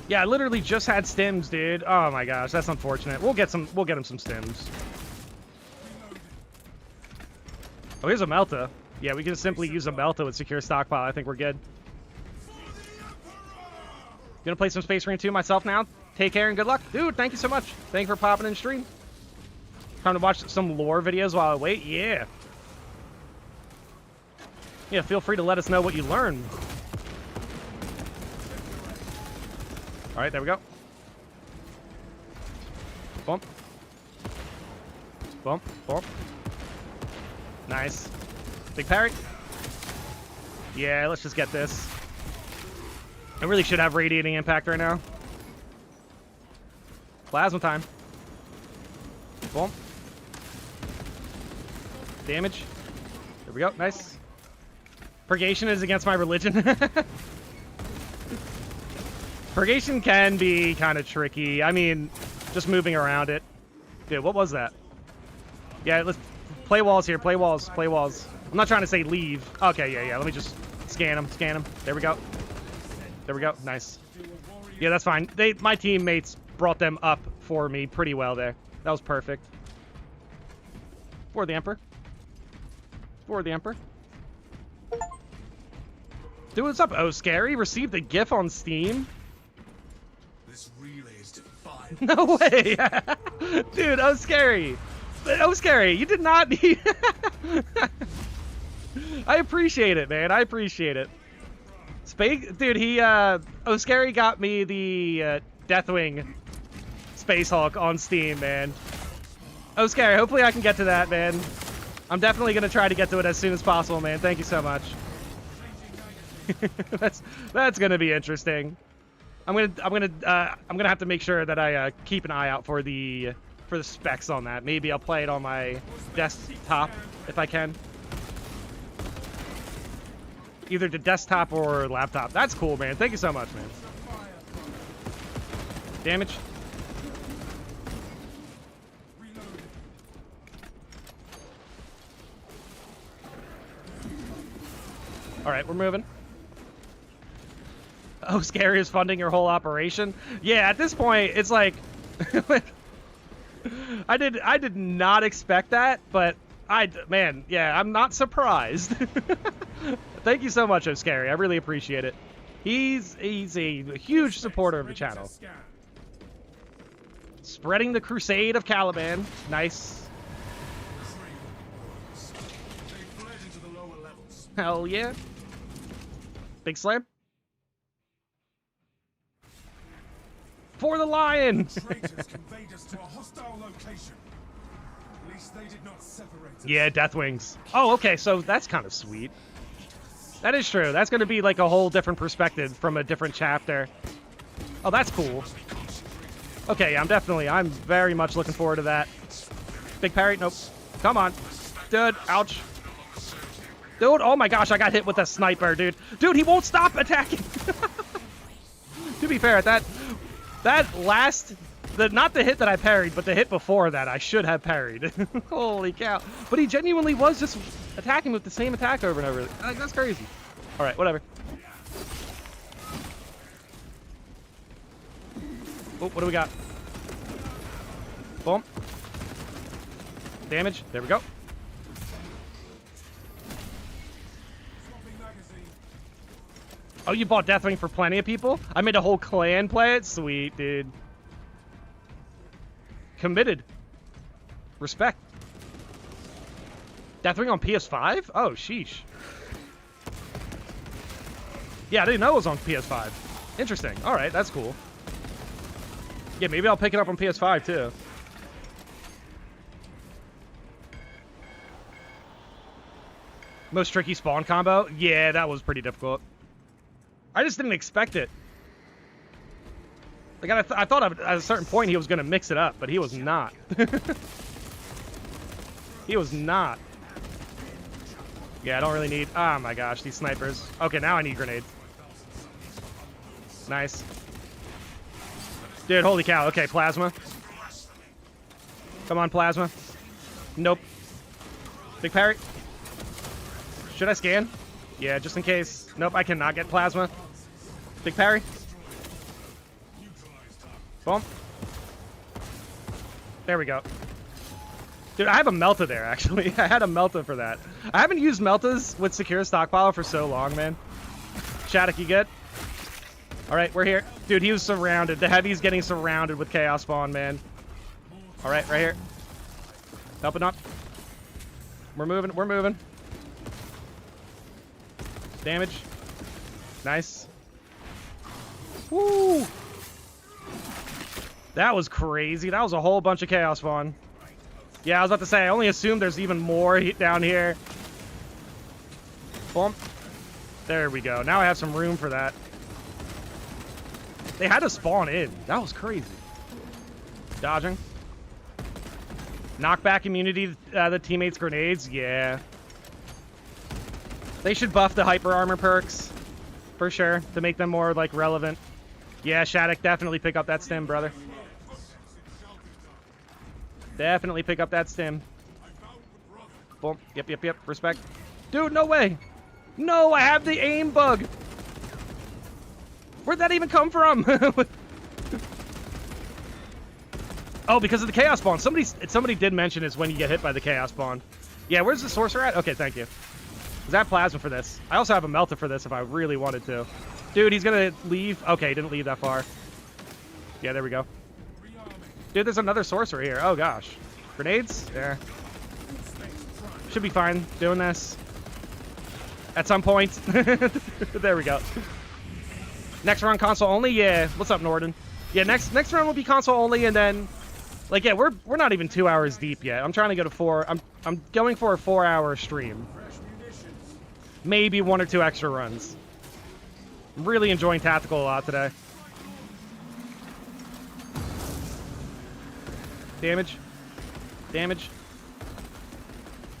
Yeah, I literally just had stims, dude. Oh my gosh, that's unfortunate. We'll get him some stims. Oh, here's a Melta. Yeah, we can simply use a Melta with secure stockpile. I think we're good. Gonna play some Space Marine 2 myself now. Take care and good luck. Dude, thank you so much. Thank you for popping in stream. Time to watch some lore videos while I wait. Yeah. Yeah, feel free to let us know what you learn. All right, there we go. Bump. Bump, bump. Nice. Big parry. Yeah, let's just get this. I really should have radiating impact right now. Plasma time. Boom. Damage. There we go. Nice. Purgation is against my religion. Purgation can be kind of tricky. I mean, just moving around it. Dude, what was that? Yeah, let's play walls here. Play walls. Play walls. I'm not trying to say leave. Okay, yeah. Let me just scan them. Scan them. There we go. There we go. Nice. Yeah, that's fine. My teammates brought them up for me pretty well there. That was perfect. For the Emperor. For the Emperor. Dude, what's up? Oh, Scary? Received a GIF on Steam? This relay is defined. No way! Dude, oh, Scary. Oh, scary. You did not need... I appreciate it, man. I appreciate it. Dude, Oh, scary got me the Deathwing Space Hulk on Steam, man. Oh, scary. Hopefully I can get to that, man. I'm definitely going to try to get to it as soon as possible, man. Thank you so much. That's going to be interesting. I'm gonna have to make sure that I keep an eye out for the specs on that. Maybe I'll play it on my desktop if I can. Either the desktop or laptop. That's cool, man. Thank you so much, man. Damage. All right, we're moving. Oh, scary is funding your whole operation? Yeah, at this point, it's like... I did not expect that, but man, yeah, I'm not surprised. Thank you so much, Oh Scary. I really appreciate it. He's a huge supporter of the channel. Spreading the crusade of Caliban. Nice. Hell yeah. Big slam. For the lion! Yeah, Deathwings. Oh, okay, so that's kind of sweet. That is true. That's going to be like a whole different perspective from a different chapter. Oh, that's cool. Okay, I'm very much looking forward to that. Big parry? Nope. Come on. Dude, ouch. Dude, oh my gosh, I got hit with a sniper, dude. Dude, he won't stop attacking. To be fair, that last... not the hit that I parried, but the hit before that I should have parried. Holy cow. But he genuinely was just attacking with the same attack over and over. Like, that's crazy. Alright, whatever. Oh, what do we got? Boom. Damage. There we go. Oh, you bought Deathwing for plenty of people? I made a whole clan play it? Sweet, dude. Committed. Respect. Deathwing on PS5? Oh, sheesh. Yeah, I didn't know it was on PS5. Interesting. Alright, that's cool. Yeah, maybe I'll pick it up on PS5, too. Most tricky spawn combo? Yeah, that was pretty difficult. I just didn't expect it. Like, I thought at a certain point he was going to mix it up, but he was not. He was not. Yeah, I don't really need... Oh my gosh, these snipers. Okay, now I need grenades. Nice. Dude, holy cow. Okay, plasma. Come on, plasma. Nope. Big parry. Should I scan? Yeah, just in case. Nope, I cannot get plasma. Big parry. Boom. There we go. Dude, I have a Melta there, actually. I had a Melta for that. I haven't used Meltas with Secure Stockpile for so long, man. Shattuck, you good? Alright, we're here. Dude, he was surrounded. The Heavy's getting surrounded with Chaos Spawn, man. Alright, right here. Helping up. We're moving, we're moving. Damage. Nice. Woo! That was crazy. That was a whole bunch of Chaos Spawn. Yeah, I was about to say, I only assume there's even more down here. Boom. There we go. Now I have some room for that. They had to spawn in. That was crazy. Dodging. Knockback immunity, the teammates' grenades. Yeah. They should buff the hyper armor perks. For sure. To make them more, like, relevant. Yeah, Shattuck, definitely pick up that stim, brother. Definitely pick up that stim. Boom. Yep, yep, yep. Respect. Dude, no way. No, I have the aim bug. Where'd that even come from? Oh, because of the Chaos Spawn. Somebody did mention it's when you get hit by the Chaos Spawn. Yeah, where's the Sorcerer at? Okay, thank you. Is that plasma for this? I also have a Melta for this if I really wanted to. Dude, he's gonna leave. Okay, he didn't leave that far. Yeah, there we go. Dude, there's another Sorcerer here. Oh, gosh. Grenades? There. Should be fine doing this. At some point. There we go. Next round console only? Yeah. What's up, Norden? Yeah, next round will be console only, and then... Like, yeah, we're not even 2 hours deep yet. I'm trying to go to 4... I'm going for a 4-hour stream. Maybe 1 or 2 extra runs. I'm really enjoying Tactical a lot today. Damage. Damage.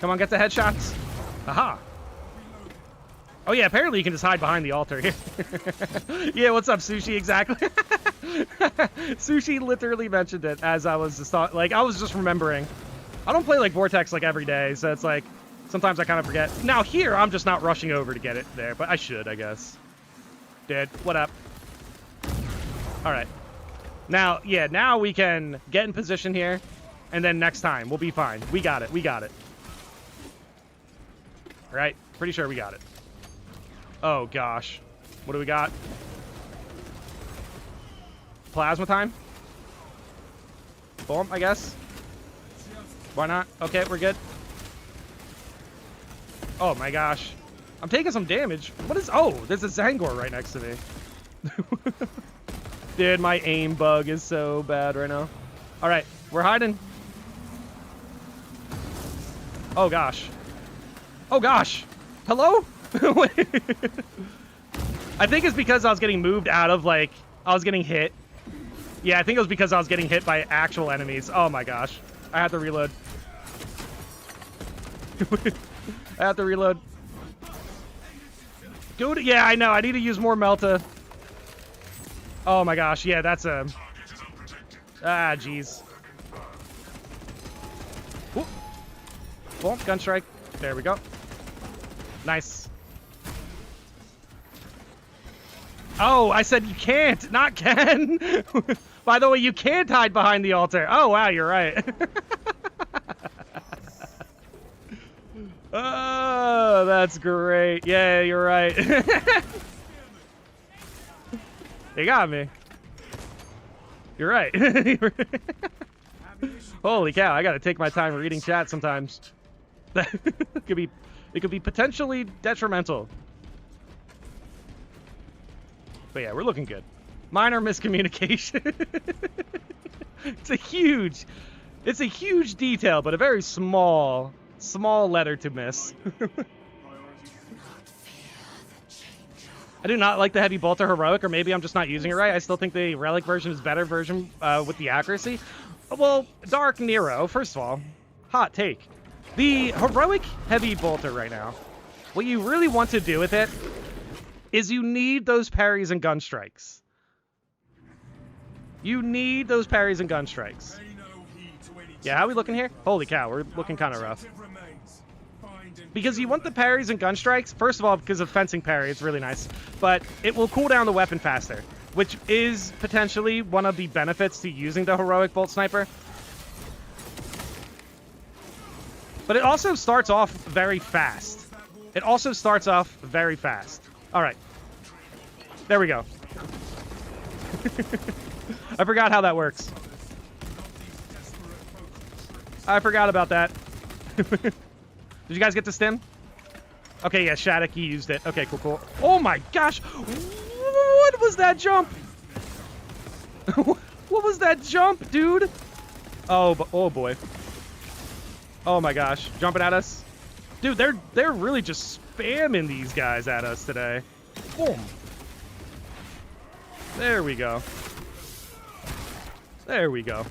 Come on, get the headshots. Aha. Oh, yeah, apparently you can just hide behind the altar here. Yeah, what's up, Sushi? Exactly. Sushi literally mentioned it as I was just like, I was just remembering. I don't play, like, Vortex, like, every day, so it's like, sometimes I kind of forget. Now, here, I'm just not rushing over to get it there, but I should, I guess. Dude, what up? All right. Now, yeah, now we can get in position here, and then next time, we'll be fine. We got it. We got it. All right? Pretty sure we got it. Oh, gosh. What do we got? Plasma time? Boom, I guess. Why not? Okay, we're good. Oh, my gosh. I'm taking some damage. What is... Oh, there's a Zangor right next to me. Dude, my aim bug is so bad right now. All right, we're hiding. Oh, gosh. Oh, gosh. Hello? I think it's because I was getting moved out of, like... I was getting hit. Yeah, I think it was because I was getting hit by actual enemies. Oh, my gosh. I had to reload. I have to reload. Dude, yeah, I know. I need to use more Melta. Oh my gosh, yeah, that's a... Ah, jeez. Boom, gun strike. There we go. Nice. Oh, I said you can't, not can. By the way, you can't hide behind the altar. Oh, wow, you're right. Oh, that's great. Yeah, you're right. You got me. You're right. Holy cow, I gotta take my time reading chat sometimes. It could be potentially detrimental. But yeah, we're looking good. Minor miscommunication. It's a huge detail, but a very small letter to miss. I do not like the Heavy Bolter Heroic, or maybe I'm just not using it right. I still think the Relic version is better version with the accuracy. Well, Dark Nero, first of all, hot take. The Heroic Heavy Bolter right now, what you really want to do with it is you need those parries and gun strikes. You need those parries and gun strikes. Yeah, how are we looking here? Holy cow, we're looking kind of rough. Because you want the parries and gun strikes, first of all, because of fencing parry, it's really nice. But it will cool down the weapon faster, which is potentially one of the benefits to using the Heroic Bolt Sniper. But it also starts off very fast. It also starts off very fast. All right. There we go. I forgot how that works. I forgot about that. Did you guys get the stim? Okay, yeah, Shattuck, he used it. Okay, cool. Oh my gosh! What was that jump? What was that jump, dude? Oh boy. Oh my gosh, jumping at us. Dude, they're really just spamming these guys at us today. Boom. There we go. There we go.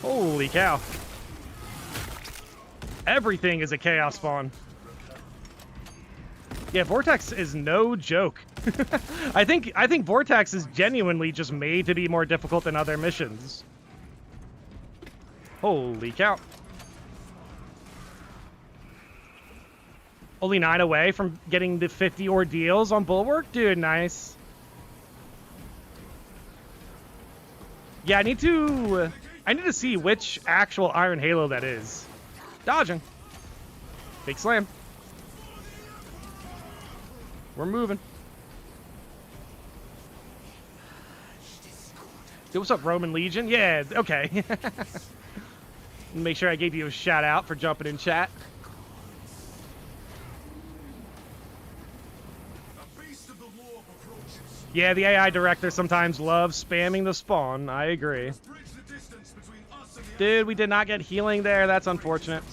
Holy cow. Everything is a chaos spawn. Yeah, Vortex is no joke. I think Vortex is genuinely just made to be more difficult than other missions. Holy cow. Only 9 away from getting the 50 ordeals on Bulwark? Dude, nice. Yeah, I need to see which actual Iron Halo that is. Dodging. Big slam. We're moving. Dude, what's up, Roman Legion? Yeah, okay. Make sure I gave you a shout out for jumping in chat. Yeah, the AI director sometimes loves spamming the spawn. I agree. Dude, we did not get healing there. That's unfortunate.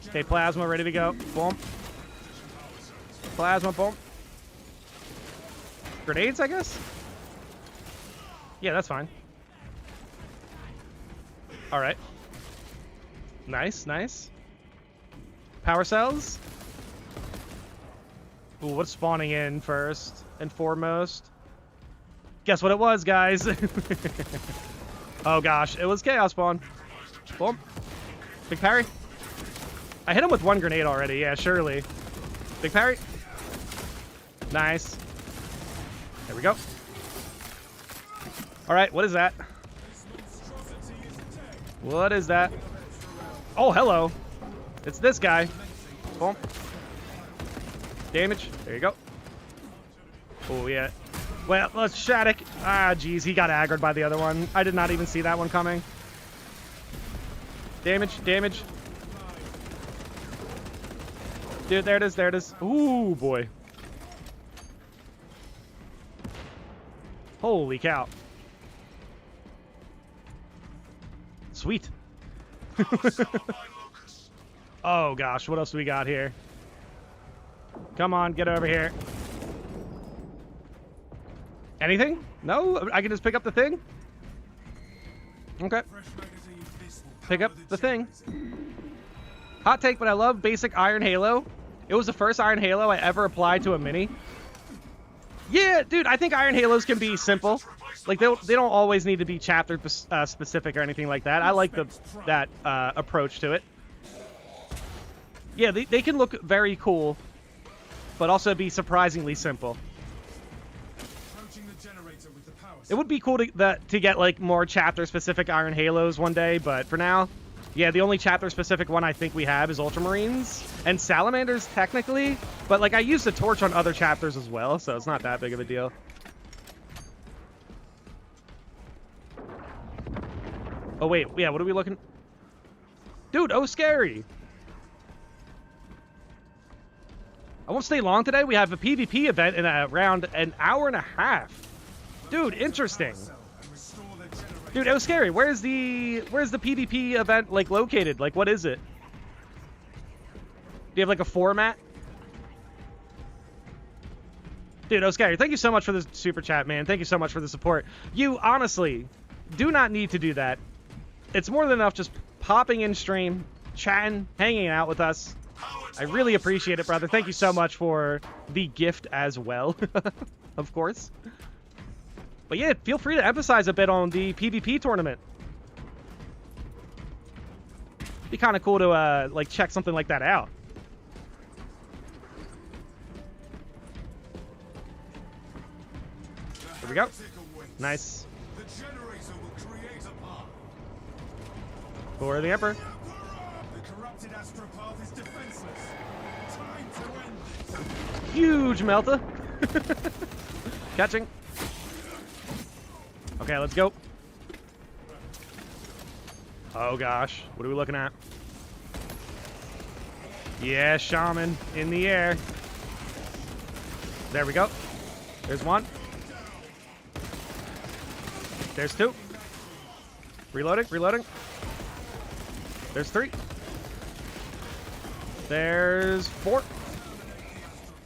Okay, plasma ready to go. Boom. Plasma, boom. Grenades, I guess? Yeah, that's fine. Alright. Nice, nice. Power cells? Ooh, what's spawning in first and foremost? Guess what it was, guys? Oh gosh, it was Chaos Spawn. Boom. Big parry. I hit him with one grenade already, yeah, surely. Big parry. Nice. There we go. Alright, what is that? What is that? Oh, hello. It's this guy. Boom. Damage. There you go. Oh, yeah. Well, let's Shattuck. Ah, geez, he got aggroed by the other one. I did not even see that one coming. Damage, damage. Dude, there it is, there it is. Ooh, boy. Holy cow. Sweet. Oh, gosh, what else do we got here? Come on, get over here. Anything? No? I can just pick up the thing? Okay. Pick up the thing. Hot take, but I love basic Iron Halo. It was the first Iron Halo I ever applied to a mini. Yeah, dude, I think Iron Halos can be simple. Like, they don't always need to be chapter specific or anything like that. I like that approach to it. Yeah, they can look very cool, but also be surprisingly simple. It would be cool to get, like, more chapter-specific Iron Halos one day, but for now, yeah, the only chapter-specific one I think we have is Ultramarines. And Salamanders, technically, but, like, I use the torch on other chapters as well, so it's not that big of a deal. Oh, wait, yeah, what are we looking... Dude, oh, scary! I won't stay long today. We have a PvP event in around an hour and a half. Dude, interesting. Dude, it was scary. Where's the PvP event, like, located? Like, what is it? Do you have, like, a format? Dude, oh, scary. Thank you so much for the super chat, man. Thank you so much for the support. You, honestly, do not need to do that. It's more than enough just popping in stream, chatting, hanging out with us. I really appreciate it, brother. Thank you so much for the gift as well, of course. But yeah, feel free to emphasize a bit on the PvP tournament. Be kind of cool to, like, check something like that out. Here we go. Nice. For the Emperor. Huge melta. Catching. Okay, let's go. Oh gosh, what are we looking at? Yeah, Shaman in the air. There we go. There's one. There's two. Reloading, reloading. There's three. There's four.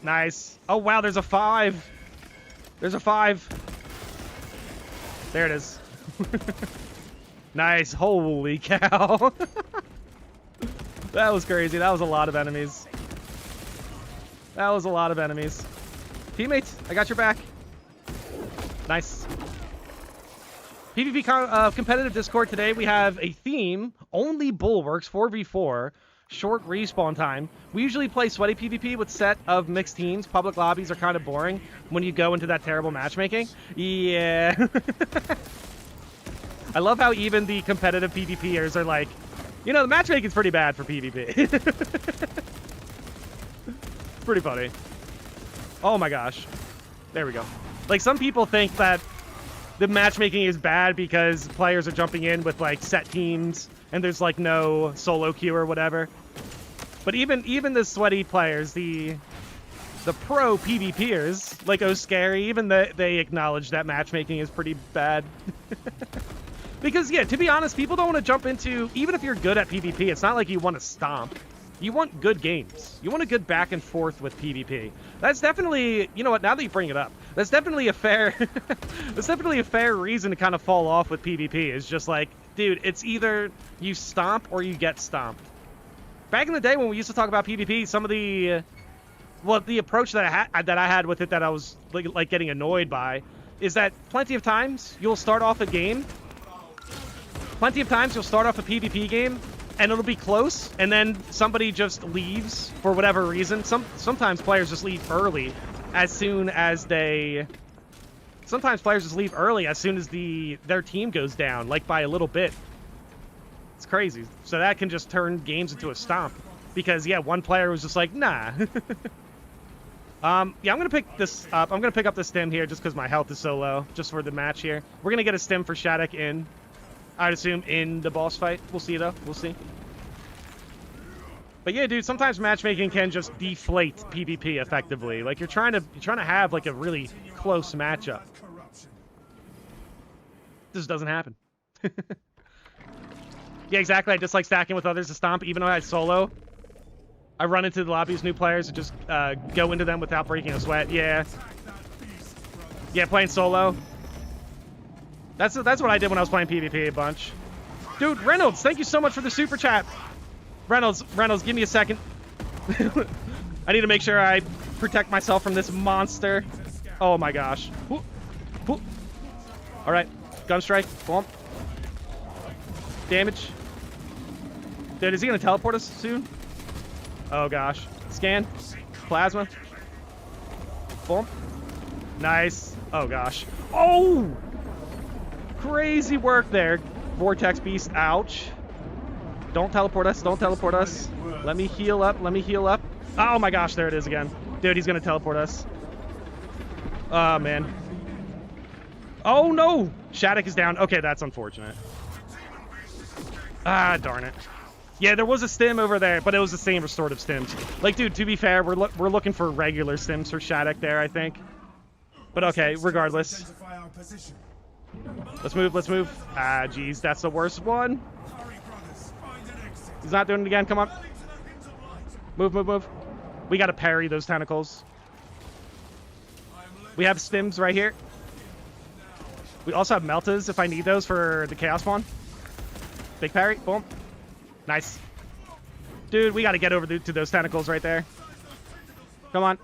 Nice. Oh wow, there's a five. There's a five. There it is. Nice. Holy cow. That was crazy. That was a lot of enemies. That was a lot of enemies. Teammates, I got your back. Nice. PvP competitive Discord today, we have a theme, only bulwarks, 4v4, short respawn time. We usually play sweaty PvP with set of mixed teams. Public lobbies are kind of boring when you go into that terrible matchmaking. Yeah. I love how even the competitive PvPers are like, you know, the matchmaking's pretty bad for PvP. It's pretty funny. Oh my gosh. There we go. Like, some people think that the matchmaking is bad because players are jumping in with like set teams and there's like no solo queue or whatever. But even the sweaty players, the pro PvPers, like O'Scary, even they acknowledge that matchmaking is pretty bad. Because, yeah, to be honest, people don't want to jump into... Even if you're good at PvP, it's not like you want to stomp. You want good games. You want a good back and forth with PvP. That's definitely... You know what? Now that you bring it up, that's definitely a fair... that's definitely a fair reason to kind of fall off with PvP. Is just like, dude, it's either you stomp or you get stomped. Back in the day when we used to talk about PvP, some of the... Well, the approach that I had with it that I was like getting annoyed by is that plenty of times you'll start off a game... Plenty of times you'll start off a PvP game, and it'll be close, and then somebody just leaves for whatever reason. Sometimes players just leave early as soon as they... Sometimes players just leave early as soon as their team goes down, like by a little bit. It's crazy. So that can just turn games into a stomp. Because, yeah, one player was just like, nah. Yeah, I'm going to pick this up. I'm going to pick up the stim here just because my health is so low, just for the match here. We're going to get a stim for Shattuck in... I'd assume in the boss fight. We'll see, though. We'll see. But yeah, dude, sometimes matchmaking can just deflate PvP effectively. Like you're trying to have like a really close matchup. This doesn't happen. Yeah, exactly. I dislike stacking with others to stomp, even though I solo. I run into the lobbies, new players, and just go into them without breaking a sweat. Yeah. Yeah, playing solo. That's what I did when I was playing PvP a bunch. Dude, Reynolds, thank you so much for the super chat. Reynolds, give me a second. I need to make sure I protect myself from this monster. Oh my gosh. All right, gun strike. Boom. Damage. Dude, is he gonna teleport us soon? Oh gosh. Scan. Plasma. Boom. Nice. Oh gosh. Oh! Crazy work there, Vortex Beast. Ouch. Don't teleport us. Don't teleport us. Let me heal up. Let me heal up. Oh my gosh, there it is again. Dude, he's going to teleport us. Oh, man. Oh, no. Shattuck is down. Okay, that's unfortunate. Ah, darn it. Yeah, there was a stim over there, but it was the same restorative stims. Like, dude, to be fair, we're looking for regular stims for Shattuck there, I think. But okay, regardless. Let's move, let's move. Ah, jeez, that's the worst one. He's not doing it again, come on. Move, move, move. We gotta parry those tentacles. We have stims right here. We also have meltas if I need those for the chaos spawn. Big parry, boom. Nice. Dude, we gotta get over to those tentacles right there. Come on.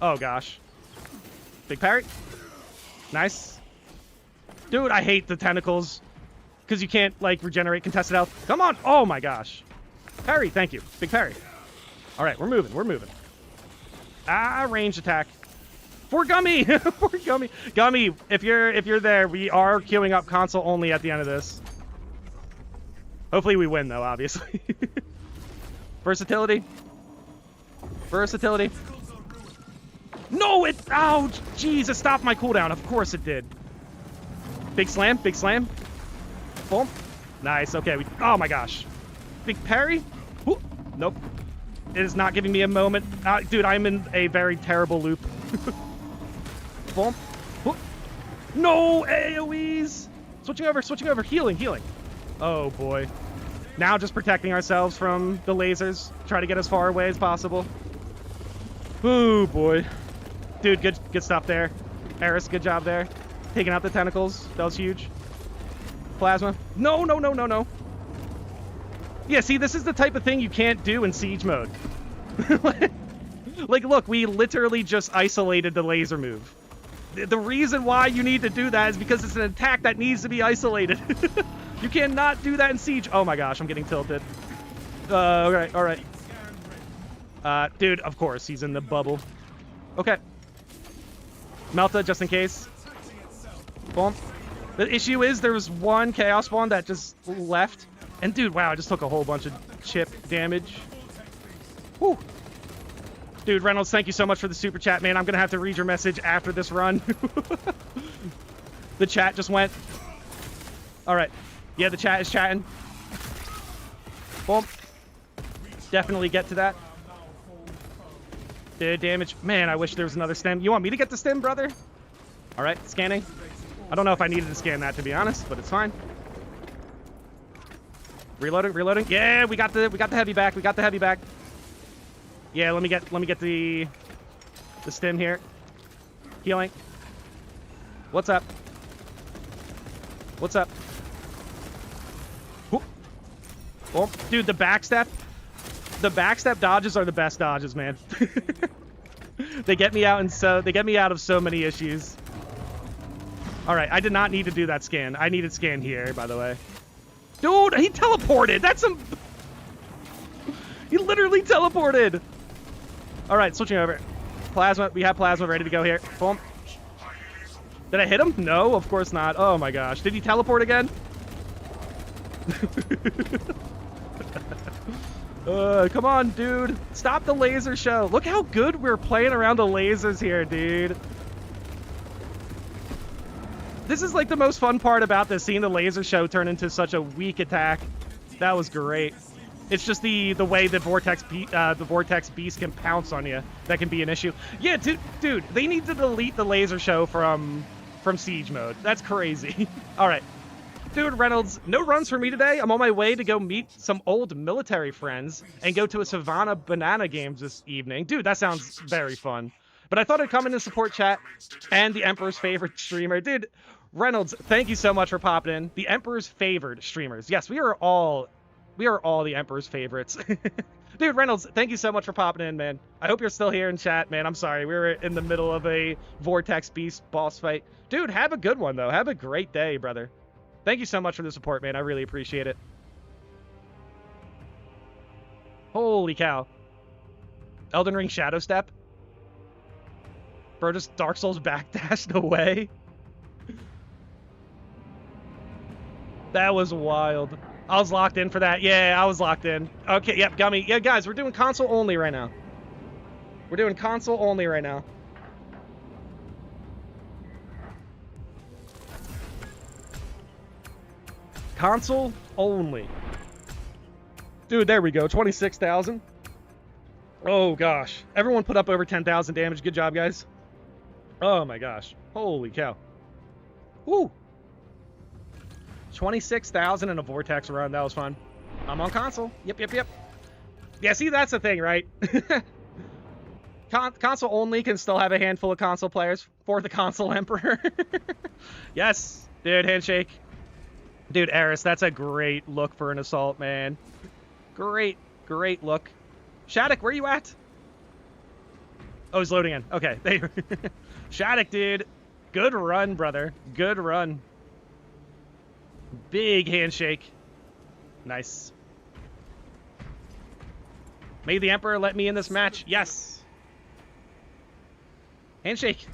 Oh gosh. Big parry. Nice. Dude, I hate the tentacles. Because you can't, like, regenerate contested health. Come on! Oh my gosh. Parry, thank you. Big parry. Alright, we're moving, we're moving. Ah, range attack. For Gummy! For Gummy! Gummy, if you're there, we are queuing up console only at the end of this. Hopefully we win, though, obviously. Versatility. Versatility. No, it... Oh, jeez, it stopped my cooldown. Of course it did. Big slam, big slam. Boom. Nice, okay. Oh my gosh. Big parry? Ooh, nope. It is not giving me a moment. Dude, I'm in a very terrible loop. Boom. Ooh. No, AoEs! Switching over. Healing, healing. Oh boy. Now just protecting ourselves from the lasers. Try to get as far away as possible. Oh boy. Dude, good stuff there. Eris, good job there. Taking out the tentacles. That was huge. Plasma. No, no, no, no, no. Yeah, see, this is the type of thing you can't do in siege mode. Like, look, we literally just isolated the laser move. The reason why you need to do that is because it's an attack that needs to be isolated. You cannot do that in siege. Oh my gosh, I'm getting tilted. Alright, alright. Dude, of course, he's in the bubble. Okay. Melta, just in case. Boom. The issue is there was one chaos spawn that just left. And dude, wow, I just took a whole bunch of chip damage. Whew. Dude, Reynolds, thank you so much for the super chat, man. I'm going to have to read your message after this run. The chat just went. All right. Yeah, the chat is chatting. Boom. Definitely get to that. Damage. Man, I wish there was another stem. You want me to get the stem, brother? All right, scanning. I don't know if I needed to scan that, to be honest, but it's fine. Reloading, reloading. Yeah, we got the heavy back. We got the heavy back. Yeah, let me get the stem here. Healing. What's up? What's up? Whoop. Oh, dude, the backstep. The backstep dodges are the best dodges, man. They get me out of so many issues. All right, I did not need to do that scan. I needed scan here, by the way. Dude, he teleported. That's some. He literally teleported. All right, switching over. Plasma. We have plasma ready to go here. Boom. Did I hit him? No, of course not. Oh my gosh. Did he teleport again? Come on, dude. Stop the laser show. Look how good we're playing around the lasers here, dude. This is like the most fun part about this, seeing the laser show turn into such a weak attack. That was great. It's just the way the vortex beast can pounce on you that can be an issue. Yeah, dude, they need to delete the laser show from siege mode. That's crazy. All right. Dude, Reynolds, no runs for me today. I'm on my way to go meet some old military friends and go to a Savannah Banana Games this evening. Dude, that sounds very fun. But I thought I'd come in the support chat and the Emperor's favorite streamer. Dude, Reynolds, thank you so much for popping in. The Emperor's favored streamers. Yes, we are all the Emperor's favorites. Dude, Reynolds, thank you so much for popping in, man. I hope you're still here in chat, man. I'm sorry. We were in the middle of a Vortex Beast boss fight. Dude, have a good one, though. Have a great day, brother. Thank you so much for the support, man. I really appreciate it. Holy cow. Elden Ring Shadow Step? Bro, just Dark Souls backdashed away. That was wild. I was locked in for that. Yeah, I was locked in. Okay, yep, Gummy. Yeah, guys, we're doing console only right now. We're doing console only right now. Console only. Dude, there we go. 26,000. Oh, gosh. Everyone put up over 10,000 damage. Good job, guys. Oh, my gosh. Holy cow. Woo. 26,000 in a Vortex run. That was fun. I'm on console. Yep. Yeah, see, that's the thing, right? Console only can still have a handful of console players for the console Emperor. Yes. Dude, handshake. Dude, Eris, that's a great look for an assault, man. Great look. Shattuck, where you at? Oh, he's loading in. Okay. Shattuck, dude. Good run, brother. Good run. Big handshake. Nice. May the Emperor let me in this match. Yes. Handshake.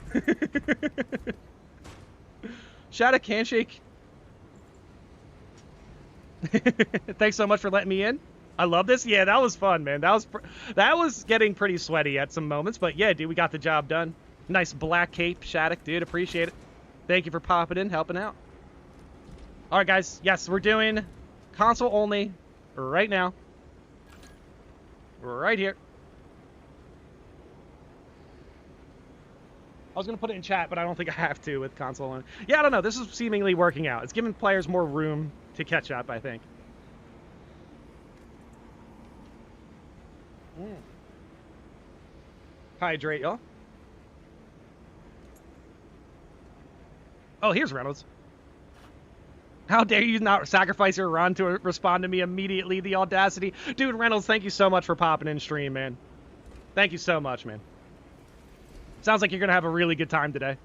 Shattuck, handshake. Thanks so much for letting me in. I love this. Yeah, that was fun, man. That was getting pretty sweaty at some moments, but yeah, dude, we got the job done. Nice black cape, Shattuck, dude. Appreciate it. Thank you for popping in, helping out. All right, guys. Yes, we're doing console only right now. Right here. I was going to put it in chat, but I don't think I have to with console only. Yeah, I don't know. This is seemingly working out. It's giving players more room to catch up, I think. Hydrate, y'all. Oh, here's Reynolds. How dare you not sacrifice your run to respond to me immediately, the audacity. Dude, Reynolds, thank you so much for popping in stream, man. Thank you so much, man. Sounds like you're going to have a really good time today.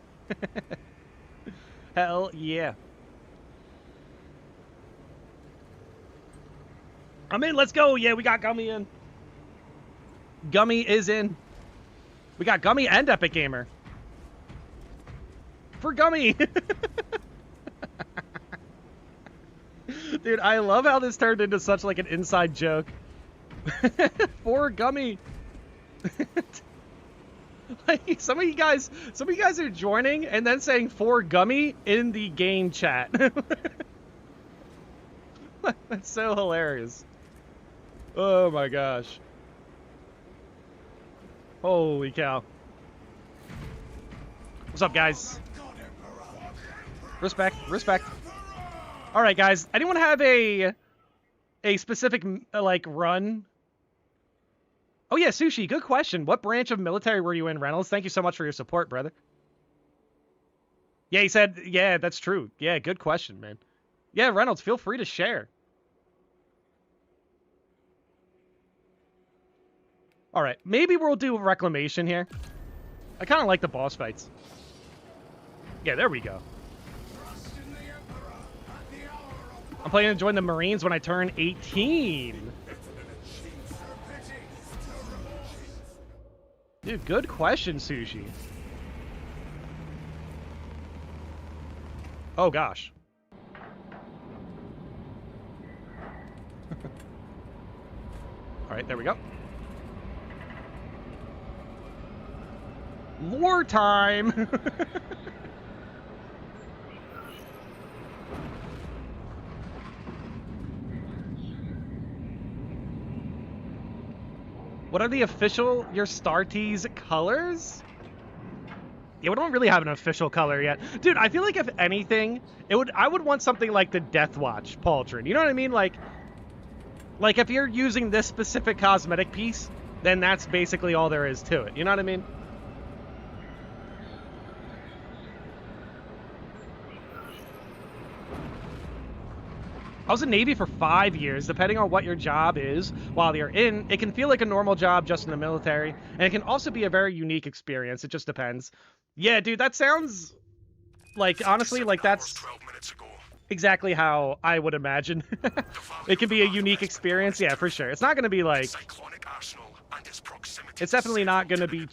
Hell yeah. I'm in, let's go. Yeah, we got Gummy in. Gummy is in. We got Gummy and Epic Gamer. For Gummy. Dude, I love how this turned into such like an inside joke. For Gummy. Like, some of you guys are joining and then saying "for gummy" in the game chat. That's so hilarious. Oh my gosh. Holy cow. What's up, guys? Respect, respect. All right, guys. Anyone have a specific like run? Oh yeah, Sushi. Good question. What branch of military were you in, Reynolds? Thank you so much for your support, brother. Yeah, he said. Yeah, that's true. Yeah, good question, man. Yeah, Reynolds, feel free to share. All right, maybe we'll do reclamation here. I kind of like the boss fights. Yeah, there we go. I'm planning to join the Marines when I turn 18. Dude, good question, Sushi. Oh, gosh. All right, there we go. War time! What are the official your Startees colors? Yeah, we don't really have an official color yet. Dude, I feel like if anything, I would want something like the Death Watch pauldron. You know what I mean? Like if you're using this specific cosmetic piece, then that's basically all there is to it. You know what I mean? I was in Navy for 5 years. Depending on what your job is while you're in, it can feel like a normal job just in the military, and it can also be a very unique experience. It just depends. Yeah, dude, that sounds like, honestly, like that's exactly how I would imagine. It can be a unique experience, yeah, for sure. It's not going to be like, it's definitely not going to be,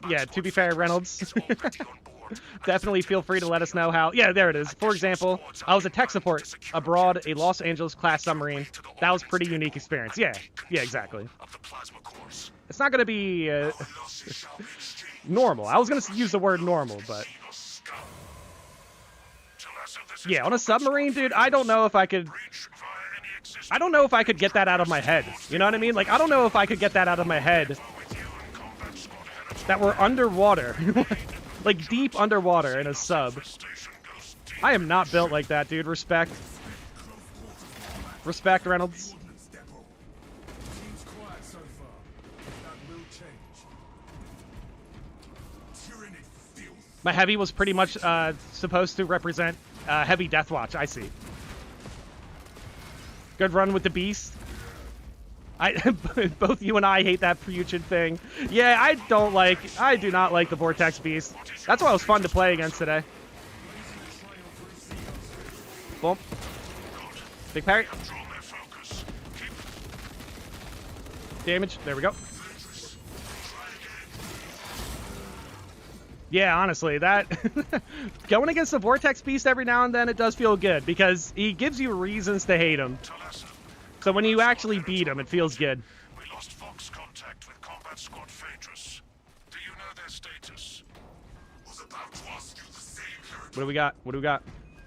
yeah, to be fair, Reynolds. Definitely feel free to let us know how. Yeah, there it is. For example, I was a tech support abroad, a Los Angeles class submarine. That was a pretty unique experience. Yeah, exactly. It's not going to be normal. I was going to use the word normal, but yeah, on a submarine, dude, I don't know if I could get that out of my head. You know what I mean? Like, I don't know if I could get that out of my head. That we're underwater. Like, deep underwater in a sub. I am not built like that, dude. Respect. Respect, Reynolds. My heavy was pretty much supposed to represent heavy Death Watch. I see. Good run with the beast. Both you and I hate that putrid thing. Yeah, I do not like the Vortex Beast. That's why it was fun to play against today. Boom. Big parry. Damage. There we go. Yeah, honestly, that going against the Vortex Beast every now and then, it does feel good because he gives you reasons to hate him. So when you actually beat him, it feels good. We lost Fox contact with Combat Squad Phaedrus. Do you know their status? Was about to ask you the same. What do we got? What do we got?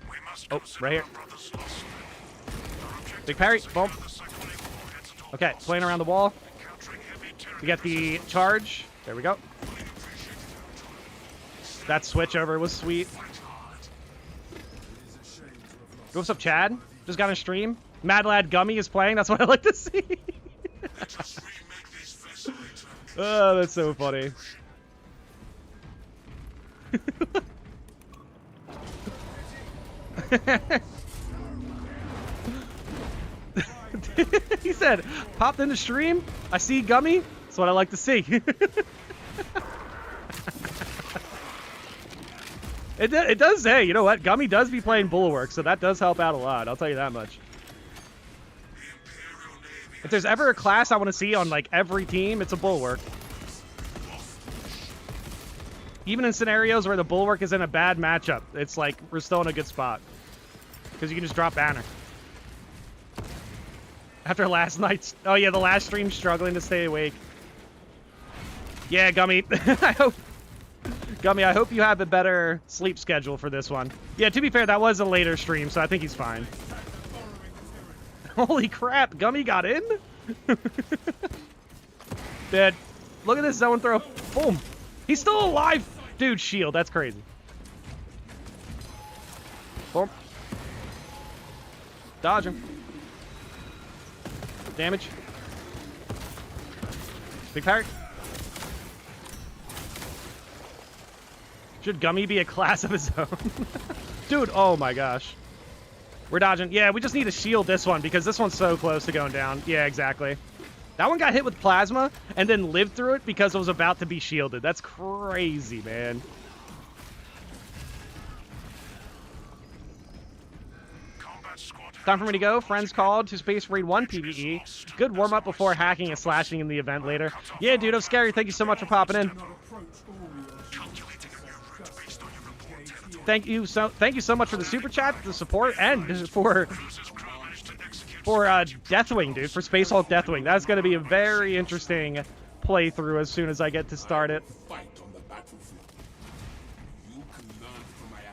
We must oh, right here. Big parry. Boom. Okay, playing around the wall. We got the charge. There we go. That switch over was sweet. What's up, Chad? Just got a stream. Mad Lad Gummy is playing. That's what I like to see. Oh, that's so funny. He said, popped in the stream. I see Gummy. That's what I like to see. It does say, you know what? Gummy does be playing Bulwark, so that does help out a lot. I'll tell you that much. If there's ever a class I want to see on, like, every team, it's a Bulwark. Even in scenarios where the Bulwark is in a bad matchup, it's like, we're still in a good spot. Because you can just drop banner. After last night's... Oh, yeah, the last stream struggling to stay awake. Yeah, Gummy. Gummy, I hope you have a better sleep schedule for this one. Yeah, to be fair, that was a later stream, so I think he's fine. Holy crap, Gummy got in? Dude, look at this zone throw. Boom. He's still alive. Dude, shield. That's crazy. Boom. Dodge him. Damage. Big parry. Should Gummy be a class of his own? Dude, oh my gosh. We're dodging. Yeah, we just need to shield this one because this one's so close to going down. Yeah, exactly. That one got hit with plasma and then lived through it because it was about to be shielded. That's crazy, man. Time for me to go. Friends called to Space Raid 1 PvE. Good warm-up before hacking and slashing in the event later. Yeah, dude, I'm scary. Thank you so much for popping in. Thank you so much for the super chat, the support, and for Deathwing, dude, for Space Hulk Deathwing. That's going to be a very interesting playthrough as soon as I get to start it.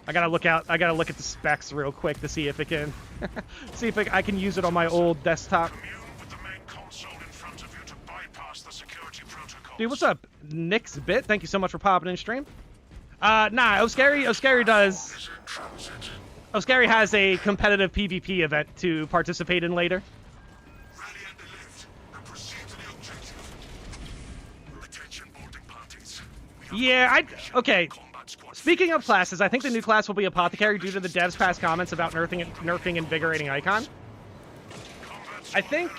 I gotta look at the specs real quick to see if it can see if I can use it on my old desktop. Dude, what's up, Nick's Bit? Thank you so much for popping in stream. Nah, Oscary does. Oscary has a competitive PvP event to participate in later. Yeah, okay. Speaking of classes, I think the new class will be Apothecary due to the devs' past comments about nerfing Invigorating Icon. I think...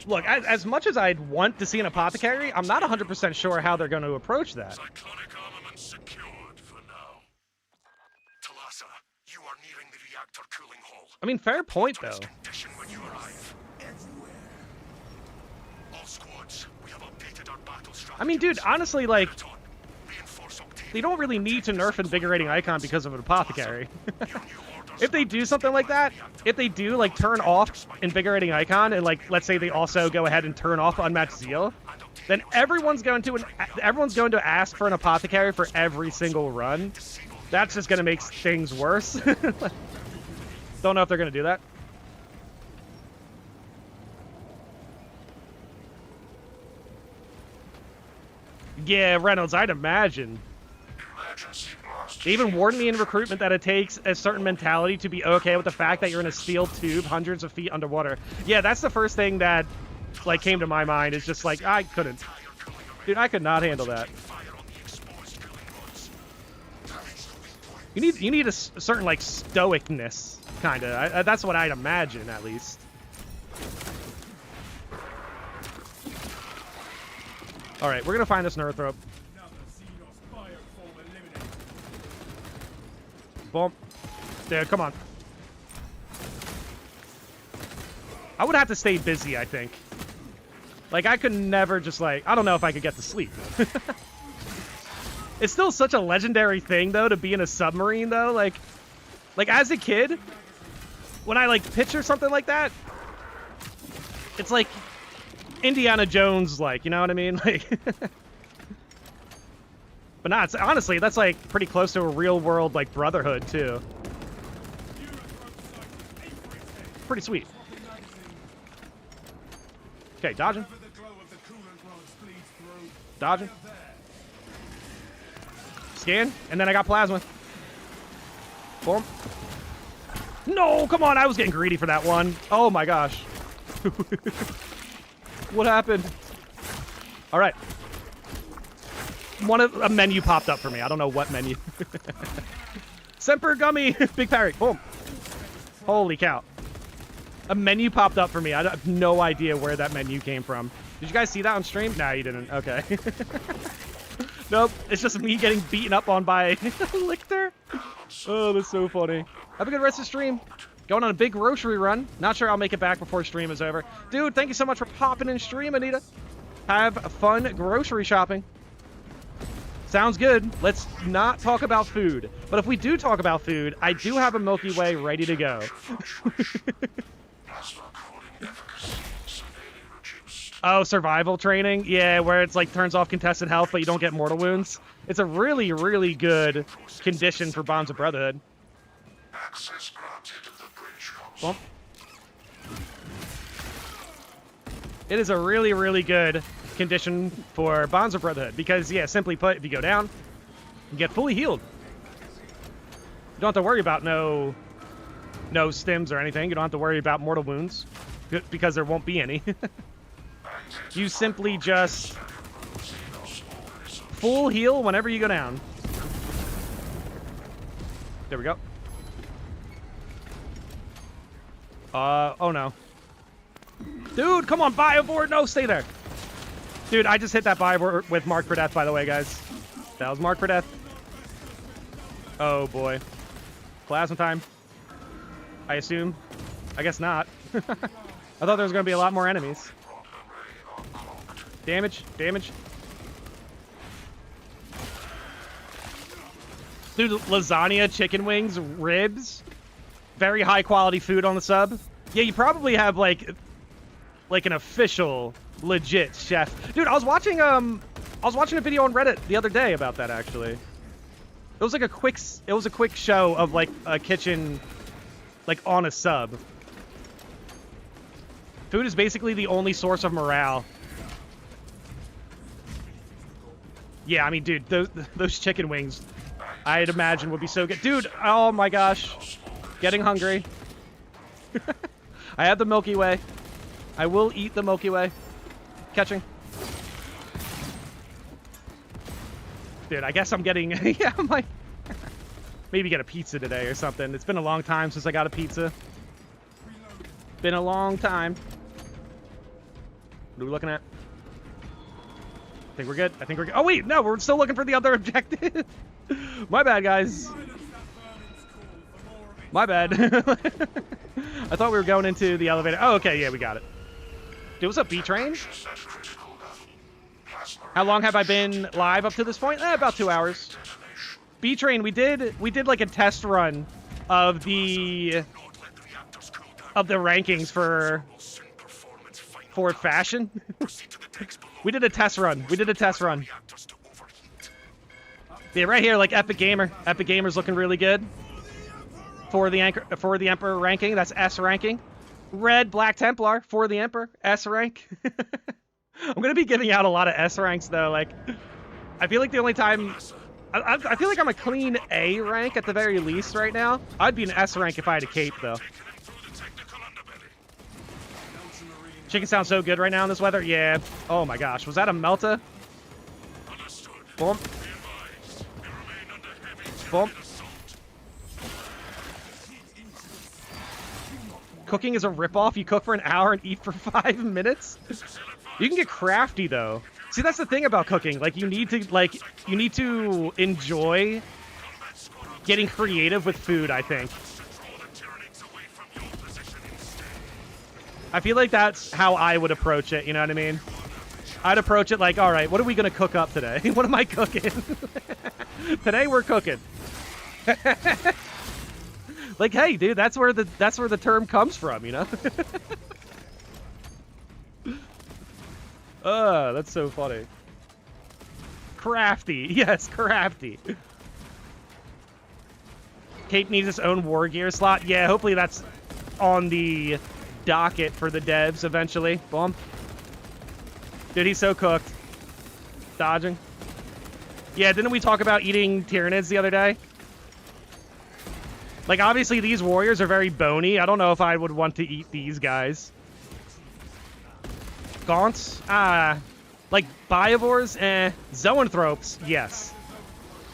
Look, as much as I'd want to see an Apothecary, I'm not 100% sure how they're going to approach that. I mean, fair point, though. I mean, dude, honestly, like, they don't really need to nerf Invigorating Icon because of an Apothecary. If they do something like that, if they do, like, turn off Invigorating Icon, and, like, let's say they also go ahead and turn off Unmatched Zeal, then everyone's going to ask for an Apothecary for every single run. That's just going to make things worse. Don't know if they're going to do that. Yeah, Reynolds, I'd imagine. They even warned me in recruitment that it takes a certain mentality to be okay with the fact that you're in a steel tube hundreds of feet underwater. Yeah, that's the first thing that, like, came to my mind. Is just like, I couldn't. Dude, I could not handle that. You need a certain, like, stoicness, kind of. That's what I'd imagine, at least. All right, we're gonna find this nerf rope. Boom. Dude, come on. I would have to stay busy, I think. Like, I could never just, like... I don't know if I could get to sleep. It's still such a legendary thing, though, to be in a submarine, though. Like, as a kid, when I, like, picture something like that, it's like Indiana Jones, like, you know what I mean? Like... But nah, it's, honestly, that's, like, pretty close to a real-world, like, brotherhood, too. Pretty sweet. Okay, dodging. Dodging. Scan, and then I got plasma. Boom. No, come on, I was getting greedy for that one. Oh my gosh. What happened? All right. A menu popped up for me. I don't know what menu. Semper Gummy. Big parry. Boom. Holy cow. A menu popped up for me. I have no idea where that menu came from. Did you guys see that on stream? Nah, you didn't. Okay. Nope. It's just me getting beaten up on by Lichter. Oh, that's so funny. Have a good rest of the stream. Going on a big grocery run. Not sure I'll make it back before stream is over. Dude, thank you so much for popping in stream, Anita. Have fun grocery shopping. Sounds good. Let's not talk about food. But if we do talk about food, I do have a Milky Way ready to go. Oh, survival training? Yeah, where it's like turns off contested health, but you don't get mortal wounds. It's a really, really good condition for Bonds of Brotherhood. Access granted to the bridge Well, it is a really, really good condition for Bonds of Brotherhood because, yeah, simply put, if you go down, you get fully healed. You don't have to worry about no stims or anything. You don't have to worry about mortal wounds because there won't be any. You simply just full heal whenever you go down. There we go. Oh no. Dude, come on, buy aboard. No, stay there. Dude, I just hit that buy aboard with Mark for Death, by the way, guys. That was Mark for Death. Oh boy. Plasma time. I assume. I guess not. I thought there was going to be a lot more enemies. Damage, damage. Dude, lasagna, chicken wings, ribs. Very high quality food on the sub. Yeah, you probably have like an official, legit chef. Dude, I was watching a video on Reddit the other day about that actually. It was like a quick show of like a kitchen like on a sub. Food is basically the only source of morale. Yeah, I mean, dude, those chicken wings, I'd imagine would be so good. Dude, oh my gosh. Getting hungry. I have the Milky Way. I will eat the Milky Way. Catching. Dude, I guess I'm getting... yeah, I'm like... maybe get a pizza today or something. It's been a long time since I got a pizza. Been a long time. What are we looking at? I think we're good. I think we're good. Oh, wait. No, we're still looking for the other objective. My bad, guys. My bad. I thought we were going into the elevator. Oh, okay. Yeah, we got it. Dude, what's up, B-Train? How long have I been live up to this point? About 2 hours. B-Train, we did like a test run of the rankings for Ford Fashion. We did a test run. Yeah, right here, like Epic Gamer. Epic Gamer's looking really good for the Emperor ranking. That's S ranking. Red Black Templar for the Emperor, S rank. I'm gonna be giving out a lot of S ranks though. Like, I feel like the only time I feel like I'm a clean A rank at the very least right now. I'd be an S rank if I had a cape though. Chicken sounds so good right now in this weather. Yeah. Oh my gosh, was that a Melta? Boom. Boom. Cooking is a ripoff. You cook for an hour and eat for 5 minutes. You can get crafty though. See, that's the thing about cooking. Like, you need to enjoy getting creative with food, I think. I feel like that's how I would approach it, you know what I mean? I'd approach it like, all right, what are we going to cook up today? What am I cooking? Today we're cooking. Like, hey, dude, that's where the term comes from, you know? That's so funny. Crafty. Yes, crafty. Cape needs its own war gear slot. Yeah, hopefully that's on the docket for the devs eventually. Boom. Dude, he's so cooked. Dodging. Yeah, didn't we talk about eating Tyranids the other day? Like, obviously these warriors are very bony. I don't know if I would want to eat these guys. Gaunts? Like Biovores? Zoanthropes? Yes.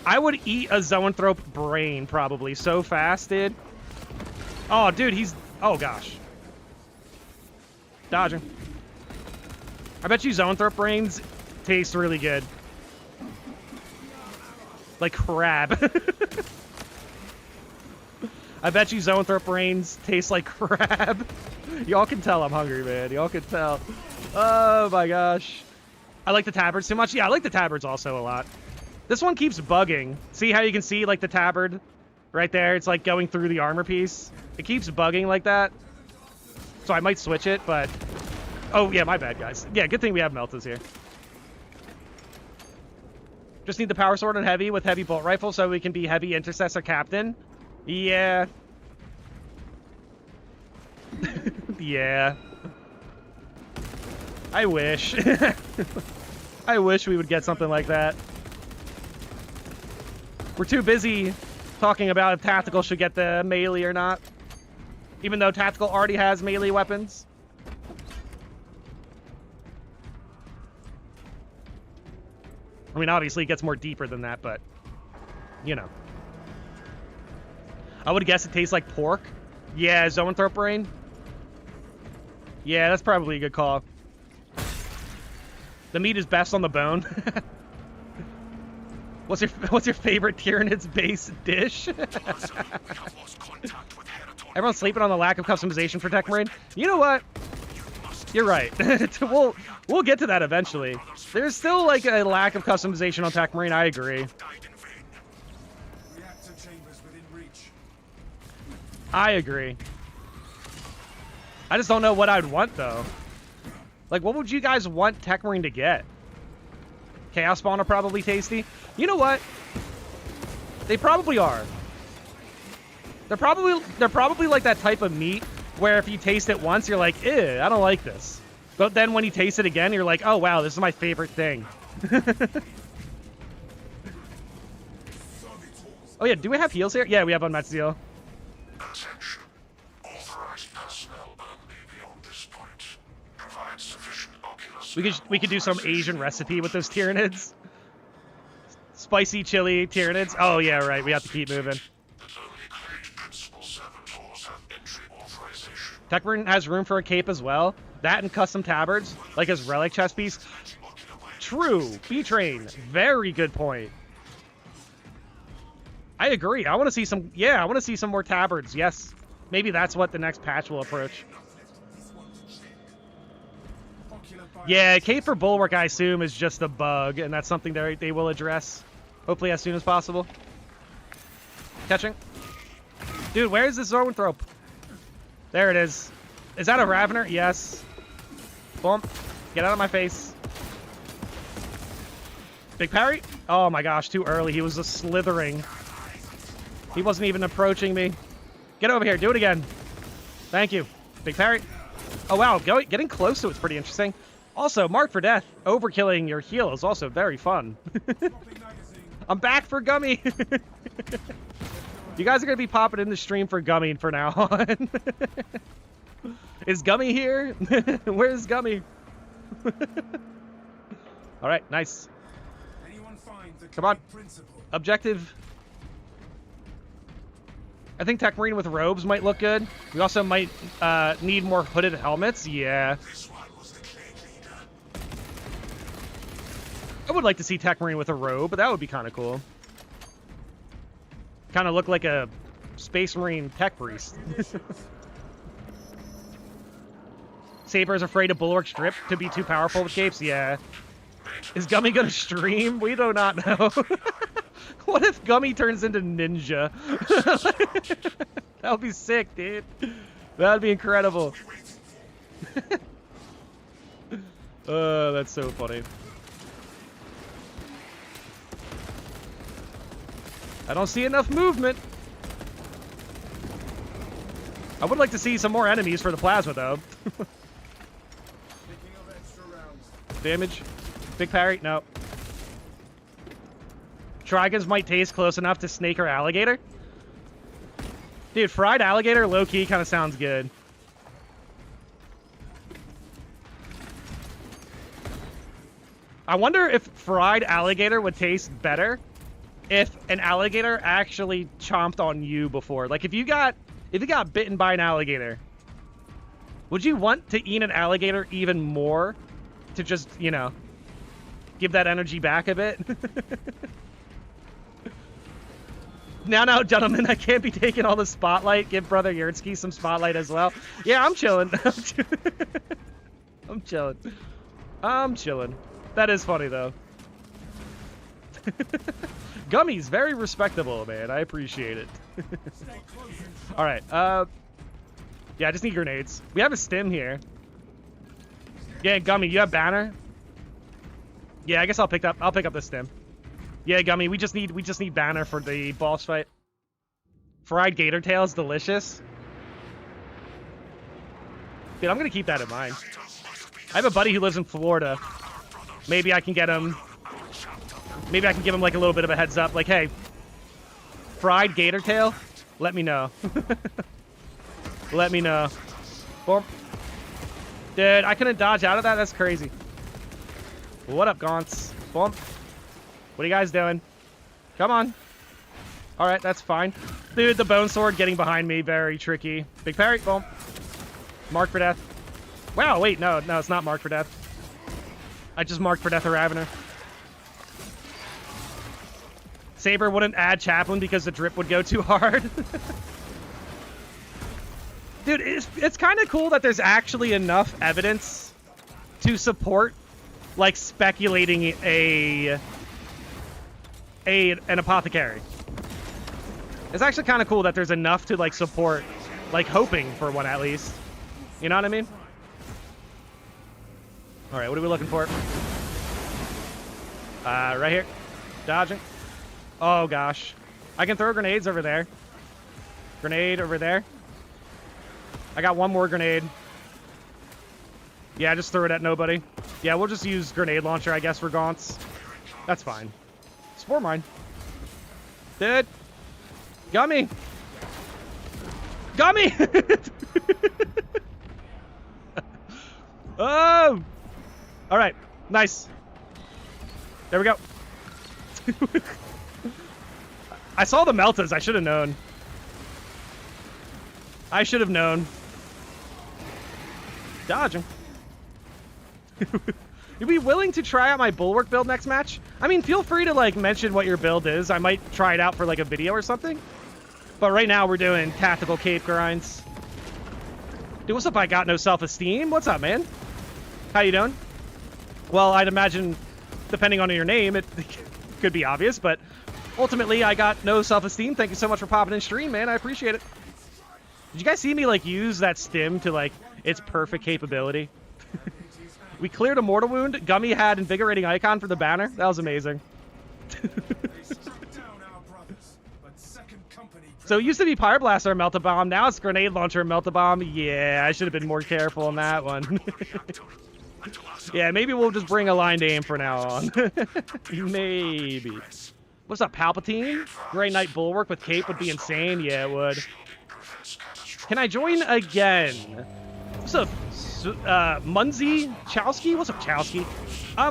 I would eat a Zoanthrope brain, probably. So fast, dude. Oh, dude, he's... Oh, gosh. Dodging. I bet you Zoanthrope brains taste really good. Like crab. I bet you Zoanthrope brains taste like crab. Y'all can tell I'm hungry, man. Y'all can tell. Oh my gosh. I like the tabards too much. Yeah, I like the tabards also a lot. This one keeps bugging. See how you can see like the tabard right there? It's like going through the armor piece. It keeps bugging like that. So I might switch it, but Oh, yeah, my bad, guys. Yeah, good thing we have Meltas here. Just need the power sword on heavy with heavy bolt rifle so we can be heavy intercessor captain. Yeah. Yeah. I wish. I wish we would get something like that. We're too busy talking about if Tactical should get the melee or not. Even though Tactical already has melee weapons. I mean, obviously it gets more deeper than that, but, you know. I would guess it tastes like pork. Yeah, zoanthrope brain. Yeah, that's probably a good call. The meat is best on the bone. What's your favorite Tyranids base dish? Everyone's sleeping on the lack of customization for Tech Marine. You know what? You're right. We'll get to that eventually. There's still like a lack of customization on Tech Marine. I agree. I agree. I just don't know what I'd want though. Like, what would you guys want Tech Marine to get? Chaos Spawn are probably tasty. You know what? They probably are. They're probably like that type of meat where if you taste it once, you're like, ew, I don't like this. But then when you taste it again, you're like, oh wow, this is my favorite thing. Oh yeah, do we have heals here? Yeah, we have unmatched zeal. Attention. Authorized personnel only beyond this point. Provide sufficient ocular We could do some Asian recipe with those Tyranids. Spicy chili Tyranids. Oh yeah, right. We have to keep moving. Tech Marine has room for a cape as well. That and custom tabards, like his relic chest piece. True. B-Train. Very good point. I agree. I want to see some... Yeah, I want to see some more tabards. Yes. Maybe that's what the next patch will approach. Yeah, cape for Bulwark, I assume, is just a bug, and that's something they will address. Hopefully as soon as possible. Catching. Dude, where's the zoanthrope? There it is. Is that a Ravener? Yes. Boom. Get out of my face. Big parry? Oh my gosh, too early. He was just slithering. He wasn't even approaching me. Get over here. Do it again. Thank you. Big parry. Oh wow, getting close to it's pretty interesting. Also, Mark for Death. Overkilling your heal is also very fun. I'm back for Gummy. You guys are going to be popping in the stream for Gummy for now on. Is Gummy here? Where's Gummy? All right, nice. Come on. Objective. I think Tech Marine with robes might look good. We also might need more hooded helmets. Yeah. I would like to see Tech Marine with a robe, but that would be kind of cool. Kind of look like a Space Marine tech priest. Saber is afraid of Bulwark Strip to be too powerful with capes? Yeah. Is Gummy gonna stream? We do not know. What if Gummy turns into Ninja? That would be sick, dude. That would be incredible. That's so funny. I don't see enough movement. I would like to see some more enemies for the plasma, though. Damage. Big parry? No. Trigons might taste close enough to snake or alligator. Dude, fried alligator, low-key, kind of sounds good. I wonder if fried alligator would taste better if an alligator actually chomped on you before. Like, if you got bitten by an alligator, would you want to eat an alligator even more to just, you know, give that energy back a bit? Now, gentlemen, I can't be taking all the spotlight. Give brother Yeertski some spotlight as well. Yeah, I'm chilling. I'm chilling. I'm chilling. That is funny, though. Gummy's very respectable, man. I appreciate it. All right. Yeah, I just need grenades. We have a stim here. Yeah, Gummy, you have banner? Yeah, I guess I'll pick up the stim. Yeah, Gummy, we just need banner for the boss fight. Fried gator tail is delicious. Dude, I'm gonna keep that in mind. I have a buddy who lives in Florida. Maybe I can get him. Maybe I can give him like a little bit of a heads up. Like, hey, fried gator tail? Let me know. Let me know. Boom. Dude, I couldn't dodge out of that? That's crazy. What up, Gaunts? Boom. What are you guys doing? Come on. Alright, that's fine. Dude, the bone sword getting behind me, very tricky. Big parry, boom. Mark for death. Wow, wait, no, it's not marked for death. I just marked for death a Ravener. Saber wouldn't add Chaplain because the drip would go too hard. Dude, it's kind of cool that there's actually enough evidence to support, like, speculating an apothecary. It's actually kind of cool that there's enough to, like, support, like, hoping for one at least. You know what I mean? All right, what are we looking for? Right here. Dodging. Oh, gosh. I can throw grenades over there. Grenade over there. I got one more grenade. Yeah, just throw it at nobody. Yeah, we'll just use grenade launcher, I guess, for Gaunts. That's fine. Spore mine. Dude. Gummy. Gummy! Oh! Alright. Nice. There we go. I saw the Meltas. I should have known. I should have known. Dodge him. You'd be willing to try out my Bulwark build next match? I mean, feel free to, like, mention what your build is. I might try it out for, like, a video or something. But right now, we're doing tactical cape grinds. Dude, what's up? I got no self-esteem. What's up, man? How you doing? Well, I'd imagine, depending on your name, it could be obvious, but ultimately, I got no self-esteem. Thank you so much for popping in stream, man. I appreciate it. Did you guys see me, like, use that stim to, like, its perfect capability? We cleared a mortal wound. Gummy had invigorating icon for the banner. That was amazing. So it used to be Pyroblast or Melt-A-Bomb. Now it's Grenade Launcher and Melt-A-Bomb. Yeah, I should have been more careful on that one. Yeah, maybe we'll just bring aligned aim from now on. Maybe. What's up, Palpatine? Grey Knight Bulwark with cape would be insane. Yeah, it would. Can I join again? What's up, Munzie Chowski? What's up, Chowski?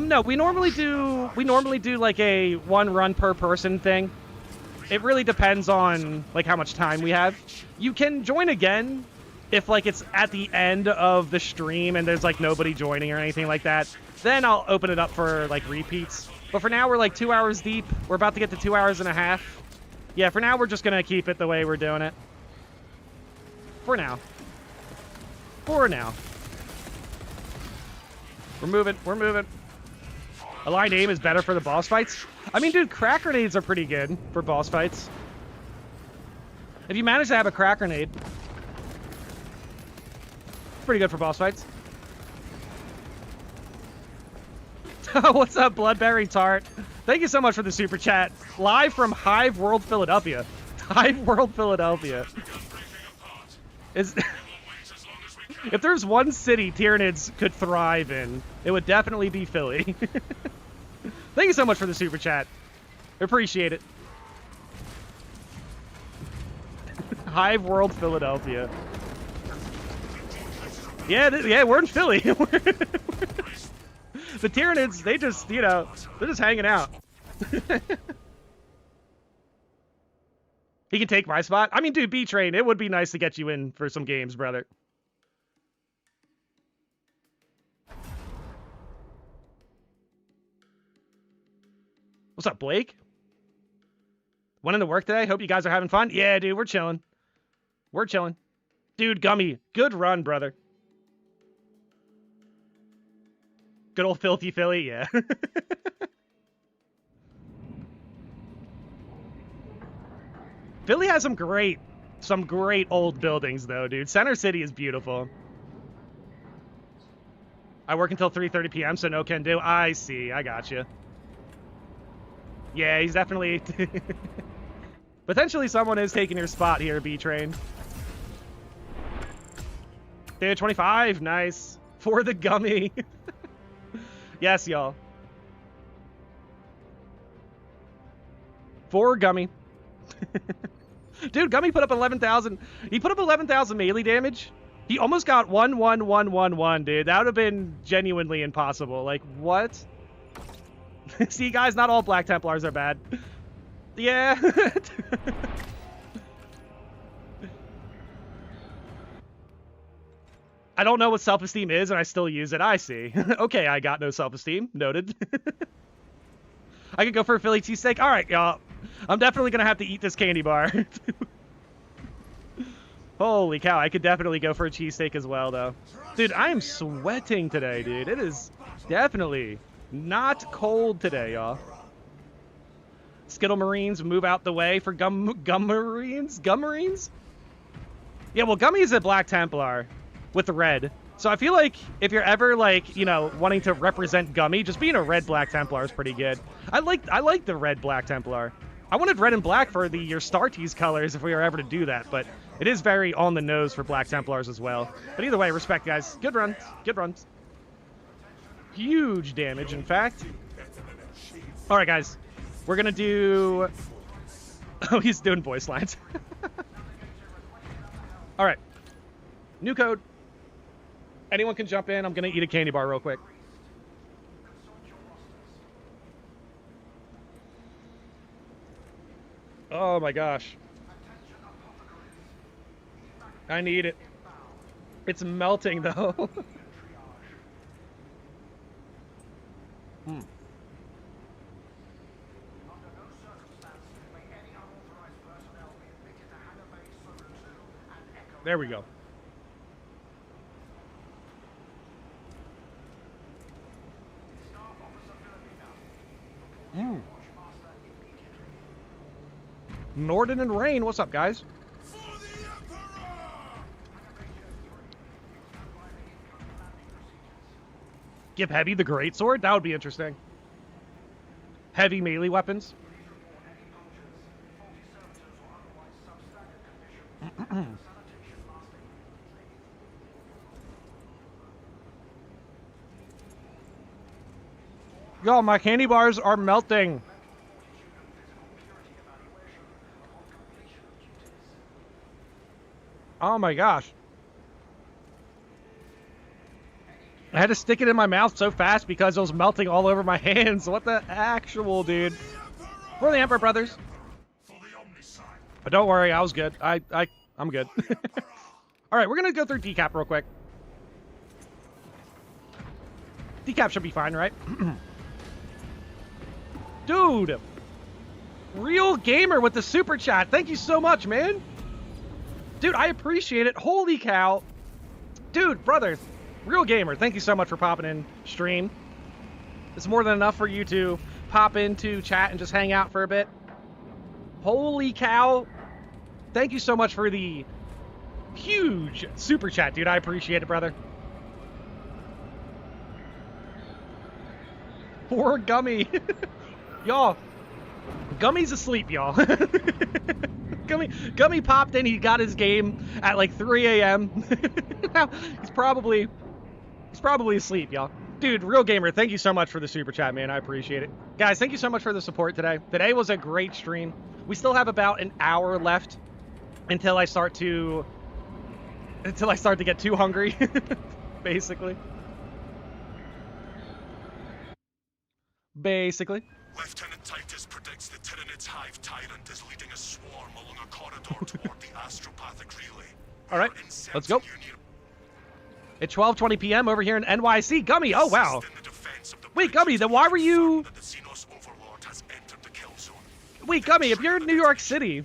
No, we normally do like a 1 run per person thing. It really depends on, like, how much time we have. You can join again if, like, it's at the end of the stream and there's, like, nobody joining or anything like that. Then I'll open it up for, like, repeats. But for now, we're, like, 2 hours deep. We're about to get to 2 hours and a half. Yeah, for now, we're just gonna keep it the way we're doing it. For now. For now. We're moving. We're moving. Aligned aim is better for the boss fights. I mean, dude, crack grenades are pretty good for boss fights. If you manage to have a crack grenade, it's pretty good for boss fights. What's up, Bloodberry Tart? Thank you so much for the super chat. Live from Hive World, Philadelphia. Hive World, Philadelphia. Is if there's one city Tyranids could thrive in, it would definitely be Philly. Thank you so much for the super chat. Appreciate it. Hive World, Philadelphia. Yeah, yeah, we're in Philly. The Tyranids, they just, you know, they're just hanging out. He can take my spot. I mean, dude, B-Train, it would be nice to get you in for some games, brother. What's up, Blake? Went into work today. Hope you guys are having fun. Yeah, dude, we're chilling. We're chilling. Dude, Gummy, good run, brother. Good old filthy Philly, yeah. Philly has some great old buildings, though, dude. Center City is beautiful. I work until 3:30 p.m., so no can do. I see. I got you. Yeah, he's definitely... Potentially someone is taking your spot here, B-Train. Day 25. Nice. For the gummy. Yes, y'all. For gummy. Dude, Gummy put up 11,000. He put up 11,000 melee damage. He almost got 1-1-1-1-1, dude. That would have been genuinely impossible. Like, what? See, guys, not all Black Templars are bad. Yeah. I don't know what self-esteem is, and I still use it. I see. Okay, I got no self-esteem. Noted. I could go for a Philly cheesesteak. All right, y'all. I'm definitely going to have to eat this candy bar. Holy cow, I could definitely go for a cheesesteak as well, though. Dude, I am sweating today, dude. It is definitely not cold today, y'all. Skittle Marines, move out the way for Gum Marines? Gum Marines? Yeah, well, Gummy is a Black Templar with the red. So I feel like if you're ever, like, you know, wanting to represent Gummy, just being a red Black Templar is pretty good. I like the red Black Templar. I wanted red and black for your Star Tease colors if we were ever to do that, but it is very on the nose for Black Templars as well. But either way, respect, guys. Good runs. Good runs. Huge damage, in fact. All right, guys. We're going to do... Oh, he's doing voice lines. All right. New code. Anyone can jump in. I'm going to eat a candy bar real quick. Oh my gosh. I need it. It's melting though. There we go. Norden and Rain, what's up, guys? Give Heavy the Greatsword? That would be interesting. Heavy melee weapons. Yo, my candy bars are melting. Oh my gosh. I had to stick it in my mouth so fast because it was melting all over my hands. What the actual, dude? We're the Emperor Brothers. But don't worry, I was good. I'm good. All right, we're going to go through decap real quick. Decap should be fine, right? Dude. Real Gamer with the super chat. Thank you so much, man. Dude, I appreciate it. Holy cow. Dude, brother. Real Gamer, thank you so much for popping in stream. It's more than enough for you to pop into chat and just hang out for a bit. Holy cow. Thank you so much for the huge super chat, dude. I appreciate it, brother. Poor Gummy. Y'all, Gummy's asleep, y'all. Gummy popped in. He got his game at like 3 a.m. Now, he's probably asleep, y'all. Dude, Real Gamer, thank you so much for the super chat, man. I appreciate it. Guys, thank you so much for the support today. Today was a great stream. We still have about an hour left until I start to get too hungry, basically. Lieutenant Titus predicts the Tyranids Hive Tyrant is leading a swarm along a corridor toward the astropathic relay. All right, let's go. At 12:20 p.m. over here in NYC. Gummy, oh wow. Wait, Gummy, then why were you... Wait, Gummy, if you're in New York City,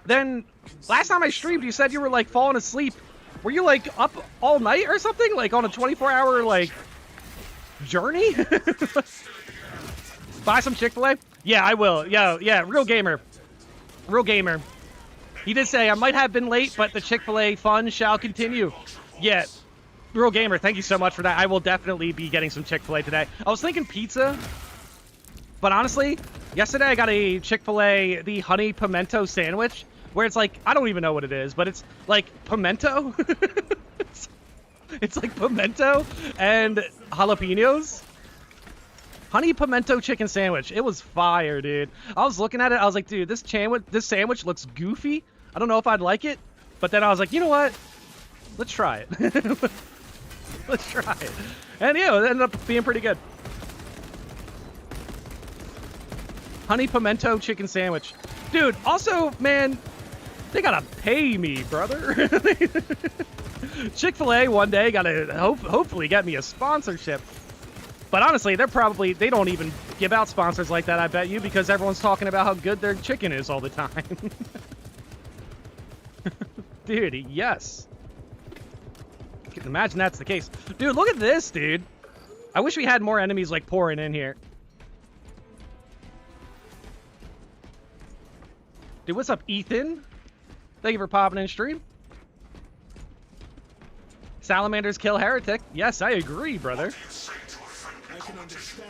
then last time I streamed, you said you were, like, falling asleep. Were you, like, up all night or something? Like, on a 24-hour, like, journey? Buy some Chick-fil-A? Yeah, I will. Yeah, Real Gamer. Real Gamer. He did say, I might have been late, but the Chick-fil-A fun shall continue. Yeah. Real Gamer, thank you so much for that. I will definitely be getting some Chick-fil-A today. I was thinking pizza, but honestly, yesterday I got a Chick-fil-A, the honey pimento sandwich, where it's like, I don't even know what it is, but it's like pimento. It's like pimento and jalapenos. Honey pimento chicken sandwich. It was fire, dude. I was looking at it. I was like, dude, this sandwich looks goofy. I don't know if I'd like it. But then I was like, you know what? Let's try it. Let's try it. And yeah, it ended up being pretty good. Honey pimento chicken sandwich. Dude, also, man, they gotta pay me, brother. Chick-fil-A one day gotta hopefully get me a sponsorship. But honestly, they don't even give out sponsors like that, I bet you, because everyone's talking about how good their chicken is all the time. Dude, yes. Imagine that's the case. Dude, look at this, dude. I wish we had more enemies, like, pouring in here. Dude, what's up, Ethan? Thank you for popping in stream. Salamanders kill heretic. Yes, I agree, brother.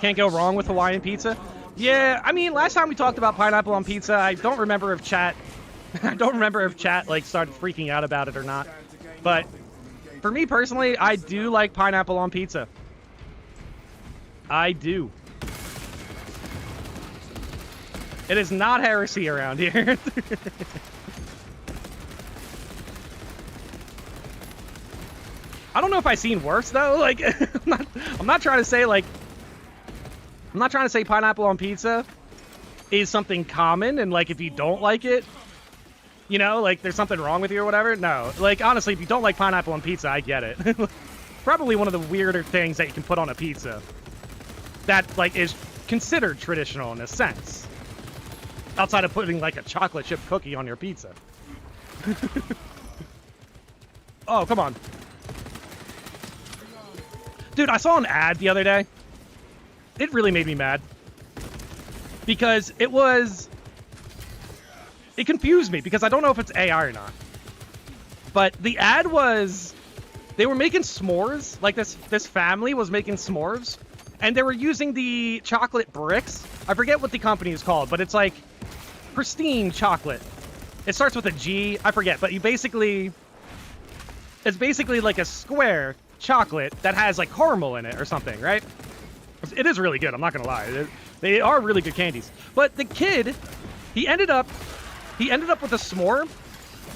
Can't go wrong with Hawaiian pizza. Yeah, I mean, last time we talked about pineapple on pizza, I don't remember if chat like started freaking out about it or not. But for me personally, I do like pineapple on pizza. I do. It is not heresy around here. I don't know if I've seen worse though. Like, I'm not trying to say like, I'm not trying to say pineapple on pizza is something common and like if you don't like it, you know, like there's something wrong with you or whatever. No, like honestly, if you don't like pineapple on pizza, I get it. Probably one of the weirder things that you can put on a pizza that like is considered traditional in a sense, outside of putting like a chocolate chip cookie on your pizza. Oh, come on. Dude, I saw an ad the other day. It really made me mad. Because it confused me because I don't know if it's AI or not. But the ad was, they were making s'mores. Like this family was making s'mores. And they were using the chocolate bricks. I forget what the company is called, but it's like pristine chocolate. It starts with a G. I forget, but it's basically like a square chocolate that has like caramel in it or something, right? It is really good, I'm not gonna lie. They are really good candies. But the kid, he ended up with a s'more,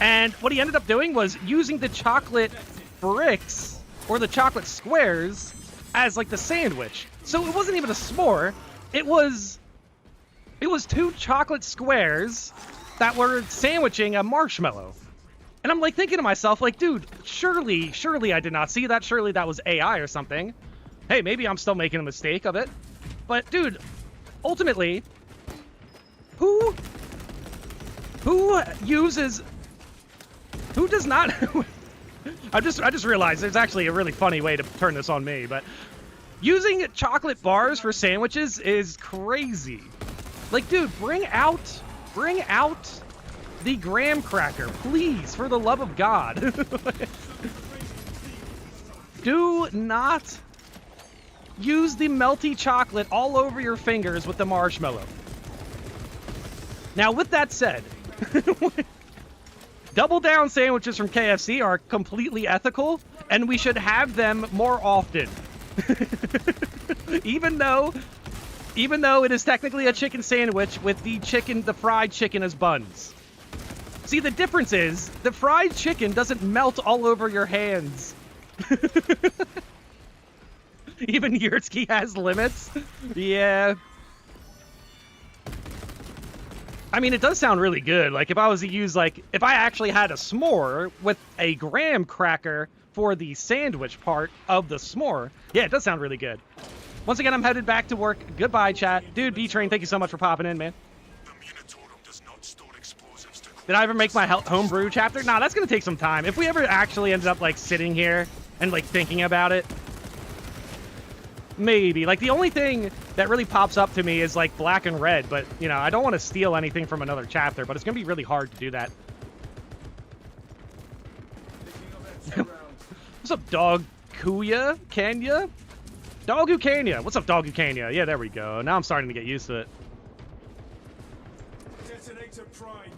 and what he ended up doing was using the chocolate bricks or the chocolate squares as like the sandwich. So it wasn't even a s'more. It was 2 chocolate squares that were sandwiching a marshmallow. And I'm like thinking to myself, like, dude, surely I did not see that. Surely that was AI or something. Hey, maybe I'm still making a mistake of it. But dude, ultimately, who does not I just realized there's actually a really funny way to turn this on me, but using chocolate bars for sandwiches is crazy. Like, dude, bring out the graham cracker, please, for the love of God. Do not use the melty chocolate all over your fingers with the marshmallow. Now, with that said, double down sandwiches from KFC are completely ethical, and we should have them more often. Even though it is technically a chicken sandwich with the fried chicken as buns. See, the difference is, the fried chicken doesn't melt all over your hands. Even Yeertski has limits? Yeah. I mean, it does sound really good. Like, if I was to use, like, if I actually had a s'more with a graham cracker for the sandwich part of the s'more, yeah, it does sound really good. Once again, I'm headed back to work. Goodbye, chat. Dude, B-Train, thank you so much for popping in, man. Did I ever make my homebrew chapter? Nah, that's gonna take some time. If we ever actually ended up, like, sitting here and, like, thinking about it, maybe. Like, the only thing that really pops up to me is, like, black and red, but, you know, I don't want to steal anything from another chapter, but it's gonna be really hard to do that. What's up, dog Kuya? Kenya? Dogu Kenya. What's up, Dogu Kenya? Yeah, there we go. Now I'm starting to get used to it. Detonator primed.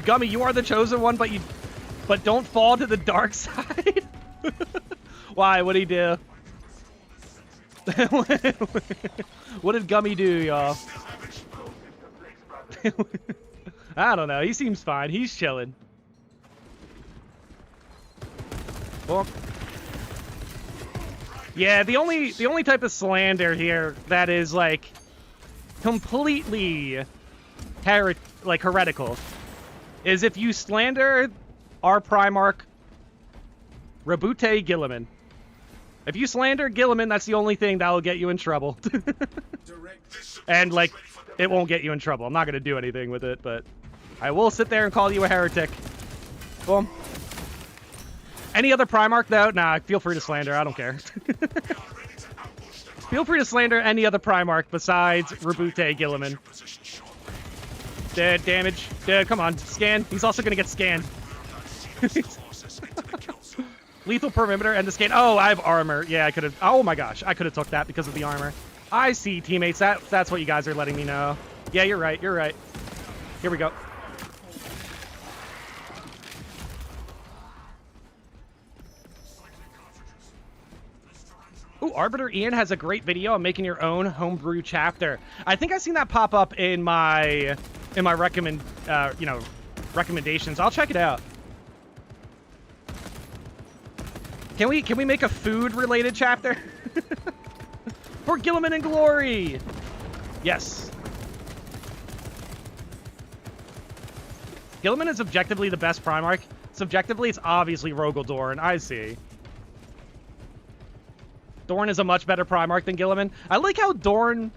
Gummy, you are the chosen one, but don't fall to the dark side. Why? What'd he do? What did Gummy do, y'all? I don't know. He seems fine. He's chilling. Well, yeah, the only type of slander here that is like completely heretical is if you slander our Primarch Rabute Gilliman. If you slander Gilliman, that's the only thing that will get you in trouble. And like, it won't get you in trouble. I'm not gonna do anything with it, but I will sit there and call you a heretic. Boom. Any other Primarch, though? Nah, feel free to slander. I don't care. Feel free to slander any other Primarch besides Rabute Gilliman. Dead damage. Dead, come on. Scan. He's also going to get scanned. Lethal perimeter and the scan. Oh, I have armor. Yeah, I could have. Oh my gosh. I could have took that because of the armor. I see, teammates. That's what you guys are letting me know. Yeah, you're right. You're right. Here we go. Ooh, Arbiter Ian has a great video on making your own homebrew chapter. I think I've seen that pop up in my recommendations. I'll check it out. Can we make a food related chapter? For Gilliman and Glory. Yes. Gilliman is objectively the best Primarch. Subjectively, it's obviously Rogel Dorn. I see. Dorn is a much better Primarch than Gilliman. I like how Dorn's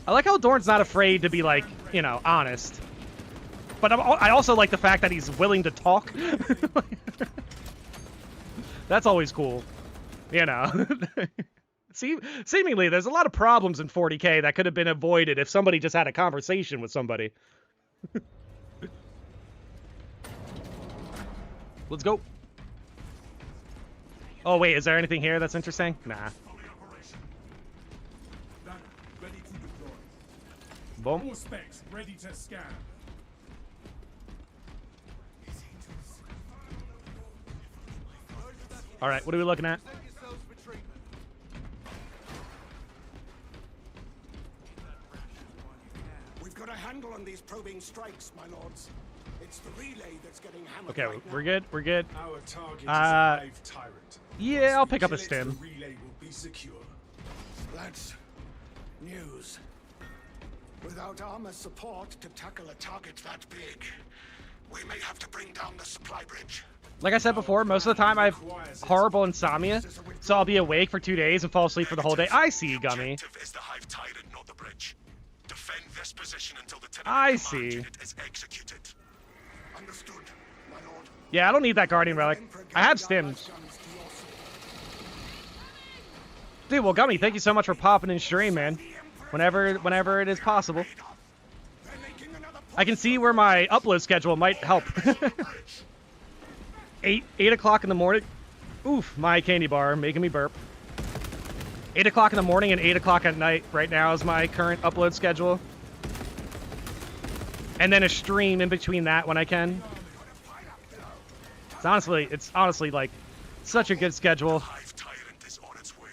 not afraid to be, like, you know, honest. But I also like the fact that he's willing to talk. That's always cool. You know. See, seemingly, there's a lot of problems in 40K that could have been avoided if somebody just had a conversation with somebody. Let's go. Oh, wait, is there anything here that's interesting? Nah. Boom. All specs ready to scan. All right, what are we looking at? We've got a handle on these probing strikes, my lords. It's the relay that's getting hammered. Okay, right we're now. good. We're good. Our target is a live tyrant. Yeah, I'll Once we pick up a kill it, stim. The relay will be secure. That's news. Without armor support to tackle a target that big, we may have to bring down the supply bridge. Like I said before, most of the time I have horrible insomnia, so I'll be awake for 2 days and fall asleep for the whole day. I see, Gummy. Objective is the hive tyrant, not the bridge. Defend this position until the I command see. unit is executed. Understood, my lord. Yeah, I don't need that Guardian Relic. I have stims. Dude, well, Gummy, thank you so much for popping in stream, man. Whenever it is possible. I can see where my upload schedule might help. 8 o'clock in the morning. Oof, my candy bar making me burp. 8 o'clock in the morning and 8 o'clock at night right now is my current upload schedule. And then a stream in between that when I can. It's honestly like such a good schedule. Hive tyrant is on its way,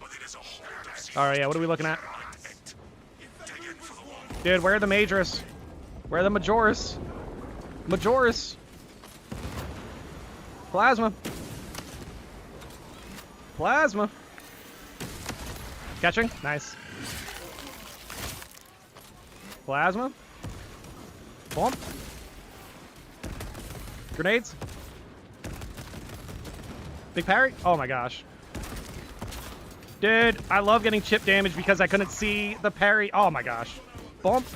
but it is a horde of All right, yeah, what are we looking at? dig in for the wall. Dude, where are the Majorus? Where are the Majoris? Majoris. Plasma. Plasma. Catching? Nice. Plasma. Bomb. Grenades. Big parry? Oh my gosh. Dude, I love getting chip damage because I couldn't see the parry. Oh my gosh. Bump.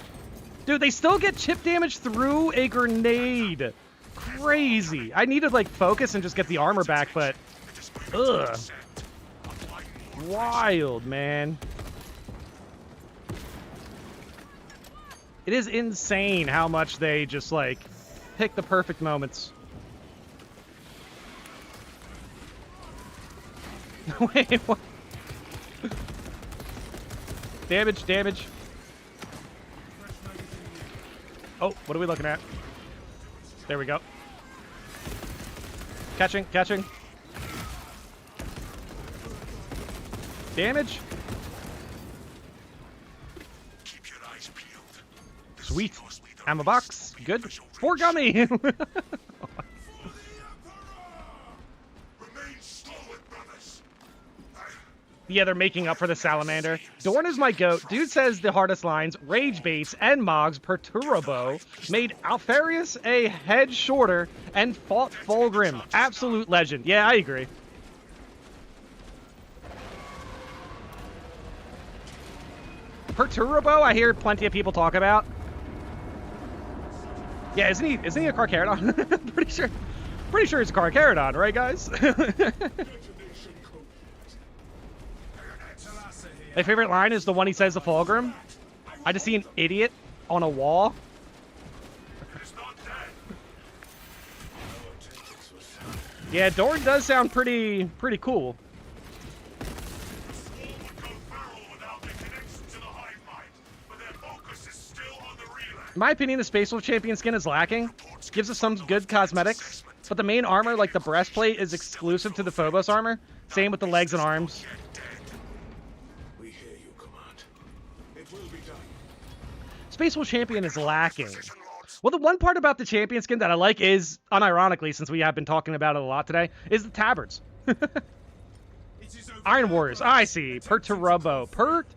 Dude, they still get chip damage through a grenade. Crazy. I need to, like, focus and just get the armor back, but... Ugh. Wild, man. It is insane how much they just, like, pick the perfect moments. Wait, what? Damage, damage. Oh, what are we looking at? There we go. Catching, catching. Damage. Keep your eyes peeled. Sweet. Ammo box. Good. 4 gummy. Remain stalwart, brothers. Yeah, they're making up for the salamander. Dorn is my goat. Dude says the hardest lines, rage baits, and Mogs per turbo made Alfarius a head shorter and fought Fulgrim. Absolute legend. Yeah, I agree. Perturbo, I hear plenty of people talk about. Yeah, isn't he a Carcharodon? Pretty sure he's a Carcharodon, right, guys? My favorite line is the one he says to Fulgrim. I just see an idiot on a wall. Yeah, Dorn does sound pretty cool. In my opinion, the Space Wolf Champion skin is lacking. Gives us some good cosmetics, but the main armor, like the breastplate, is exclusive to the Phobos armor. Same with the legs and arms. We hear you, Command. It will be done. Space Wolf Champion is lacking. Well, the one part about the champion skin that I like is, unironically, since we have been talking about it a lot today, is the tabards. Iron Warriors. I see. Perturabo. Perturabo.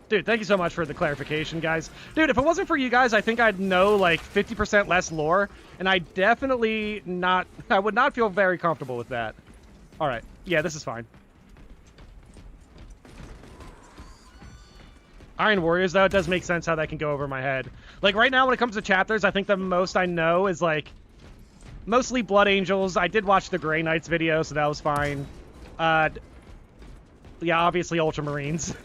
Dude, thank you so much for the clarification, guys. Dude, if it wasn't for you guys, I think I'd know like 50% less lore, and I would not feel very comfortable with that. All right. Yeah, this is fine. Iron Warriors, though, it does make sense how that can go over my head. Like, right now, when it comes to chapters, I think the most I know is, like, mostly Blood Angels. I did watch the Grey Knights video, so that was fine. Yeah, obviously Ultramarines.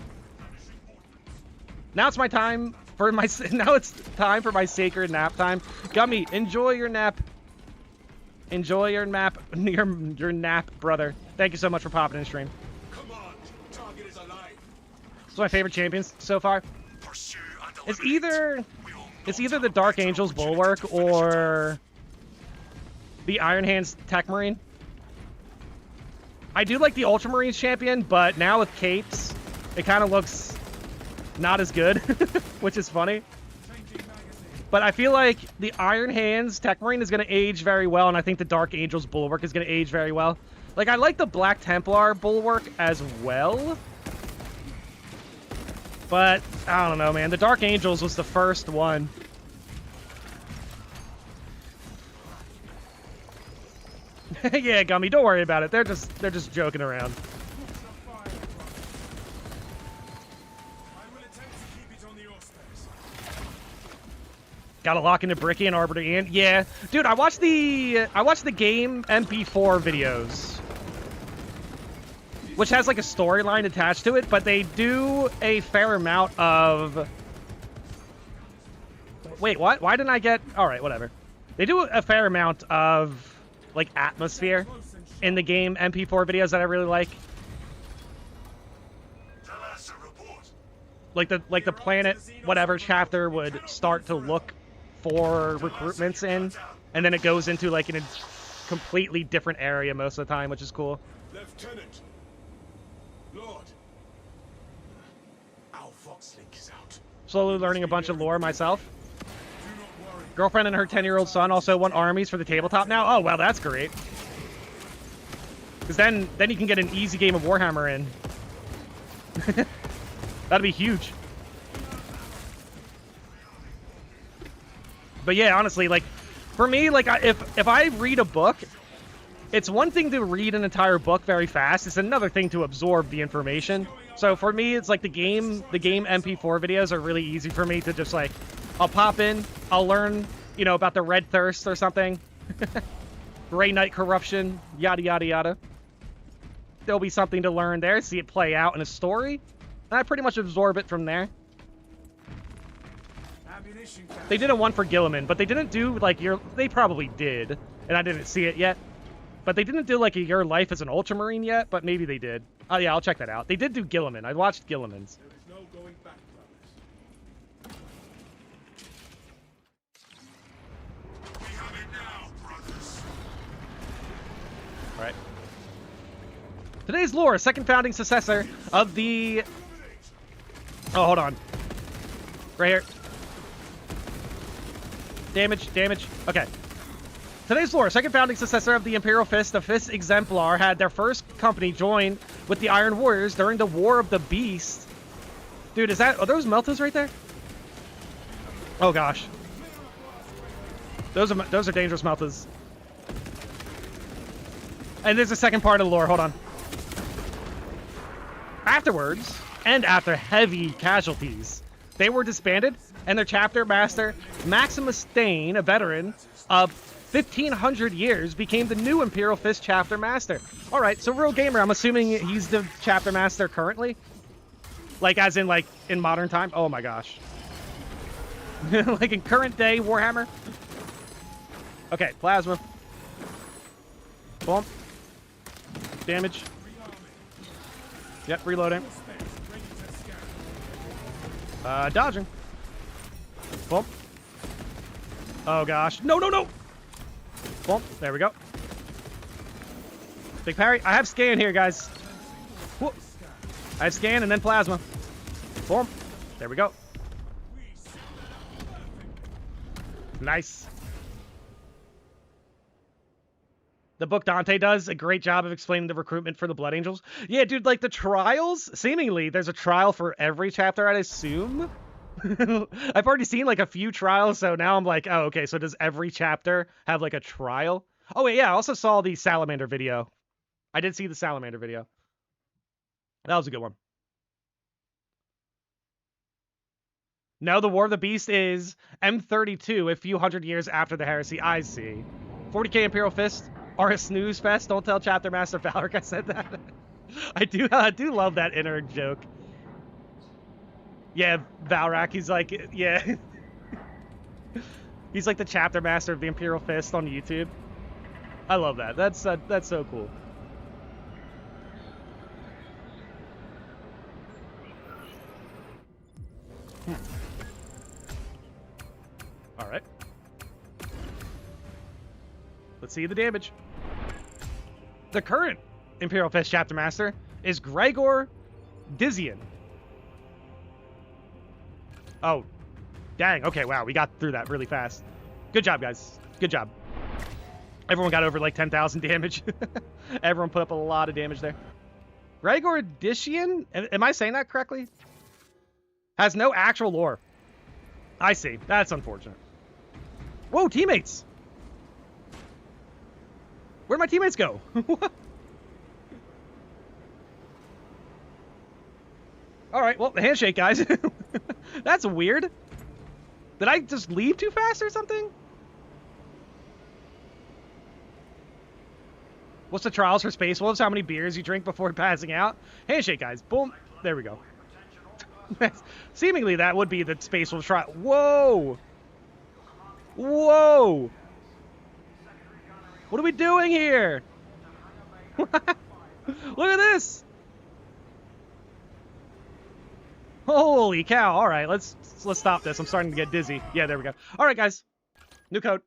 Now it's my time for my... Now it's time for my sacred nap time. Gummy, enjoy your nap. Enjoy your nap. Your nap, brother. Thank you so much for popping in stream. Come on, target is alive. It's my favorite champions so far. It's either the Dark Angels Bulwark or the Iron Hands Tech Marine. I do like the Ultramarines champion, but now with capes, it kind of looks not as good, which is funny. But I feel like the Iron Hands Tech Marine is going to age very well, and I think the Dark Angels Bulwark is going to age very well. Like, I like the Black Templar Bulwark as well. But, I don't know, man. The Dark Angels was the first one. Yeah, Gummy, don't worry about it. They're just joking around. Gotta lock into Bricky and Arbiter Ian. Yeah, dude, I watched the game MP4 videos, which has like a storyline attached to it, but they do a fair amount of... Wait, what? Why didn't I get... Alright, whatever. They do a fair amount of, like, atmosphere in the game MP4 videos that I really like. Like the planet, whatever chapter would start to look for recruitments in, and then it goes into, like, in a completely different area most of the time, which is cool. Lieutenant. Lord. Our Vox link is out. Slowly learning a bunch of lore myself. Girlfriend and her 10-year-old son also won armies for the tabletop now. Oh, wow, that's great. Because then you can get an easy game of Warhammer in. That'd be huge. But yeah, honestly, like, for me, like, if I read a book, it's one thing to read an entire book very fast. It's another thing to absorb the information. So for me, it's like the game MP4 videos are really easy for me to just, like, I'll pop in, I'll learn, you know, about the Red Thirst or something. Grey Knight corruption, yada, yada, yada. There'll be something to learn there, see it play out in a story, and I pretty much absorb it from there. They did a one for Gilliman, but they didn't do like your. They probably did, and I didn't see it yet. But they didn't do like a Your Life as an Ultramarine yet, but maybe they did. Oh yeah, I'll check that out. They did do Gilliman. I watched Gilliman's. There is no going back, brothers. We have it now, brothers. All right. Today's lore, second founding successor of the... Oh, hold on. Right here. Damage, damage. Okay. Today's lore, second founding successor of the Imperial Fist, the Fist Exemplar, had their first company join with the Iron Warriors during the War of the Beast. Dude, is that... Are those Meltas right there? Oh, gosh. Those are dangerous Meltas. And there's a second part of the lore. Hold on. Afterwards, and after heavy casualties, they were disbanded, and their chapter master, Maximus Stain, a veteran of 1,500 years, became the new Imperial Fist chapter master. All right, so Real Gamer, I'm assuming he's the chapter master currently? Like, as in, like, in modern time? Oh my gosh. Like in current day Warhammer? Okay, plasma. Boom. Damage. Yep, reloading. Dodging. Boom. Oh gosh. No, no, no! Boom. There we go. Big parry. I have scan here, guys. Whoop. I have scan and then plasma. Boom. There we go. Nice. The book Dante does a great job of explaining the recruitment for the Blood Angels. Yeah, dude, like the trials, seemingly there's a trial for every chapter, I'd assume. I've already seen like a few trials, so now I'm like, oh, okay, so does every chapter have like a trial? Oh, wait, yeah, I also saw the Salamander video. I did see the Salamander video. That was a good one. No, the War of the Beast is M32, a few hundred years after the heresy. I see. 40k Imperial Fist are a snooze fest. Don't tell Chapter Master Valric I said that. I do love that inner joke. Yeah, Valrak, he's like, yeah. He's like the Chapter Master of the Imperial Fist on YouTube. I love that. That's so cool. All right. Let's see the damage. The current Imperial Fist Chapter Master is Gregor Dizian. Oh, dang. Okay, wow. We got through that really fast. Good job, guys. Good job. Everyone got over like 10,000 damage. Everyone put up a lot of damage there. Gregor Dizian? Am I saying that correctly? Has no actual lore. I see. That's unfortunate. Whoa, teammates! Where'd my teammates go? Alright, well, the handshake, guys. That's weird. Did I just leave too fast or something? What's the trials for Space Wolves? How many beers you drink before passing out? Handshake, guys. Boom. There we go. Seemingly, that would be the Space Wolves trial. Whoa! Whoa! What are we doing here? Look at this! Holy cow! All right, let's stop this. I'm starting to get dizzy. Yeah, there we go. All right, guys. New code.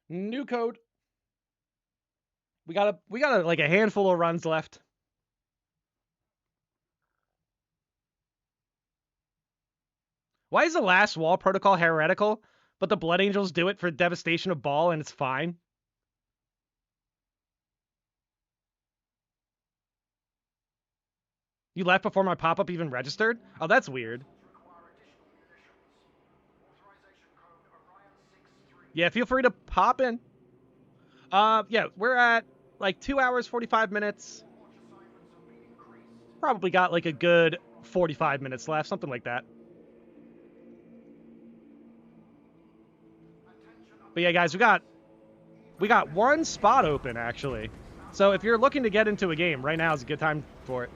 New code. We got like a handful of runs left. Why is the last wall protocol heretical, but the Blood Angels do it for devastation of Baal and it's fine? You left before my pop-up even registered? Oh, that's weird. Yeah, feel free to pop in. Yeah, we're at like 2 hours, 45 minutes. Probably got like a good 45 minutes left, something like that. But yeah, guys, we got one spot open, actually. So if you're looking to get into a game, right now is a good time for it.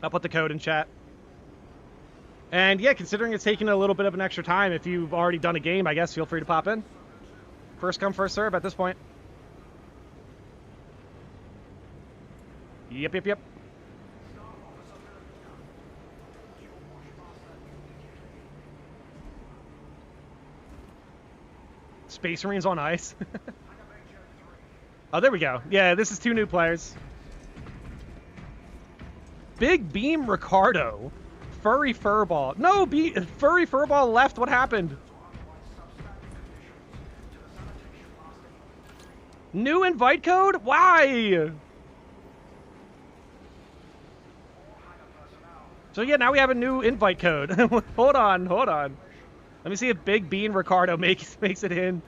I'll put the code in chat. And yeah, considering it's taking a little bit of an extra time, if you've already done a game, I guess feel free to pop in. First come, first serve at this point. Yep, yep, yep. Space Marines on ice. Oh, there we go. Yeah, this is 2 new players. Big Beam Ricardo. Furry Furball. No, Furry Furball left. What happened? New invite code? Why? So yeah, now we have a new invite code. Hold on. Let me see if Big Bean Ricardo makes it in.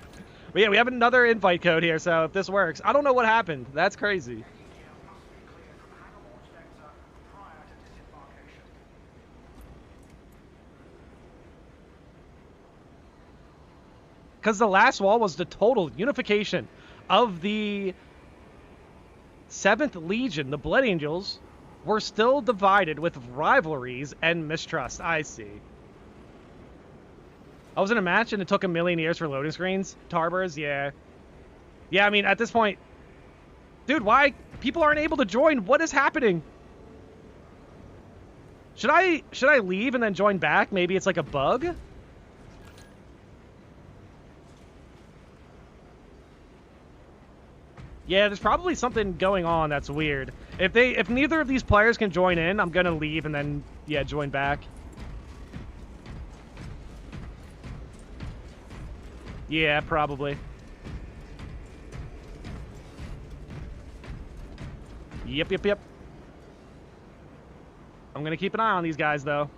But yeah, we have another invite code here, so if this works. I don't know what happened. That's crazy. Because the last wall was the total unification of the 7th Legion. The Blood Angels were still divided with rivalries and mistrust. I see. I was in a match and it took a million years for loading screens. Tarbers, yeah. Yeah, I mean, at this point... Dude, why? People aren't able to join. What is happening? Should I leave and then join back? Maybe it's like a bug? Yeah, there's probably something going on that's weird. If neither of these players can join in, I'm gonna leave and then, yeah, join back. Yeah, probably. Yep, yep, yep. I'm gonna keep an eye on these guys, though.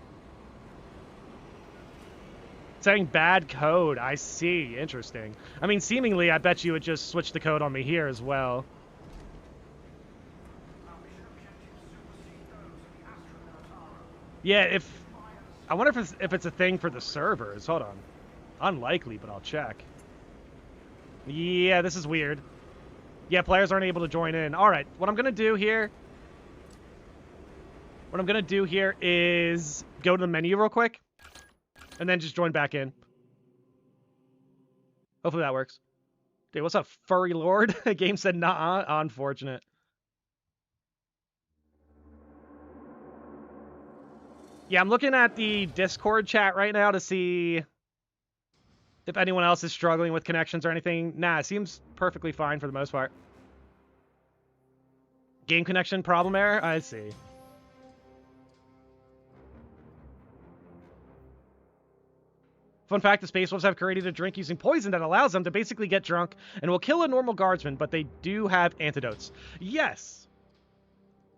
Saying bad code. I see. Interesting. I mean, seemingly, I bet you would just switch the code on me here as well. Yeah, I wonder if it's a thing for the servers. Hold on. Unlikely, but I'll check. Yeah, this is weird. Yeah, players aren't able to join in. All right, what I'm gonna do here is go to the menu real quick. And then just join back in. Hopefully that works. Dude, what's up, Furry Lord? Game said nah, unfortunate. Yeah, I'm looking at the Discord chat right now to see if anyone else is struggling with connections or anything. Nah, it seems perfectly fine for the most part. Game connection problem error? I see. Fun fact, the Space Wolves have created a drink using poison that allows them to basically get drunk and will kill a normal guardsman, but they do have antidotes. Yes!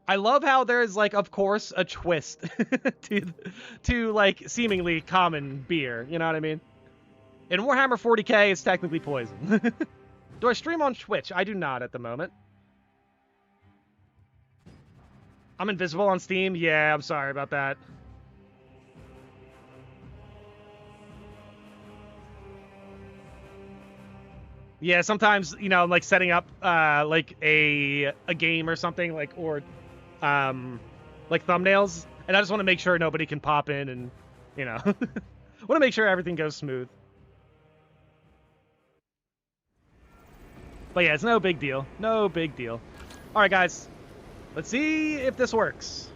I love how there's, like, of course, a twist to like, seemingly common beer. You know what I mean? In Warhammer 40k, it's technically poison. Do I stream on Twitch? I do not at the moment. I'm invisible on Steam? Yeah, I'm sorry about that. Yeah, sometimes, you know, like setting up like a game or something, like, or like thumbnails, and I just want to make sure nobody can pop in and, you know, want to make sure everything goes smooth. But yeah, it's no big deal. No big deal. All right, guys. Let's see if this works.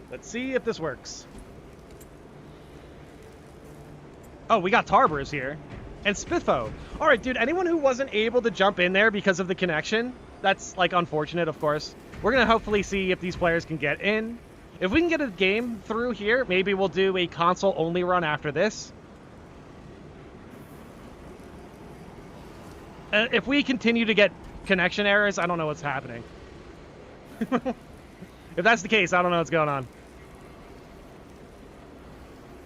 Let's see if this works. Oh, we got Tarbers here. And Spiffo. Alright, dude, anyone who wasn't able to jump in there because of the connection, that's, like, unfortunate, of course. We're gonna hopefully see if these players can get in. If we can get a game through here, maybe we'll do a console-only run after this. If we continue to get connection errors, I don't know what's happening. If that's the case, I don't know what's going on.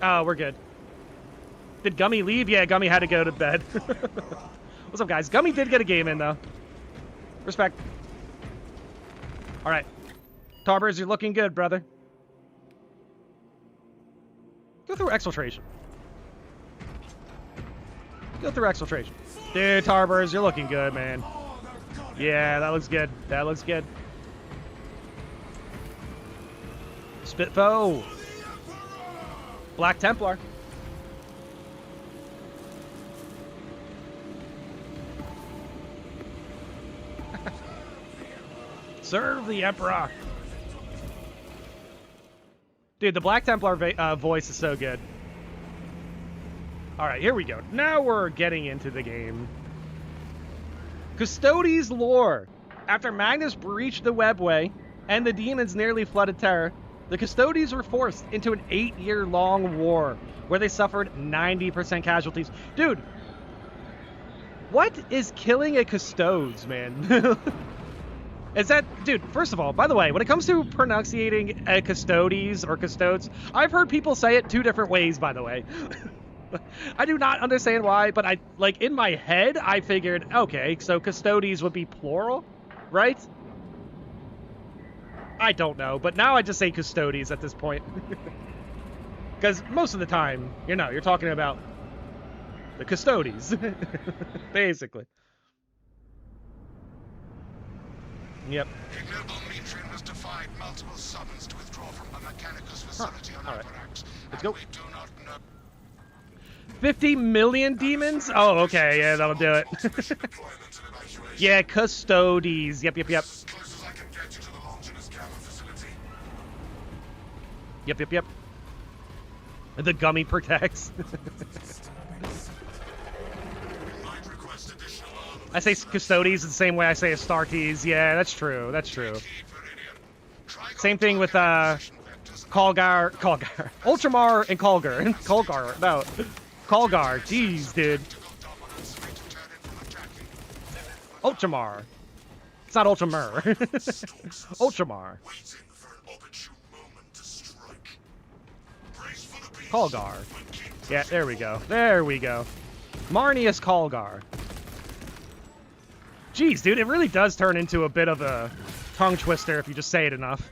Oh, we're good. Did Gummy leave? Yeah, Gummy had to go to bed. What's up, guys? Gummy did get a game in, though. Respect. All right. Tarbers, you're looking good, brother. Go through exfiltration. Go through exfiltration. Dude, Tarbers, you're looking good, man. Yeah, that looks good. That looks good. Spitfoe. Black Templar. Serve the Emperor. Dude, the Black Templar voice is so good. Alright, here we go. Now we're getting into the game. Custodes lore. After Magnus breached the webway and the demons nearly flooded Terra, the Custodes were forced into an 8-year-long war where they suffered 90% casualties. Dude, what is killing a Custodes, man? Is that, dude, first of all, by the way, when it comes to pronunciating a Custodes or Custodes, I've heard people say it 2 different ways, by the way. I do not understand why, but in my head, I figured, okay, so Custodes would be plural, right? I don't know, but now I just say Custodes at this point. Because most of the time, you're talking about the Custodes, basically. Yep. Ignoble Metrian has defied multiple summons to withdraw from the Mechanicus facility on Alright. Hyperax. Let's go. We do not know. 50 million demons? Oh, okay, yeah, that'll do it. Yeah, Custodes. Yep. As close as I can get you to the Longinus Gamma facility. Yep. The gummy protects. Might request additional armament. I say Custodes the same way I say Astartes. Yeah, that's true. That's true. Same thing with Kalgar, Ultramar, and Kalgar. Kalgar, no, Kalgar. Jeez, dude. Ultramar. It's not Ultramar. Ultramar. Kalgar. Yeah, there we go. There we go. Marnius Kalgar. Jeez, dude, it really does turn into a bit of a tongue twister if you just say it enough.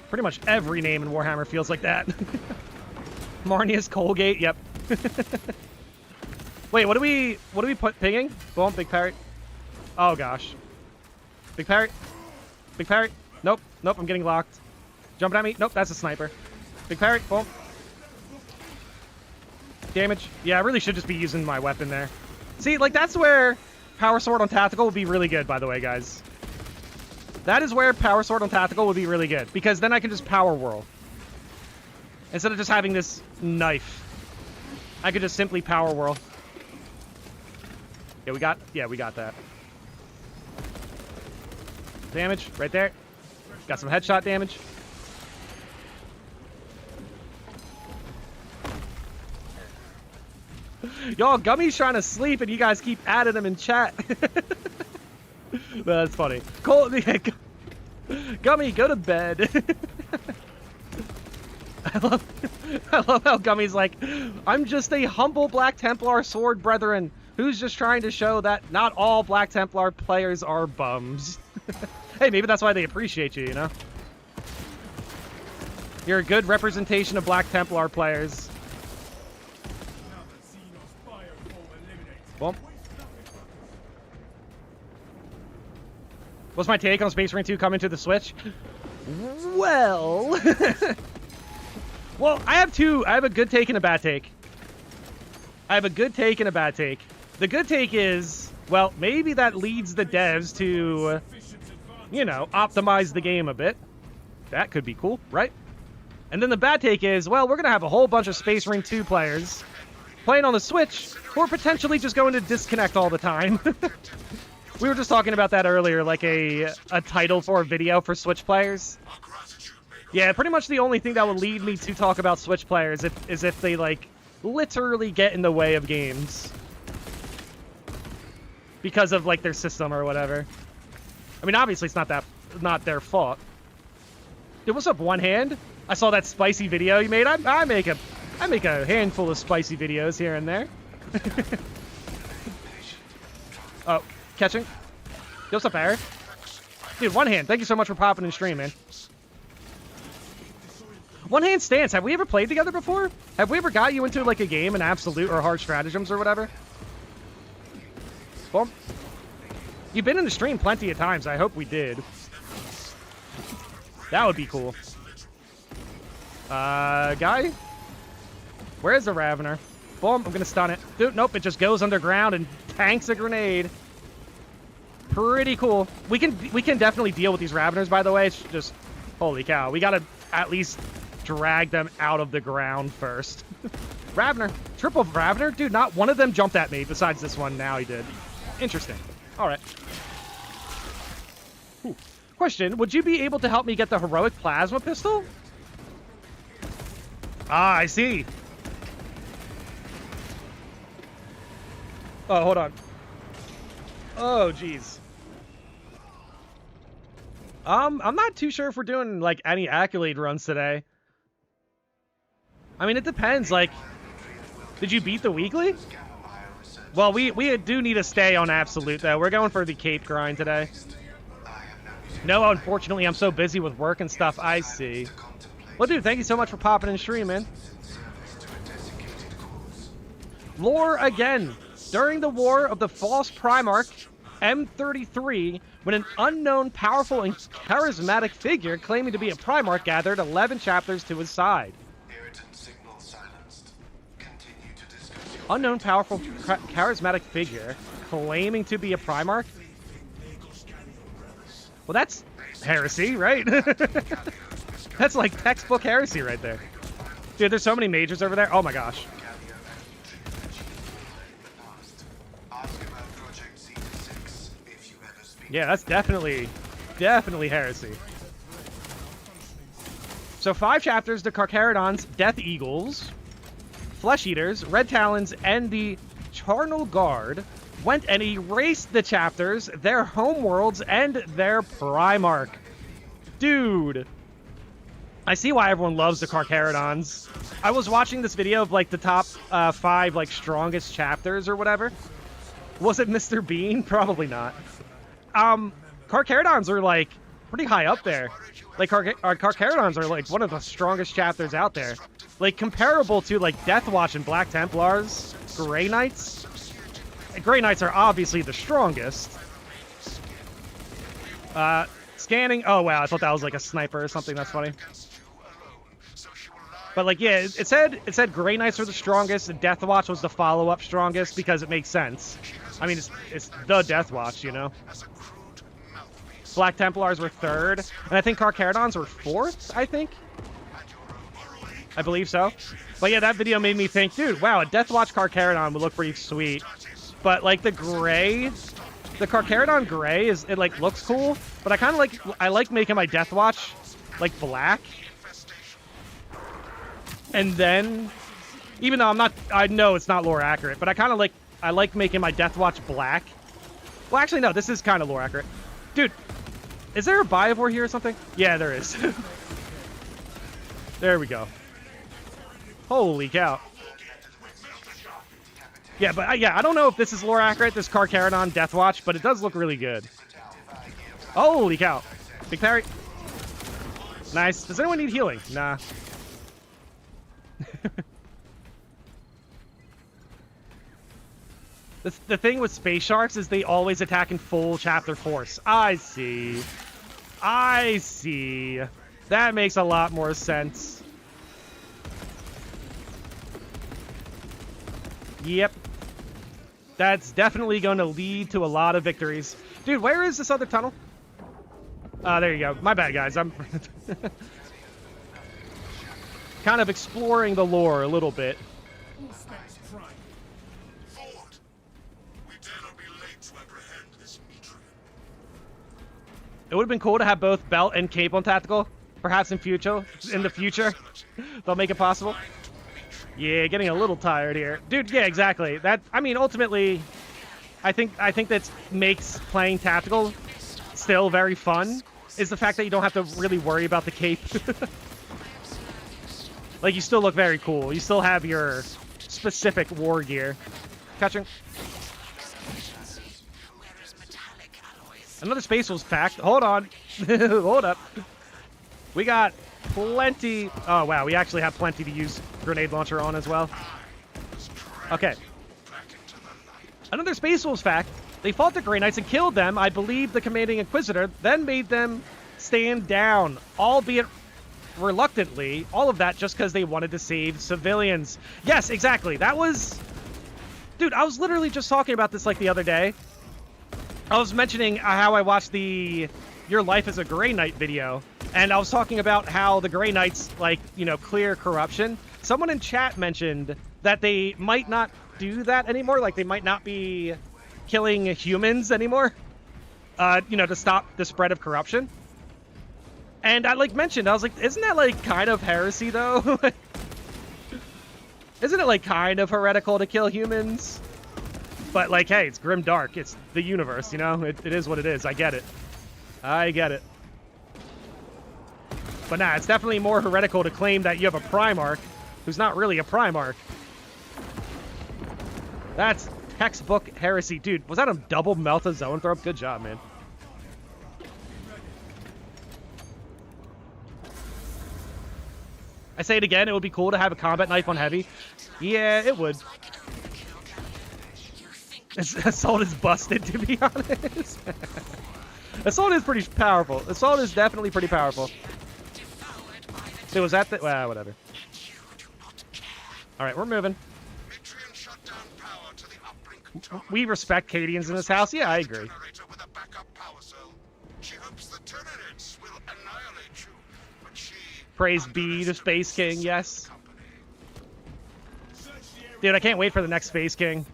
Pretty much every name in Warhammer feels like that. Marnius Colgate, yep. Wait, what do we put pinging? Boom, big parry. Oh gosh. Big parry. Big parry. Nope, I'm getting locked. Jumping at me. Nope, that's a sniper. Big parry. Boom. Damage. Yeah, I really should just be using my weapon there. See, that's where Power Sword on Tactical would be really good, by the way, guys. That is where Power Sword on Tactical would be really good, because then I can just Power Whirl. Instead of just having this knife, I could just simply Power Whirl. Yeah, we got that. Damage, right there. Got some headshot damage. Y'all, Gummy's trying to sleep, and you guys keep adding him in chat. That's funny. Gummy, go to bed. I love how Gummy's like, I'm just a humble Black Templar sword brethren who's just trying to show that not all Black Templar players are bums. Hey, maybe that's why they appreciate you, you know? You're a good representation of Black Templar players. Boom. What's my take on Space Marine 2 coming to the Switch? Well... well, I have a good take and a bad take. I have a good take and a bad take. The good take is, well, maybe that leads the devs to, optimize the game a bit. That could be cool, right? And then the bad take is, well, we're going to have a whole bunch of Space Marine 2 players playing on the Switch who are potentially just going to disconnect all the time. We were just talking about that earlier, like a title for a video for Switch players. Yeah, pretty much the only thing that would lead me to talk about Switch players is if they, literally get in the way of games. Because of, their system or whatever. I mean, obviously it's not their fault. Dude, what's up, One Hand? I saw that spicy video you made. I make a handful of spicy videos here and there. Oh, catching. Yo, what's up, Eric? Dude, One Hand, thank you so much for popping in stream, man. One Hand Stance, have we ever played together before? Have we ever got you into, like, a game in Absolute or Hard Stratagems or whatever? Well, you've been in the stream plenty of times. I hope we did. That would be cool. Guy? Where's the Ravener? Boom, I'm gonna stun it. Dude, nope, it just goes underground and tanks a grenade. Pretty cool. We can definitely deal with these Raveners, by the way. It's just, holy cow. We gotta at least drag them out of the ground first. Ravener. Triple Ravener? Dude, not one of them jumped at me besides this one. Now he did. Interesting. All right. Ooh. Question, would you be able to help me get the heroic plasma pistol? Ah, I see. Oh, hold on. Oh, jeez. I'm not too sure if we're doing, like, any accolade runs today. I mean, it depends, like... Did you beat the weekly? Well, we do need to stay on Absolute, though. We're going for the Cape grind today. No, unfortunately, I'm so busy with work and stuff. I see. Well, dude, thank you so much for popping in stream, man. Lore again. During the War of the False Primarch, M33, when an unknown, powerful, and charismatic figure claiming to be a Primarch gathered 11 chapters to his side. Unknown, powerful, charismatic figure claiming to be a Primarch? Well, that's heresy, right? That's like textbook heresy right there. Dude, there's so many majors over there. Oh my gosh. Yeah, that's definitely heresy. So 5 chapters, the Carcharodons, Death Eagles, Flesh Eaters, Red Talons, and the Charnel Guard went and erased the chapters, their homeworlds, and their Primarch. Dude. I see why everyone loves the Carcharodons. I was watching this video of, like, the top 5, like, strongest chapters or whatever. Was it Mr. Bean? Probably not. Carcharodons are, like, pretty high up there. Like, Carcharodons are, like, one of the strongest chapters out there. Like, comparable to, like, Deathwatch and Black Templars, Grey Knights. Grey Knights are obviously the strongest. Scanning. Oh, wow, I thought that was, like, a sniper or something. That's funny. But, like, yeah, it said Grey Knights were the strongest, and Deathwatch was the follow-up strongest, because it makes sense. I mean, it's the Deathwatch, you know? Black Templars were 3rd, and I think Carcharodons were 4th, I think? I believe so. But yeah, that video made me think, dude, wow, a Deathwatch Carcharodon would look pretty sweet. But, like, the gray... The Carcharodon gray, it, like, looks cool, but I like making my Deathwatch, like, black. And then... Even though I know it's not lore accurate, but I like making my Deathwatch black. Well, actually, no, this is kind of lore accurate. Dude, is there a Biovore here or something? Yeah, there is. There we go. Holy cow. Yeah, but yeah, I don't know if this is lore accurate, this Carcharodon Deathwatch, but it does look really good. Holy cow. Big parry. Nice. Does anyone need healing? Nah. The thing with Space Sharks is they always attack in full chapter force. I see. I see. That makes a lot more sense. Yep. That's definitely going to lead to a lot of victories. Dude, where is this other tunnel? There you go. My bad, guys. I'm kind of exploring the lore a little bit. It would have been cool to have both belt and cape on tactical. Perhaps in the future, they'll make it possible. Yeah, getting a little tired here, dude. Yeah, exactly. I mean, ultimately, I think that makes playing tactical still very fun. Is the fact that you don't have to really worry about the cape. Like, you still look very cool. You still have your specific war gear. Catching. Another Space Wolf's packed. Hold on. Hold up. We got plenty. Oh, wow. We actually have plenty to use grenade launcher on as well. Okay. Another Space Wolves fact. They fought the Grey Knights and killed them. I believe the commanding Inquisitor then made them stand down, albeit reluctantly. All of that just because they wanted to save civilians. Yes, exactly. That was... Dude, I was literally just talking about this like the other day. I was mentioning how I watched the Your Life as a Grey Knight video, and I was talking about how the Grey Knights, like, you know, clear corruption. Someone in chat mentioned that they might not do that anymore, like they might not be killing humans anymore, you know, to stop the spread of corruption. And I, like, mentioned, I was like, isn't that, like, kind of heresy, though? Isn't it, like, kind of heretical to kill humans? But, like, hey, it's grim dark. It's the universe, you know? It is what it is. I get it. I get it. But nah, it's definitely more heretical to claim that you have a Primarch who's not really a Primarch. That's textbook heresy. Dude, was that a double Melta Zoanthrope? Good job, man. I say it again, it would be cool to have a combat knife on heavy. Yeah, it would. Assault is busted, to be honest. Assault is pretty powerful. Assault is definitely pretty powerful. So was that the... Well, whatever. Alright, we're moving. We respect Cadians in this house. Yeah, I agree. Praise be to Space King, yes. Dude, I can't wait for the next Space King.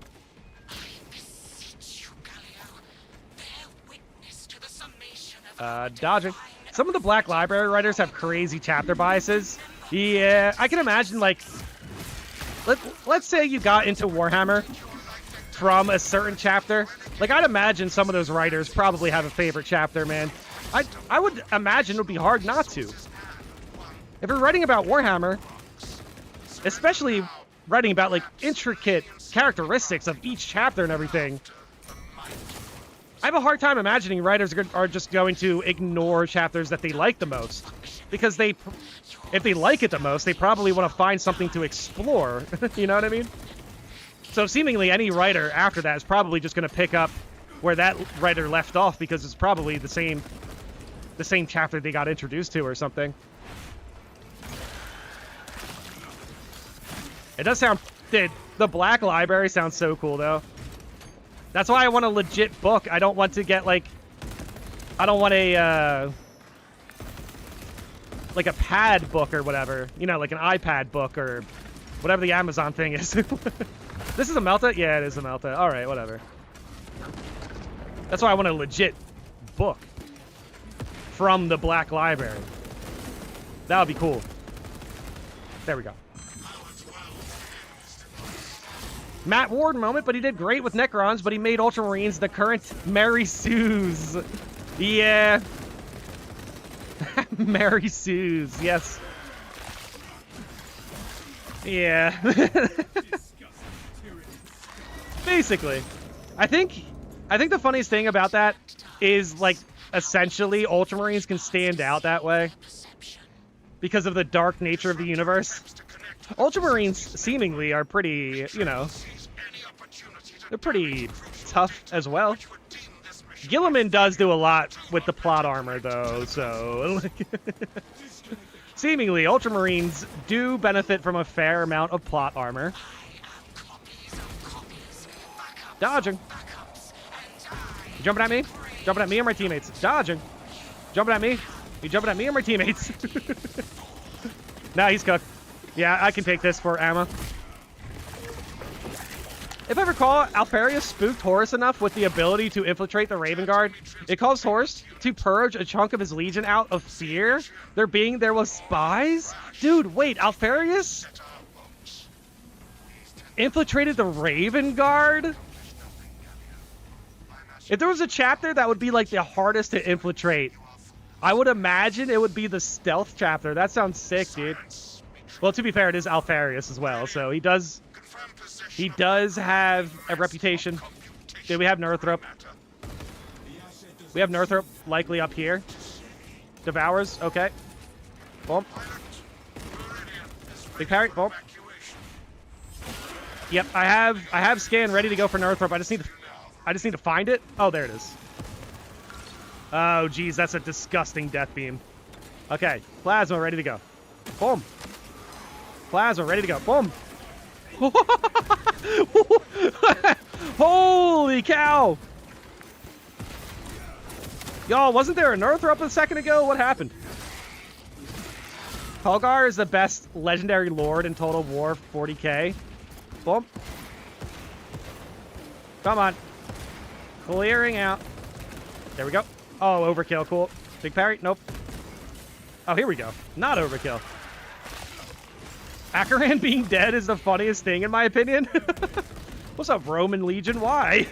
Dodging. Some of the Black Library writers have crazy chapter biases. Yeah, I can imagine, like... Let's say you got into Warhammer from a certain chapter. Like, I'd imagine some of those writers probably have a favorite chapter, man. I would imagine it would be hard not to. If you're writing about Warhammer, especially writing about, like, intricate characteristics of each chapter and everything, I have a hard time imagining writers are just going to ignore chapters that they like the most. Because if they like it the most, they probably want to find something to explore. You know what I mean? So seemingly any writer after that is probably just going to pick up where that writer left off, because it's probably the same chapter they got introduced to or something. It does sound... Dude, the Black Library sounds so cool, though. That's why I want a legit book. I don't want to get, like... I don't want a, like a pad book or whatever. You know, like an iPad book or whatever the Amazon thing is. This is a Melta? Yeah, it is a Melta. Alright, whatever. That's why I want a legit book from the Black Library. That would be cool. There we go. Matt Ward moment, but he did great with Necrons, but he made Ultramarines the current Mary Sue's. Yeah. Mary Sue's, yes. Yeah. Basically. I think the funniest thing about that is, like, essentially Ultramarines can stand out that way because of the dark nature of the universe. Ultramarines seemingly are pretty, you know, they're pretty tough as well. Gilliman does do a lot with the plot armor, though, so... Seemingly, Ultramarines do benefit from a fair amount of plot armor. Dodging. You jumping at me? Jumping at me or my teammates? Dodging. Jumping at me? You jumping at me or my teammates? Nah, he's cooked. Yeah, I can take this for ammo. If I recall, Alfarius spooked Horus enough with the ability to infiltrate the Raven Guard. It caused Horus to purge a chunk of his legion out of fear. There was spies? Dude, wait, Alfarius infiltrated the Raven Guard? If there was a chapter that would be, like, the hardest to infiltrate, I would imagine it would be the stealth chapter. That sounds sick, dude. Well, to be fair, it is Alfarius as well, so he does have a reputation. Dude, we have Northrop. We have Northrop likely up here. Devours, okay. Boom. Big parry. Boom. Yep, I have scan ready to go for Northrop. I just need to find it. Oh, there it is. Oh, geez, that's a disgusting death beam. Okay, plasma ready to go. Boom. Plasma ready to go. Boom. Holy cow! Y'all, wasn't there a Northrop a second ago? What happened? Helgar is the best legendary lord in Total War 40k. Boom. Come on. Clearing out. There we go. Oh, overkill. Cool. Big parry. Nope. Oh, here we go. Not overkill. Akaran being dead is the funniest thing, in my opinion. What's up, Roman Legion? Why?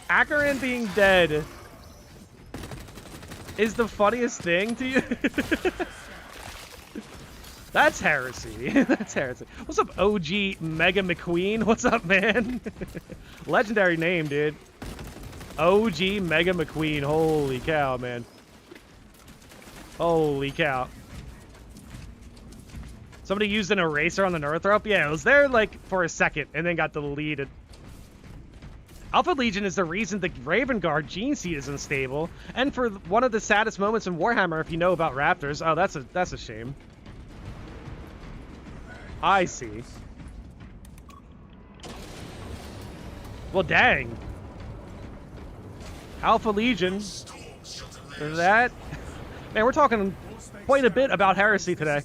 Akaran being dead is the funniest thing to you. That's heresy. That's heresy. What's up, OG Mega McQueen? What's up, man? Legendary name, dude. OG Mega McQueen. Holy cow, man. Holy cow. Somebody used an eraser on the Northrop? Yeah, it was there, like, for a second, and then got deleted. Alpha Legion is the reason the Raven Guard gene seed is unstable, and for one of the saddest moments in Warhammer, if you know about Raptors. Oh, that's a shame. I see. Well, dang. Alpha Legion. That... Man, we're talking quite a bit about heresy today.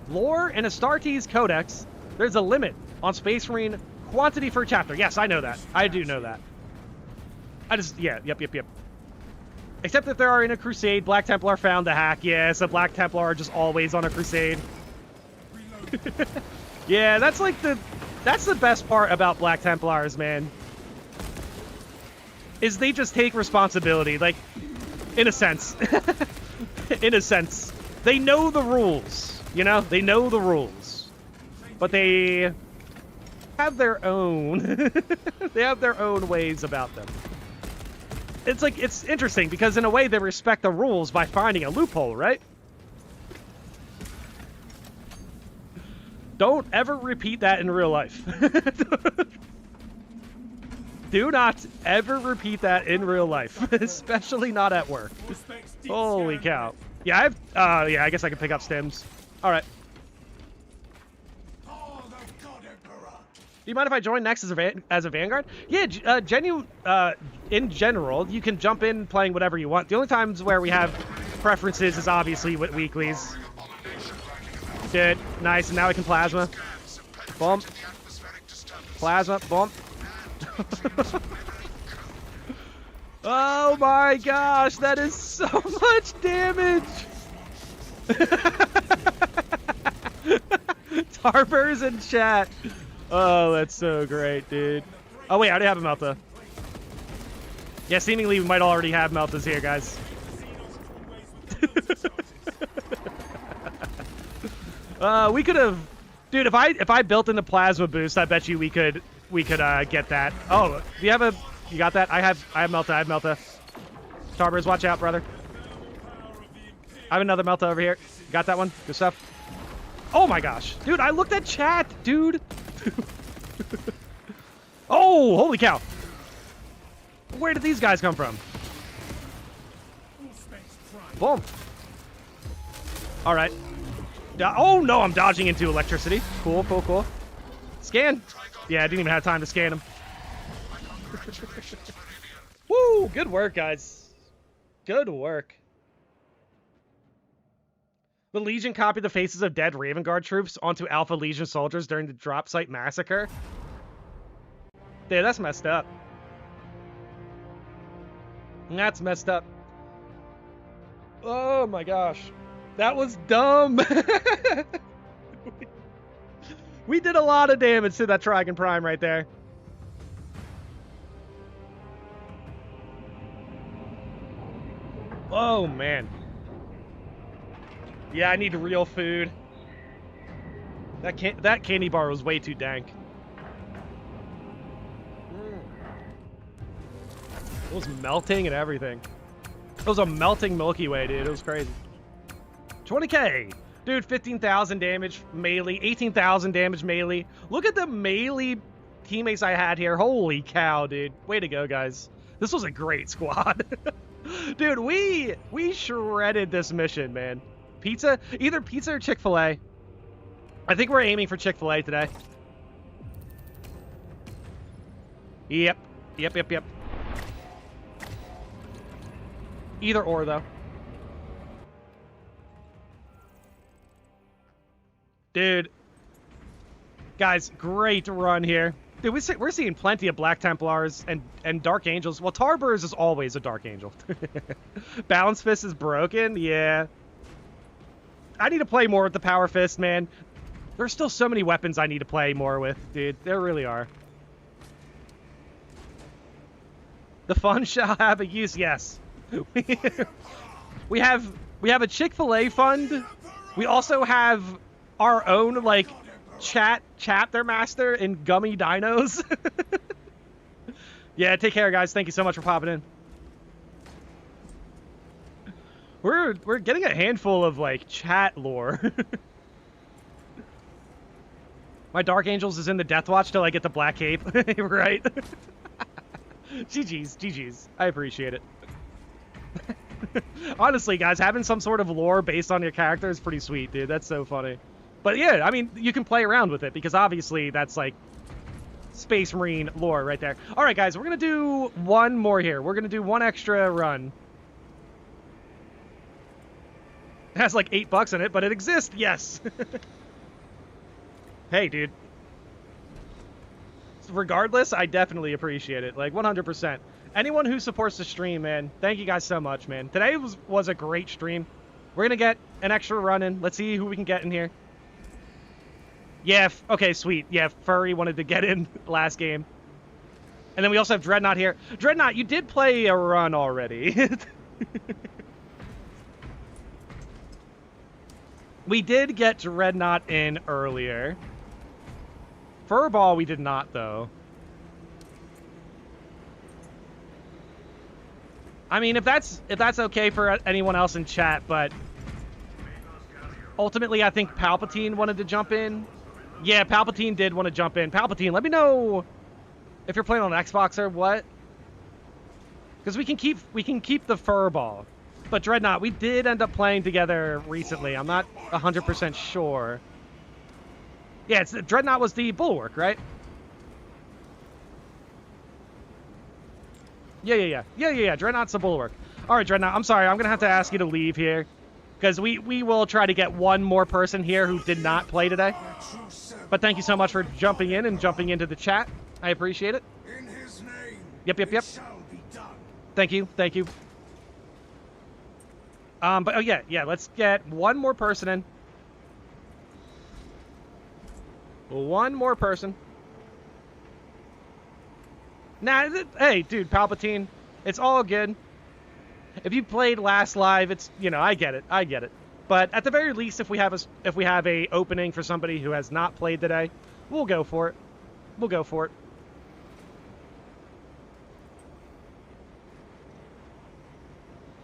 Lore in Astartes Codex, there's a limit on Space Marine quantity for a chapter. Yes, I know that. I do know that. Yep. Except if they are in a crusade, Black Templar found the hack. Yeah, so Black Templar are just always on a crusade. Yeah, that's the best part about Black Templars, man. Is they just take responsibility, like, in a sense. In a sense. They know the rules. You know, they know the rules, but they have their own, they have their own ways about them. It's like, it's interesting because in a way they respect the rules by finding a loophole, right? Don't ever repeat that in real life. Do not ever repeat that in real life, especially not at work. Holy cow. Yeah, yeah, I guess I can pick up stims. All right. Do you mind if I join next as a Vanguard? Yeah, in general, you can jump in playing whatever you want. The only times where we have preferences is obviously with weeklies. Good. Nice. And now we can plasma. Boom. Plasma. Boom. Oh my gosh, that is so much damage. Tarpers in chat. Oh, that's so great, dude. Oh wait, I already have a Melta. Yeah, seemingly we might already have Meltas here, guys. We could have, dude. If I built in the plasma boost, I bet you we could get that. Oh, do you have a? You got that? I have Melta. I have Melta. Tarbers, watch out, brother. I have another Melta over here. Got that one? Good stuff. Oh my gosh. Dude, I looked at chat, dude. Oh, holy cow. Where did these guys come from? Boom. All right. Oh, no, I'm dodging into electricity. Cool, cool, cool. Scan. Yeah, I didn't even have time to scan him. Woo, good work, guys. Good work. The Legion copied the faces of dead Raven Guard troops onto Alpha Legion soldiers during the drop site massacre. Dude, that's messed up. That's messed up. Oh my gosh. That was dumb. We did a lot of damage to that Trigon Prime right there. Oh man. Yeah, I need real food. That candy bar was way too dank. It was melting and everything. It was a melting Milky Way, dude. It was crazy. 20k. Dude, 15,000 damage melee, 18,000 damage melee. Look at the melee teammates I had here. Holy cow, dude. Way to go, guys. This was a great squad. Dude, we shredded this mission, man. Pizza? Either pizza or Chick-fil-A. I think we're aiming for Chick-fil-A today. Yep. Yep. Either or, though. Dude. Guys, great run here. Dude, we're seeing plenty of Black Templars and Dark Angels. Well, Tarbers is always a Dark Angel. Balance Fist is broken? Yeah. I need to play more with the Power Fist, man. There's still so many weapons I need to play more with, dude. There really are. The fun shall have a use, yes. we have a Chick-fil-A fund. We also have our own, like, chapter master in Gummy Dinos. Yeah, take care, guys. Thank you so much for popping in. We're getting a handful of, like, chat lore. My Dark Angels is in the Death Watch till I get the Black Cape. Right? GG's. I appreciate it. Honestly, guys, having some sort of lore based on your character is pretty sweet, dude. That's so funny. But yeah, I mean, you can play around with it because obviously that's like Space Marine lore right there. All right, guys, we're going to do one more here. We're going to do one extra run. It has like $8 in it, but it exists. Yes. Hey, dude. Regardless, I definitely appreciate it. Like 100%. Anyone who supports the stream, man, thank you guys so much, man. Today was a great stream. We're going to get an extra run in. Let's see who we can get in here. Yeah, okay, sweet. Yeah, Furry wanted to get in last game. And then we also have Dreadnought here. Dreadnought, you did play a run already. We did get Dreadnought in earlier. Furball we did not, though. I mean, if that's okay for anyone else in chat, but ultimately I think Palpatine wanted to jump in. Yeah, Palpatine did want to jump in. Palpatine, let me know if you're playing on Xbox or what. Because we can keep the Furball. But Dreadnought, we did end up playing together recently. I'm not 100% sure. Yeah, Dreadnought was the Bulwark, right? Yeah. Dreadnought's the Bulwark. All right, Dreadnought, I'm sorry. I'm going to have to ask you to leave here. Because we will try to get one more person here who did not play today. But thank you so much for jumping in and jumping into the chat. I appreciate it. In his name, Yep. it shall be done. Thank you. But oh yeah, let's get one more person in. One more person. Nah, hey, dude, Palpatine, it's all good. If you played last live, it's, you know, I get it. But at the very least, if we have a opening for somebody who has not played today, we'll go for it.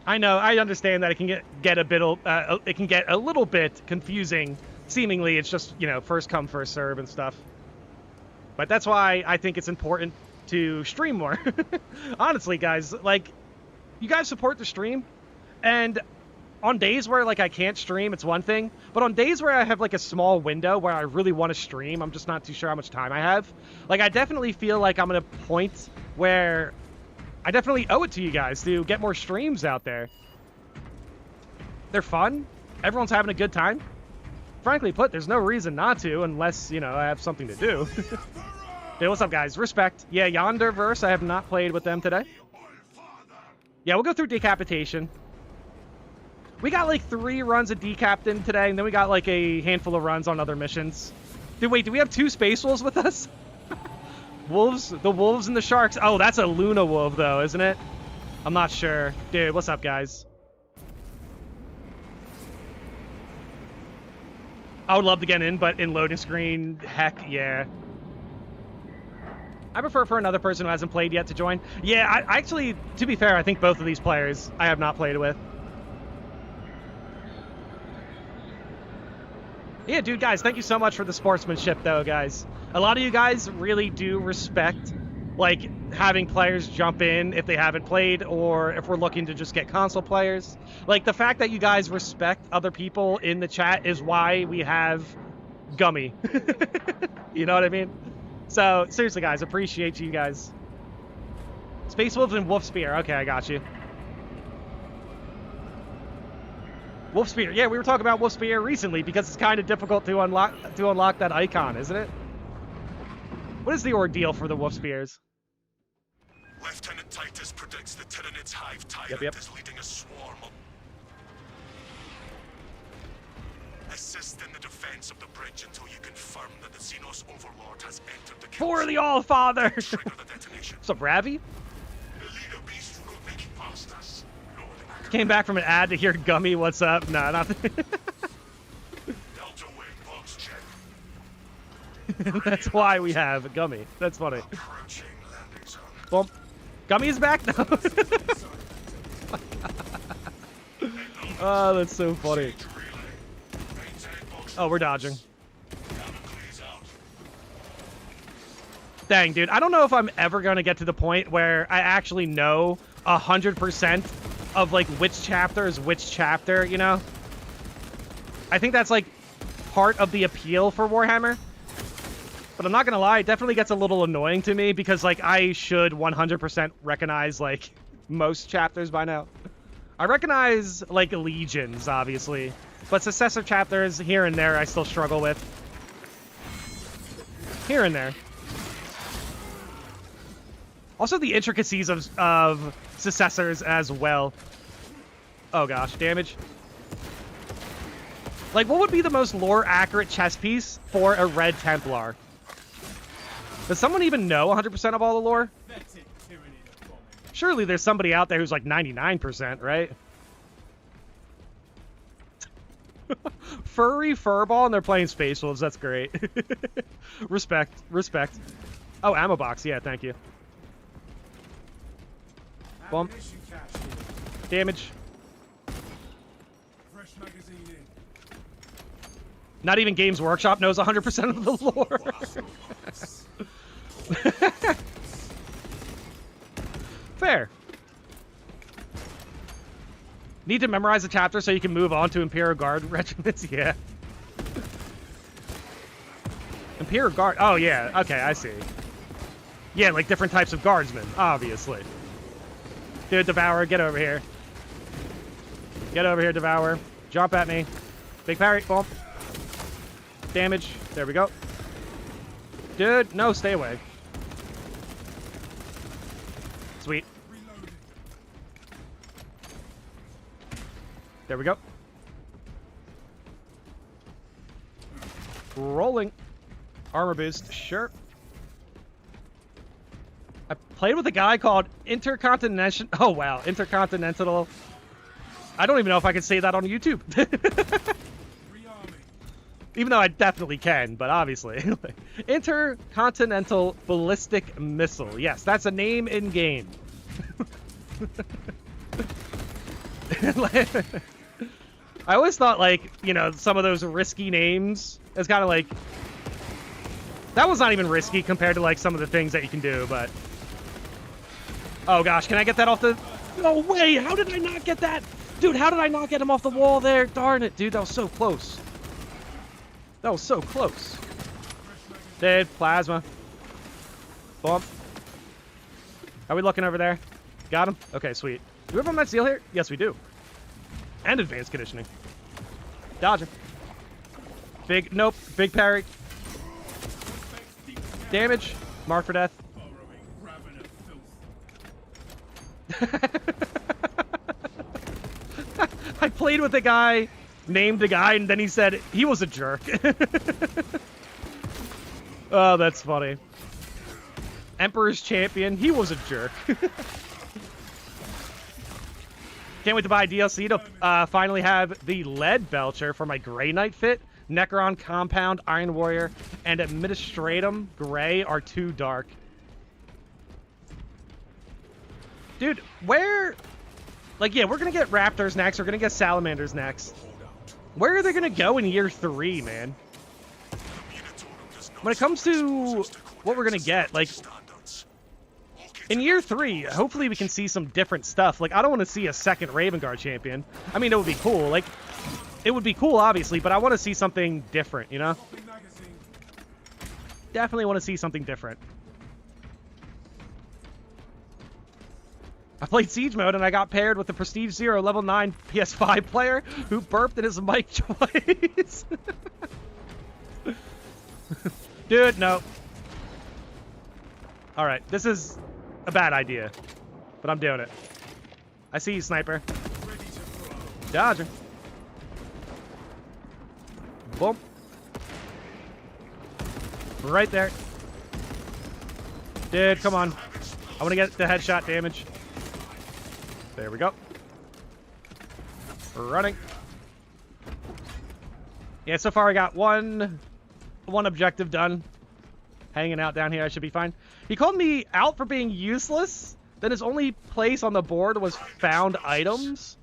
I know, I understand that it can get a little bit confusing. Seemingly, it's just, you know, first come, first serve and stuff. But that's why I think it's important to stream more. Honestly, guys, like, you guys support the stream, and on days where, like, I can't stream, it's one thing, but on days where I have, like, a small window where I really want to stream, I'm just not too sure how much time I have. Like, I definitely feel like I'm at a point where I definitely owe it to you guys to get more streams out there. They're fun. Everyone's having a good time. Frankly put, there's no reason not to unless, you know, I have something to do. Hey, what's up, guys? Respect. Yeah, Yonderverse, I have not played with them today. Yeah, we'll go through Decapitation. We got like 3 runs of Decaptain today, and then we got like a handful of runs on other missions. Dude, wait, do we have 2 Space Wolves with us? Wolves? The Wolves and the Sharks. Oh, that's a Luna Wolf, though, isn't it? I'm not sure. Dude, what's up, guys? I would love to get in, but in loading screen, heck yeah. I prefer for another person who hasn't played yet to join. Yeah, I actually, to be fair, I think both of these players I have not played with. Yeah, dude, guys, thank you so much for the sportsmanship, though, guys. A lot of you guys really do respect, like, having players jump in if they haven't played, or if we're looking to just get console players. Like, the fact that you guys respect other people in the chat is why we have Gummy. You know what I mean? So, seriously, guys, appreciate you guys. Space Wolves and Wolf Spear. Okay, I got you. Wolf Spear. Yeah, we were talking about Wolf Spear recently because it's kind of difficult to unlock that icon, isn't it? What is the ordeal for the Wolf Spears? Lieutenant Titus predicts the Tyrannid's hive tyrant is leading a swarm of... Assist in the defense of the bridge until you confirm that the Xenos Overlord has entered the council. For the All-Father! Trigger the detonation. What's up, Ravi? The leader beast will make it past us. Came back from an ad to hear Gummy, what's up? Nah, nothing. Delta Wing box check. That's why we have Gummy. That's funny. Approaching landing zone. Well, Gummy is back now. Oh, that's so funny. Oh, we're dodging. Dang, dude. I don't know if I'm ever going to get to the point where I actually know 100% of, like, which chapter is which chapter, you know? I think that's, like, part of the appeal for Warhammer. But I'm not going to lie, it definitely gets a little annoying to me because, like, I should 100% recognize, like, most chapters by now. I recognize, like, legions, obviously. But successor chapters, here and there, I still struggle with. Here and there. Also, the intricacies of successors as well. Oh, gosh. Damage. Like, what would be the most lore-accurate chess piece for a Red Templar? Does someone even know 100% of all the lore? Surely there's somebody out there who's like 99%, right? Furry furball and they're playing Space Wolves. That's great. Respect. Respect. Oh, ammo box. Yeah, thank you. Bump. Damage. Not even Games Workshop knows 100% of the lore. Fair. Need to memorize a chapter so you can move on to Imperial Guard regiments? Yeah. Imperial Guard. Oh, yeah. Okay, I see. Yeah, like different types of guardsmen, obviously. Dude, Devourer, get over here. Get over here, Devourer. Jump at me. Big parry. Bump. Damage. There we go. Dude, no, stay away. Sweet. There we go. Rolling. Armor boost, sure. I played with a guy called Intercontinental. Oh, wow. Intercontinental. I don't even know if I can say that on YouTube. Even though I definitely can, but obviously. Intercontinental Ballistic Missile. Yes, that's a name in game. I always thought, like, you know, some of those risky names is kind of like... That was not even risky compared to, like, some of the things that you can do, but... Oh, gosh, can I get that off the... No way! How did I not get that? Dude, how did I not get him off the wall there? Darn it, dude, that was so close. That was so close. Dead. Plasma. Bump. How are we looking over there? Got him? Okay, sweet. Do we have a med seal here? Yes, we do. And advanced conditioning. Dodger. Big, nope. Big parry. Damage. Mark for death. I played with a guy, named a guy, and then he said he was a jerk. Oh, that's funny. Emperor's Champion, he was a jerk. Can't wait to buy DLC to finally have the Lead Belcher for my Grey Knight fit. Necron Compound, Iron Warrior, and Administratum Grey are too dark. Dude, where... Like, yeah, we're going to get raptors next. We're going to get salamanders next. Where are they going to go in year 3, man? When it comes to what we're going to get, like... In year 3, hopefully we can see some different stuff. Like, I don't want to see a second Raven Guard champion. I mean, it would be cool. Like, it would be cool, obviously, but I want to see something different, you know? Definitely want to see something different. I played Siege mode, and I got paired with the Prestige 0 level 9 PS5 player who burped in his mic twice. Dude, no. Alright, this is a bad idea, but I'm doing it. I see you, sniper. Dodger. Boom. Right there. Dude, come on. I want to get the headshot damage. There we go. Running. Yeah, so far I got one objective done. Hanging out down here, I should be fine. He called me out for being useless. Then his only place on the board was found items.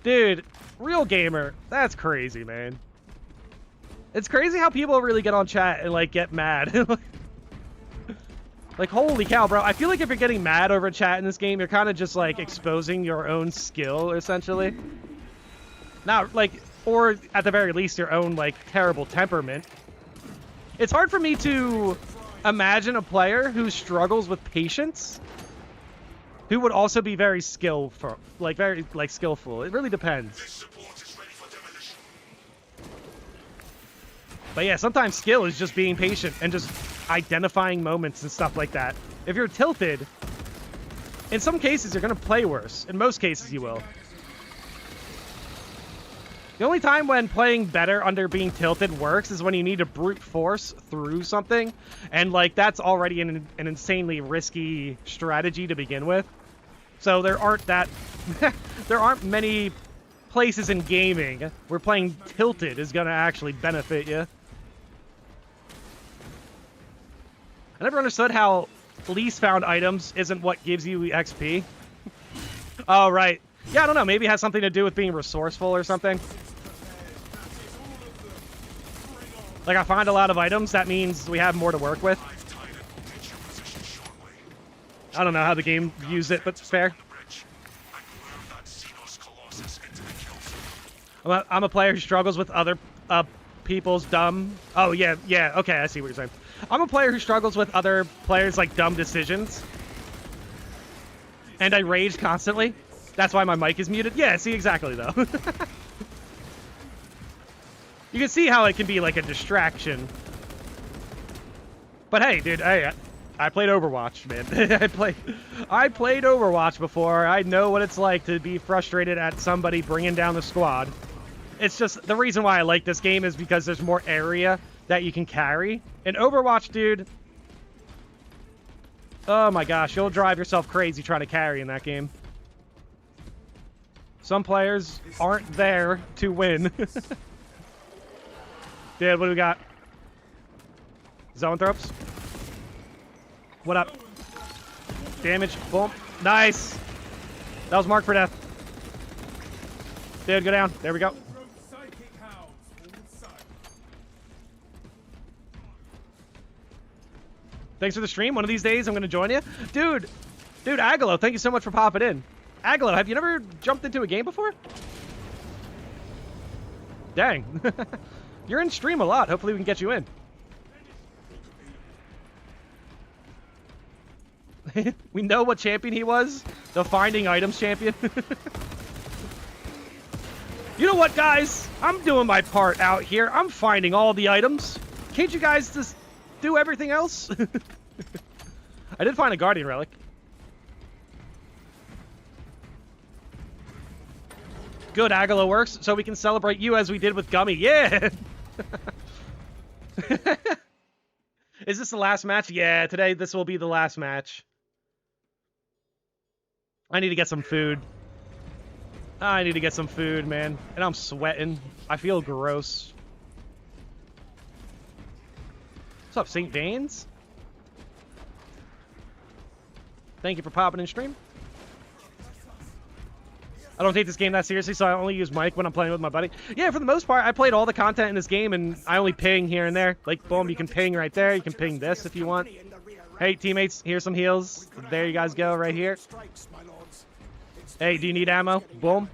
Dude, real gamer. That's crazy, man. It's crazy how people really get on chat and, like, get mad. Like, holy cow, bro. I feel like if you're getting mad over chat in this game, you're kind of just, like, exposing your own skill, essentially. Not, like, or at the very least, your own, like, terrible temperament. It's hard for me to imagine a player who struggles with patience who would also be very skillful. Like, very, like, skillful. It really depends. But yeah, sometimes skill is just being patient and just identifying moments and stuff like that. If you're tilted, in some cases you're going to play worse. In most cases you will. The only time when playing better under being tilted works is when you need to brute force through something. And, like, that's already an insanely risky strategy to begin with. So there aren't there aren't many places in gaming where playing tilted is going to actually benefit you. I never understood how least found items isn't what gives you XP. Oh, right. Yeah, I don't know. Maybe it has something to do with being resourceful or something. Like, I find a lot of items, that means we have more to work with. I don't know how the game views it, but it's fair. I'm a player who struggles with other people's dumb... Oh, yeah, okay, I see what you're saying. I'm a player who struggles with other players' like dumb decisions. And I rage constantly. That's why my mic is muted. Yeah, see, exactly, though. You can see how it can be like a distraction. But hey, dude, hey, I played Overwatch, man. I played Overwatch before. I know what it's like to be frustrated at somebody bringing down the squad. It's just, the reason why I like this game is because there's more area that you can carry. In Overwatch, dude, oh my gosh, you'll drive yourself crazy trying to carry in that game. Some players aren't there to win. Dude, what do we got? Zoanthropes. What up? Damage. Boom. Nice. That was marked for death. Dude, go down. There we go. Thanks for the stream. One of these days, I'm going to join you. Dude, Agalo, thank you so much for popping in. Agalo, have you never jumped into a game before? Dang. You're in stream a lot. Hopefully we can get you in. We know what champion he was. The finding items champion. You know what, guys? I'm doing my part out here. I'm finding all the items. Can't you guys just do everything else? I did find a Guardian Relic. Good, Agalo works, so we can celebrate you as we did with Gummy. Yeah! Is this the last match? Yeah, today this will be the last match. I need to get some food. I need to get some food, man. And I'm sweating. I feel gross. What's up, St. Vane's? Thank you for popping in stream. I don't take this game that seriously, so I only use mic when I'm playing with my buddy. Yeah, for the most part, I played all the content in this game, and I only ping here and there. Like, boom, you can ping right there. You can ping this if you want. Hey, teammates, here's some heals. There you guys go, right here. Hey, do you need ammo? Boom.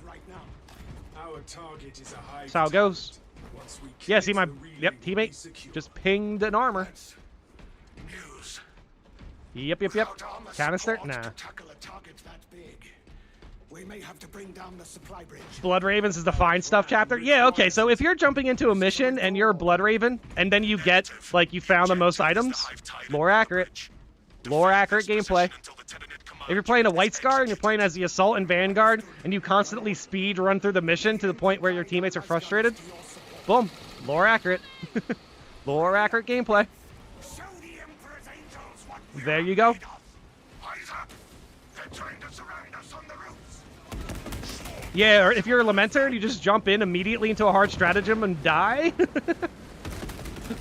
That's how it goes. Yeah, see my... Yep, teammate just pinged an armor. Yep. Canister? Nah. We may have to bring down the supply bridge. Blood Ravens is the fine stuff chapter? Yeah, okay, so if you're jumping into a mission and you're a Blood Raven, and then you get, like, you found the most items, lore accurate. Lore accurate gameplay. If you're playing a White Scar and you're playing as the Assault and Vanguard, and you constantly speed run through the mission to the point where your teammates are frustrated, boom, lore accurate. Lore accurate gameplay. There you go. Yeah, or if you're a Lamenter and you just jump in immediately into a hard stratagem and die.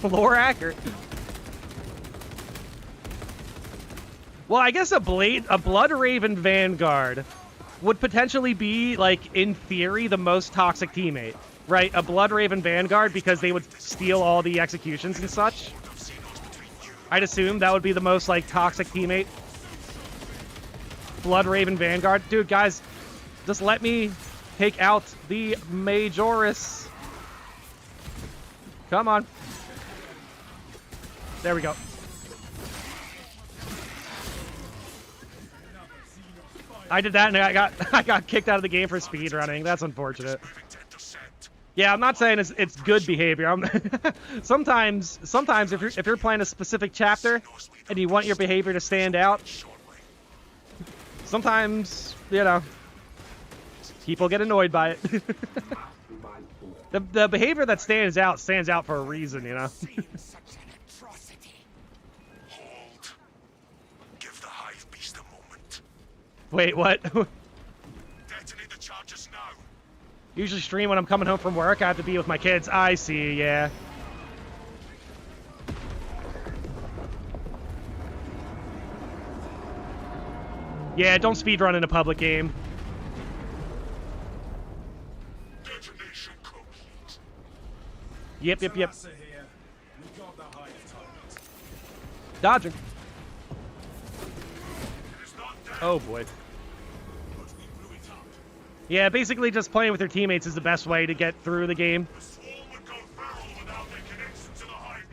Lore accurate. Well, I guess a Blood Raven Vanguard would potentially be, like, in theory, the most toxic teammate. Right? A Blood Raven Vanguard, because they would steal all the executions and such. I'd assume that would be the most, like, toxic teammate. Blood Raven Vanguard. Dude, guys, just let me take out the Majoris. Come on. There we go. I did that and I got kicked out of the game for speedrunning. That's unfortunate. Yeah, I'm not saying it's good behavior. Sometimes if you're playing a specific chapter and you want your behavior to stand out, sometimes, you know, people get annoyed by it. The behavior that stands out for a reason, you know. Wait, what? Detonate the charges now. Usually stream when I'm coming home from work. I have to be with my kids. I see, yeah. Yeah, don't speedrun in a public game. Detonation complete. Yep. Dodging. Oh boy. Yeah, basically just playing with your teammates is the best way to get through the game.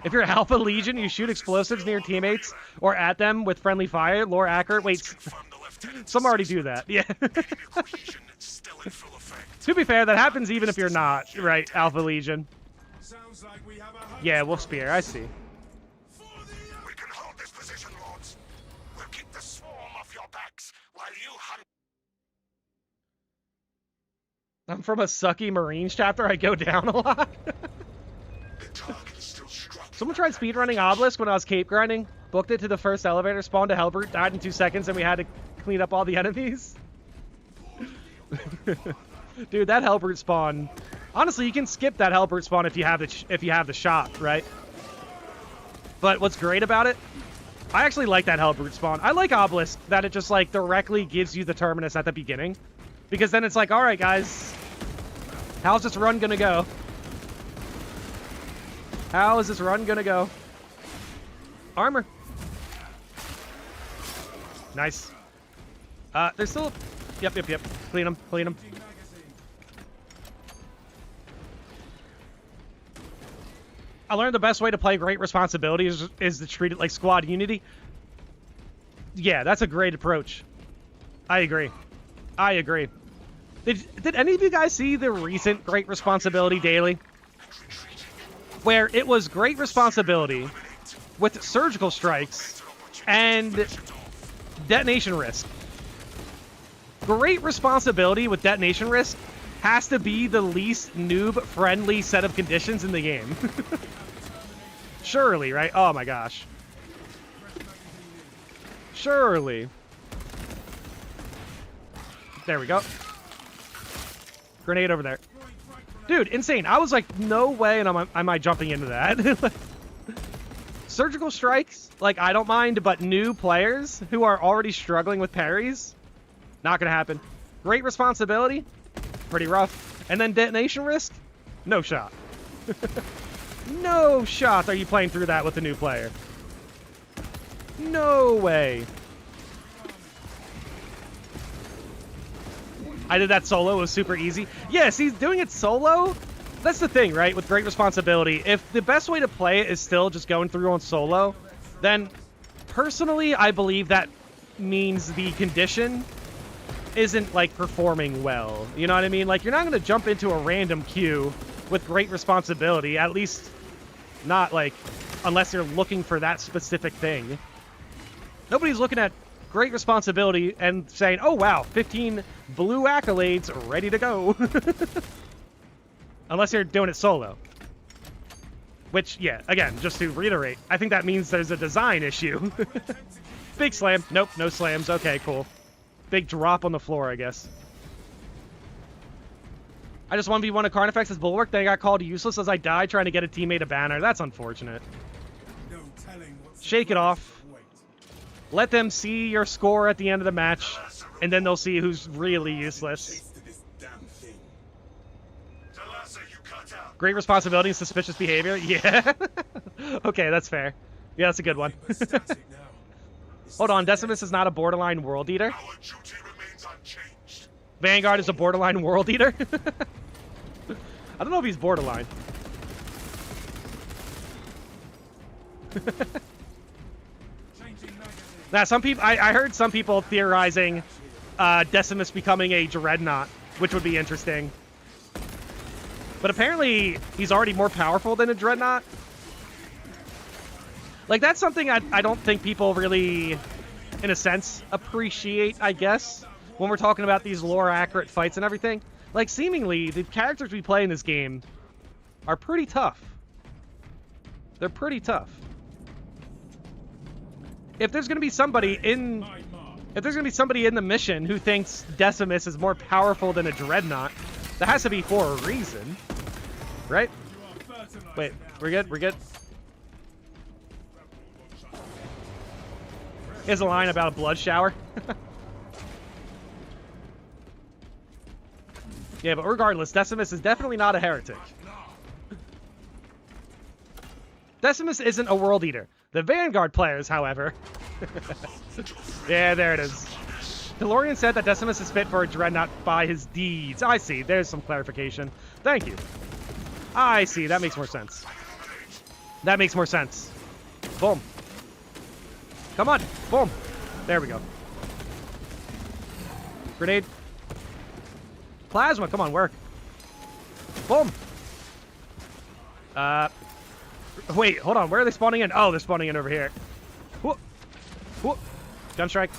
If you're Alpha Legion, you shoot explosives near teammates or at them with friendly fire. Lore accurate. Wait, some already do that. Yeah. To be fair, that happens even if you're not, right, Alpha Legion. Yeah, Wolf Spear, I see. We can hold this position, lords. We'll keep the swarm off your backs while you hunt. I'm from a sucky Marines chapter. I go down a lot. Someone tried speedrunning Obelisk when I was cape grinding. Booked it to the first elevator, spawned a Hellbrute, died in 2 seconds, and we had to clean up all the enemies. Dude, that Hellbrute spawn. Honestly, you can skip that Hellbrute spawn if you have the shot, right? But what's great about it, I actually like that Hellbrute spawn. I like Obelisk, that it just, like, directly gives you the Terminus at the beginning. Because then it's like, alright, guys, how's this run gonna go? How is this run gonna go? Armor. Nice. There's still... Yep. Clean them. I learned the best way to play Great Responsibility is to treat it like squad unity. Yeah, that's a great approach. I agree. Did any of you guys see the recent Great Responsibility Daily? Where it was Great Responsibility with surgical strikes and detonation risk. Great Responsibility with detonation risk has to be the least noob-friendly set of conditions in the game. Surely, right? Oh my gosh. Surely. There we go. Grenade over there. Dude, insane. I was like, no way am I jumping into that. Surgical strikes like, I don't mind, but new players who are already struggling with parries, not gonna happen. Great responsibility, pretty rough. And then detonation risk, no shot. No shot are you playing through that with a new player. No way. I did that solo. It was super easy. Yes, he's doing it solo. That's the thing, right? With great responsibility. If the best way to play it is still just going through on solo, then personally, I believe that means the condition isn't, like, performing well. You know what I mean? Like, you're not going to jump into a random queue with great responsibility. At least not, like, unless you're looking for that specific thing. Nobody's looking at great responsibility and saying, oh, wow, 15 blue accolades ready to go. Unless you're doing it solo. Which, yeah, again, just to reiterate, I think that means there's a design issue. Big slam. Nope, no slams. Okay, cool. Big drop on the floor, I guess. I just 1v1 a Carnifex's Bulwark, then I got called useless as I died trying to get a teammate a banner. That's unfortunate. No telling what's Shake it off. wait. Let them see your score at the end of the match, and then they'll see who's really useless. Taste of this damn thing. Talassa, you cut out. Great responsibility and suspicious behavior. Yeah. Okay, that's fair. Yeah, that's a good one. We're static now. Hold on, Decimus is not a borderline world eater. Our duty remains unchanged. Vanguard is a borderline world eater. I don't know if he's borderline. Changing magazine. Now, some people, I heard some people theorizing Decimus becoming a Dreadnought, which would be interesting. But apparently, he's already more powerful than a Dreadnought. Like, that's something I don't think people really, in a sense, appreciate, I guess, when we're talking about these lore-accurate fights and everything. Like, seemingly, the characters we play in this game are pretty tough. They're pretty tough. If there's going to be somebody in... If there's going to be somebody in the mission who thinks Decimus is more powerful than a Dreadnought, that has to be for a reason. Right? Wait, we're good? We're good? Here's a line about a blood shower. Yeah, but regardless, Decimus is definitely not a heretic. Decimus isn't a world eater. The Vanguard players, however... Yeah, there it is. DeLorean said that Decimus is fit for a Dreadnought by his deeds. I see. There's some clarification. Thank you. I see. That makes more sense. That makes more sense. Boom. Come on. Boom. There we go. Grenade. Plasma. Come on, work. Boom. Wait, hold on. Where are they spawning in? Oh, they're spawning in over here. Whoop. Whoop. Gunstrike.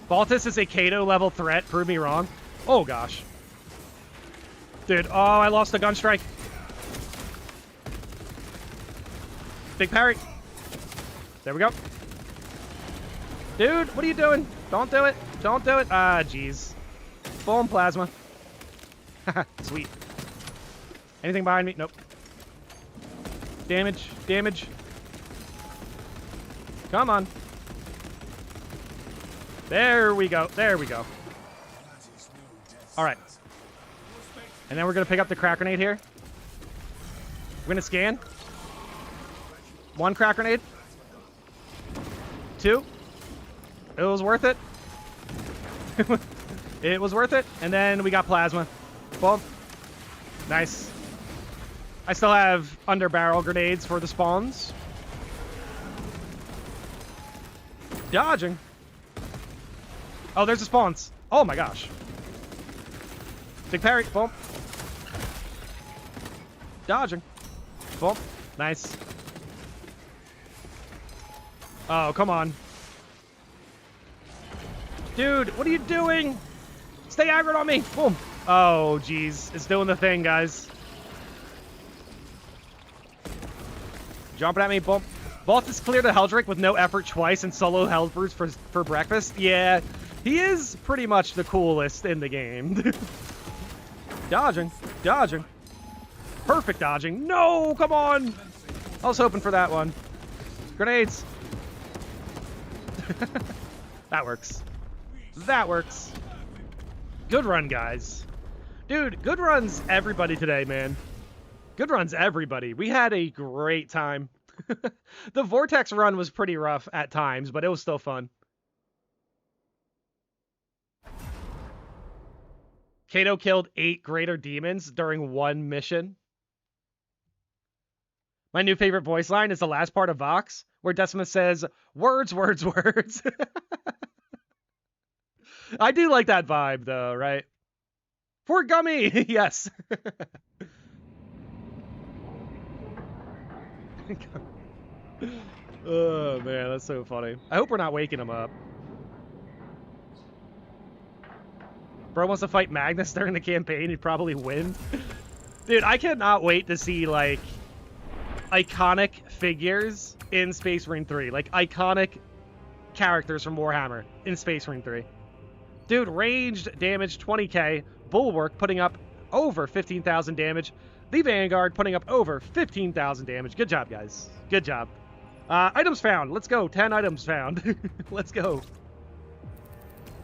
Baltus is a Kato level threat. Prove me wrong. Oh, gosh. Dude, oh, I lost the Gunstrike. Big parry. There we go. Dude, what are you doing? Don't do it. Don't do it. Ah, jeez. Boom, plasma. Sweet. Anything behind me? Nope. Damage. Damage. Come on. There we go. There we go. All right. And then we're going to pick up the crack grenade here. We're going to scan. 1 crack grenade. 2. It was worth it. It was worth it. And then we got plasma. Boom. Nice. I still have under barrel grenades for the spawns. Dodging. Oh, there's the spawns. Oh my gosh. Big parry. Boom. Dodging. Boom. Nice. Oh, come on. Dude, what are you doing? Stay aggroed on me. Boom. Oh, jeez. It's doing the thing, guys. Jumping at me. Boom. Baltus cleared the Heldrick with no effort twice and solo Hellbrutes for breakfast. Yeah, he is pretty much the coolest in the game. Dodging. Dodging. Perfect dodging. No, come on. I was hoping for that one. Grenades. That works. That works. Good run, guys. Dude, good runs everybody today, man. Good runs everybody. We had a great time. The Vortex run was pretty rough at times, but it was still fun. Kato killed 8 greater demons during one mission. My new favorite voice line is the last part of Vox, where Decimus says, words, words, words. I do like that vibe, though, right? For Gummy! Yes. Oh, man, that's so funny. I hope we're not waking him up. Bro wants to fight Magnus during the campaign. He'd probably win. Dude, I cannot wait to see, like, iconic figures in Space Marine 3. Like, iconic characters from Warhammer in Space Marine 3. Dude, ranged damage 20k. Bulwark putting up over 15,000 damage. The Vanguard putting up over 15,000 damage. Good job, guys. Good job. Items found. Let's go. 10 items found. Let's go.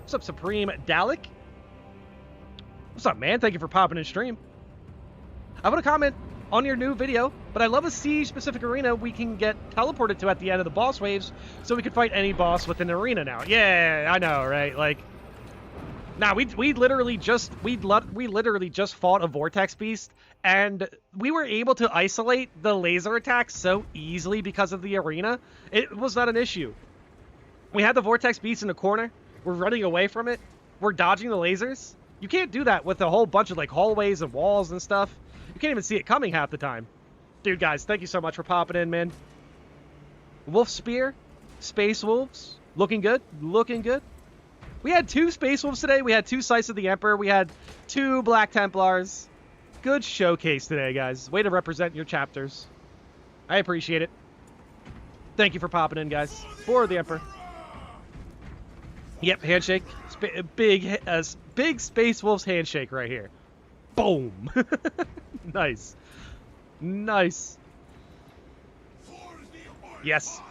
What's up, Supreme Dalek? What's up, man? Thank you for popping in stream. I want to comment on your new video, but I love a siege-specific arena we can get teleported to at the end of the boss waves, so we can fight any boss within the arena now. Yeah, I know, right? Like, now we literally just fought a Vortex Beast, and we were able to isolate the laser attacks so easily because of the arena. It was not an issue. We had the Vortex Beast in the corner. We're running away from it. We're dodging the lasers. You can't do that with a whole bunch of, like, hallways and walls and stuff. You can't even see it coming half the time. Dude, guys, thank you so much for popping in, man. Wolf Spear, Space Wolves, looking good, looking good. We had 2 Space Wolves today. We had 2 Scythes of the Emperor. We had 2 Black Templars. Good showcase today, guys. Way to represent your chapters. I appreciate it. Thank you for popping in, guys. For the Emperor. Yep, handshake. Big Space Wolves handshake right here. Boom. Nice. Nice. Yes.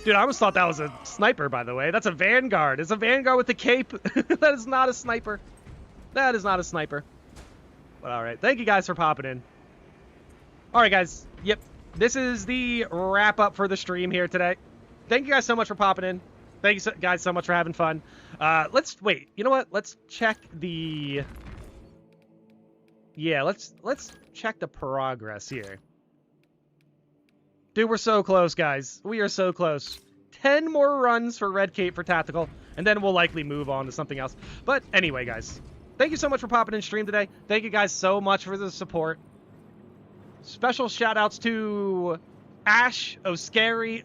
Dude, I almost thought that was a sniper, by the way. That's a Vanguard. It's a Vanguard with the cape. That is not a sniper. That is not a sniper. But alright. Thank you guys for popping in. Alright, guys. Yep. This is the wrap-up for the stream here today. Thank you guys so much for popping in. Thank you guys so much for having fun. Let's wait. You know what? Let's check the... Yeah, let's check the progress here. Dude, we're so close, guys. We are so close. 10 more runs for Red Cape for Tactical, and then we'll likely move on to something else. But anyway, guys, thank you so much for popping in stream today. Thank you guys so much for the support. Special shout-outs to Ash, Oscary,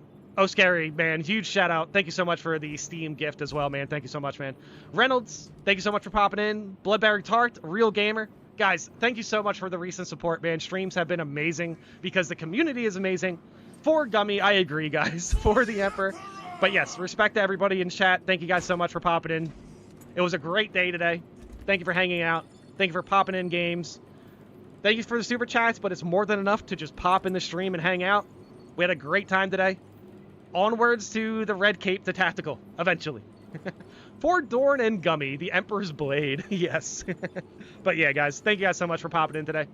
man, huge shout-out. Thank you so much for the Steam gift as well, man. Thank you so much, man. Reynolds, thank you so much for popping in. Bloodberry Tart, Real Gamer. Guys, thank you so much for the recent support, man. Streams have been amazing because the community is amazing. For Gummy, I agree, guys. For the Emperor. But yes, respect to everybody in chat. Thank you guys so much for popping in. It was a great day today. Thank you for hanging out. Thank you for popping in games. Thank you for the super chats, but it's more than enough to just pop in the stream and hang out. We had a great time today. Onwards to the Red Cape to Tactical, eventually. For Dorn and Gummy, the Emperor's Blade. Yes. But yeah, guys, thank you guys so much for popping in today.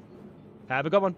Have a good one.